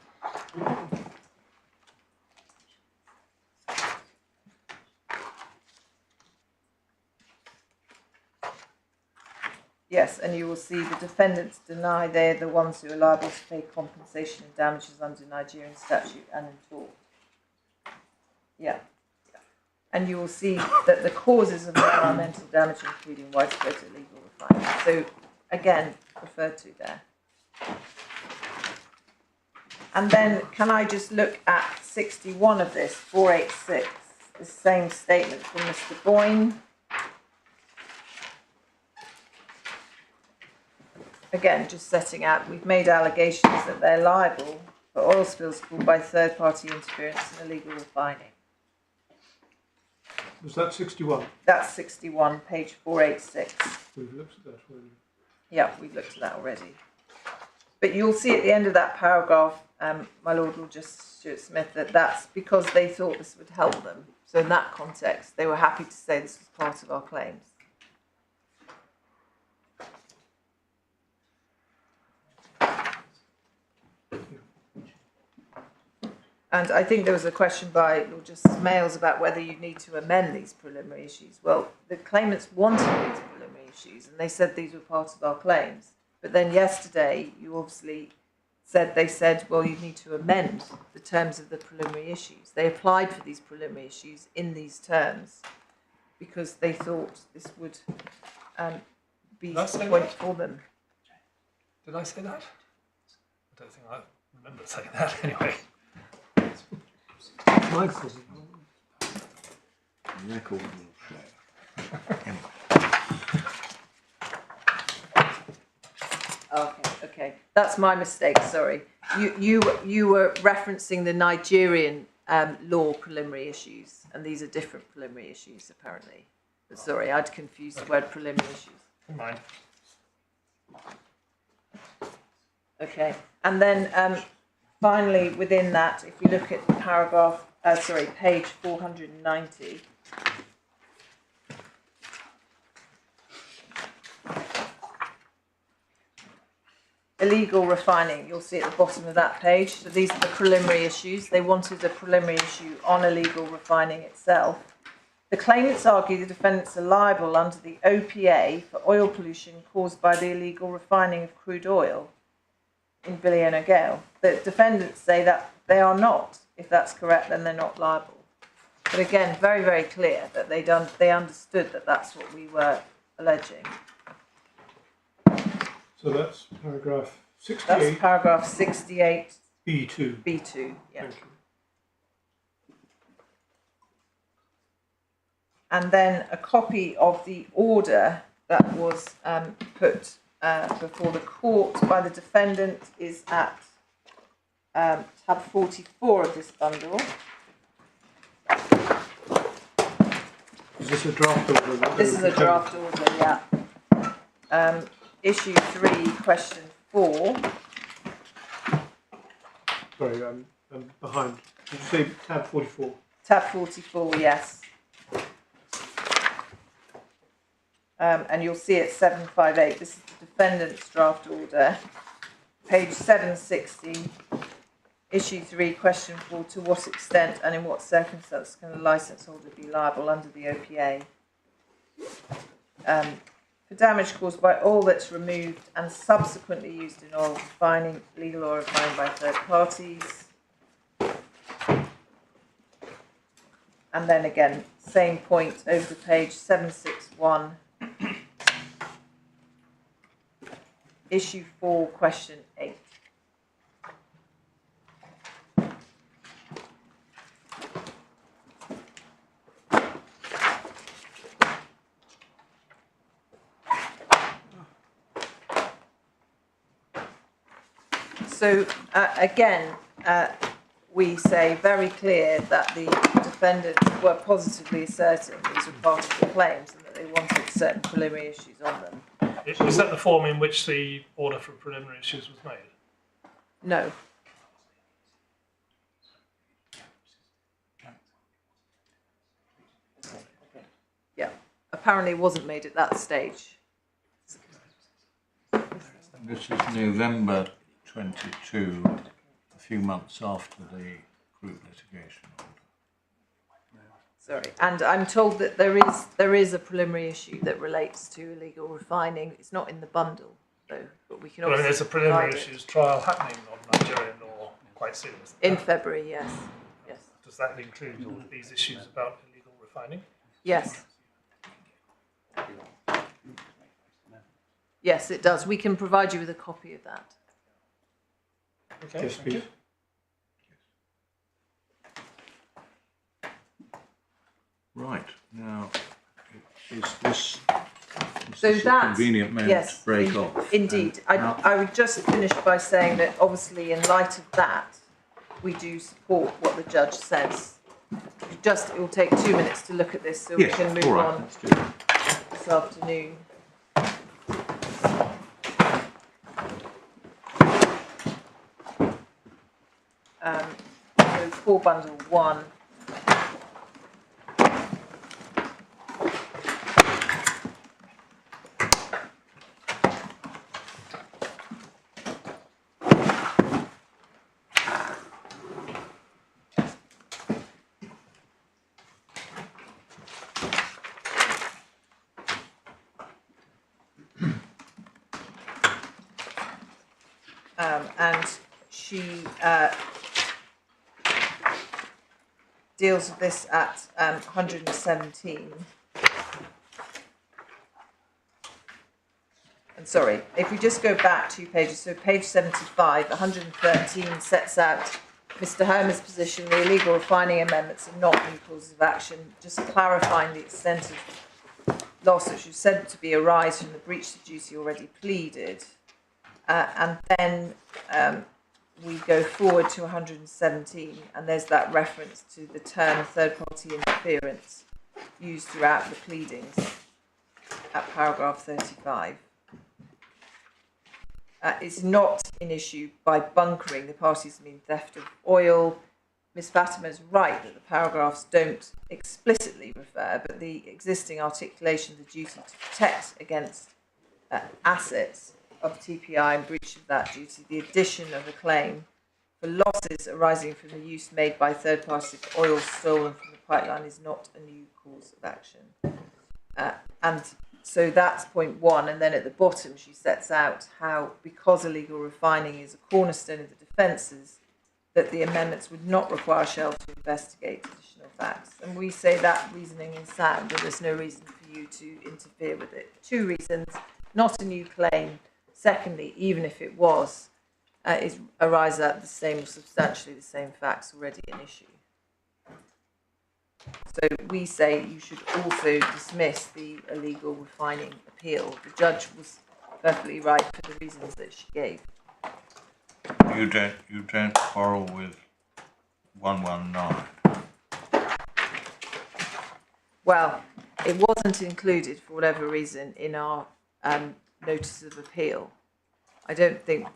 Yes, and you will see the defendants deny they're the ones who are liable to pay compensation and damages under Nigerian statute and in tort. Yeah. And you will see that the causes of environmental damage, including widespread illegal refining. So, again, referred to there. And then, can I just look at 61 of this, 486, the same statement from Mr. Boyne. Again, just setting out, we've made allegations that they're liable for oil spills caused by third-party interference in illegal refining. Was that 61? That's 61, page 486. We've looked at that already. Yeah, we've looked at that already. But you'll see at the end of that paragraph, my Lord will just Stuart-Smith, that that's because they thought this would help them. So in that context, they were happy to say this was part of our claims. And I think there was a question by Lord Justice Males about whether you need to amend these preliminary issues. Well, the claimants wanted these preliminary issues, and they said these were part of our claims. But then yesterday, you obviously said, well, you need to amend the terms of the preliminary issues. They applied for these preliminary issues in these terms because they thought this would be a point for them. Did I say that? I don't think I remember saying that anyway. My fault. The record will show. Anyway. Okay, that's my mistake. Sorry, you were referencing the Nigerian law preliminary issues, and these are different preliminary issues apparently. But sorry, I'd confused the word preliminary issues. Never mind. Okay, and then finally within that, if we look at page 490. Illegal refining, you'll see at the bottom of that page. So these are the preliminary issues. They wanted a preliminary issue on illegal refining itself. The claimants argue the defendants are liable under the OPA for oil pollution caused by the illegal refining of crude oil in Bille Individuals. The defendants say that they are not. If that's correct, then they're not liable. But again, very, very clear that they understood that that's what we were alleging. So that's paragraph That's 68, paragraph 68, B2. B2, yeah. Thank you. And then a copy of the order that was put before the court by the defendant is at tab 44 of this bundle. Is this a draft order? This is a draft order, yeah. Issue 3, question 4. Sorry, I'm behind. Did you say tab 44? Tab 44, yes. And you'll see it 758. This is the defendant's draft order. Page 760. Issue 3, question 4. To what extent and in what circumstances can a licence holder be liable under the OPA? For damage caused by oil that's removed and subsequently used in oil refining, illegal oil refined by third parties. And then again, same point over the page, 761. Issue 4, question 8. So again, we say very clear that the defendants were positively asserting these were part of the claims and that they wanted certain preliminary issues on them. Is that the form in which the order for preliminary issues was made? No. Yeah, apparently it wasn't made at that stage. This is November 22, a few months after the group litigation order. Sorry, and I'm told that there is a preliminary issue that relates to illegal refining. It's not in the bundle, though, but we can Well, I also. mean, there's a preliminary provide it. issues trial happening on Nigerian law quite soon, isn't there? In February, yes. Yes. Does that include all of these issues about illegal refining? Yes. Yes, it does. We can provide you with a copy of that. Okay, Yes, thank you. please. Right, now, is this So a that, convenient moment yes, to break off? Indeed. Now- I would just finish by saying that obviously in light of that, we do support what the judge says. It will take 2 minutes to look at this so Yes, we can move all right, on let's do it. this afternoon. So core bundle 1. And she deals with this at 117. And sorry, if we just go back 2 pages, so page 75, 113 sets out Mr. Hermer's position, the illegal refining amendments are not new causes of action, just clarifying the extent of loss which was said to be arise from the breach of duty already pleaded. And then we go forward to 117, and there's that reference to the term third-party interference used throughout the pleadings at paragraph 35. is not an issue by bunkering. The parties mean theft of oil. Ms. Fatima is right that the paragraphs don't explicitly refer, but the existing articulation of the duty to protect against assets of TPI and breach of that duty, the addition of a claim for losses arising from the use made by third parties of oil stolen from the pipeline is not a new cause of action. And so that's point one. And then at the bottom, she sets out how, because illegal refining is a cornerstone of the defences, that the amendments would not require Shell to investigate additional facts. And we say that reasoning is sound, and there's no reason for you to interfere with it. 2 reasons: not a new claim. Secondly, even if it was, it arises out of the same or substantially the same facts already in issue. So we say you should also dismiss the illegal refining appeal. The judge was perfectly right for the reasons that she gave. You don't quarrel with 119. Well, it wasn't included for whatever reason in our notice of appeal. I don't think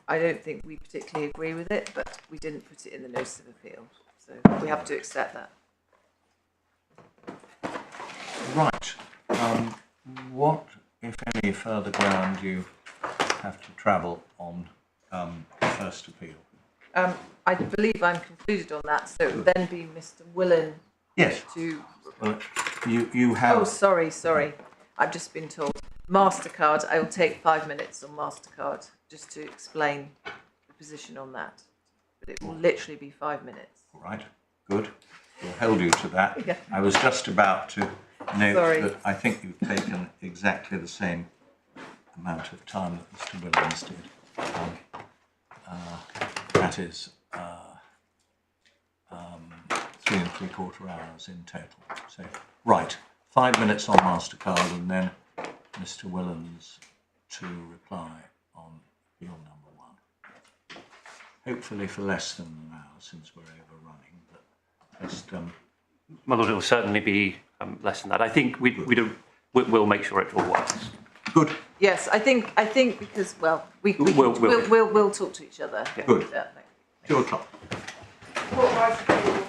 we particularly agree with it, but we didn't put it in the notice of appeal, so we have to accept that. Right. What, if any, further ground do you have to travel on the first appeal? I believe I'm concluded on that, so it would then be Mr. Willen Yes. to... Well, you have... Oh, sorry. I've just been told. MasterCard, I will take 5 minutes on MasterCard just to explain the position on that. But it will literally be 5 minutes. All right. Good. We'll hold you to that. Yeah. I was just about to note Sorry. that I think you've taken exactly the same amount of time that Mr. Williams did. That is 3 3/4 hours in total. So, right, 5 minutes on MasterCard, and then Mr. Williams to reply on appeal number 1. Hopefully for less than an hour, since we're overrunning, but just... My Lord, it will certainly be less than that. I think we'll make sure it all works. Good. Yes, I think because, well, we'll talk to each other. Yeah. Good. Yeah, 2 o'clock. What was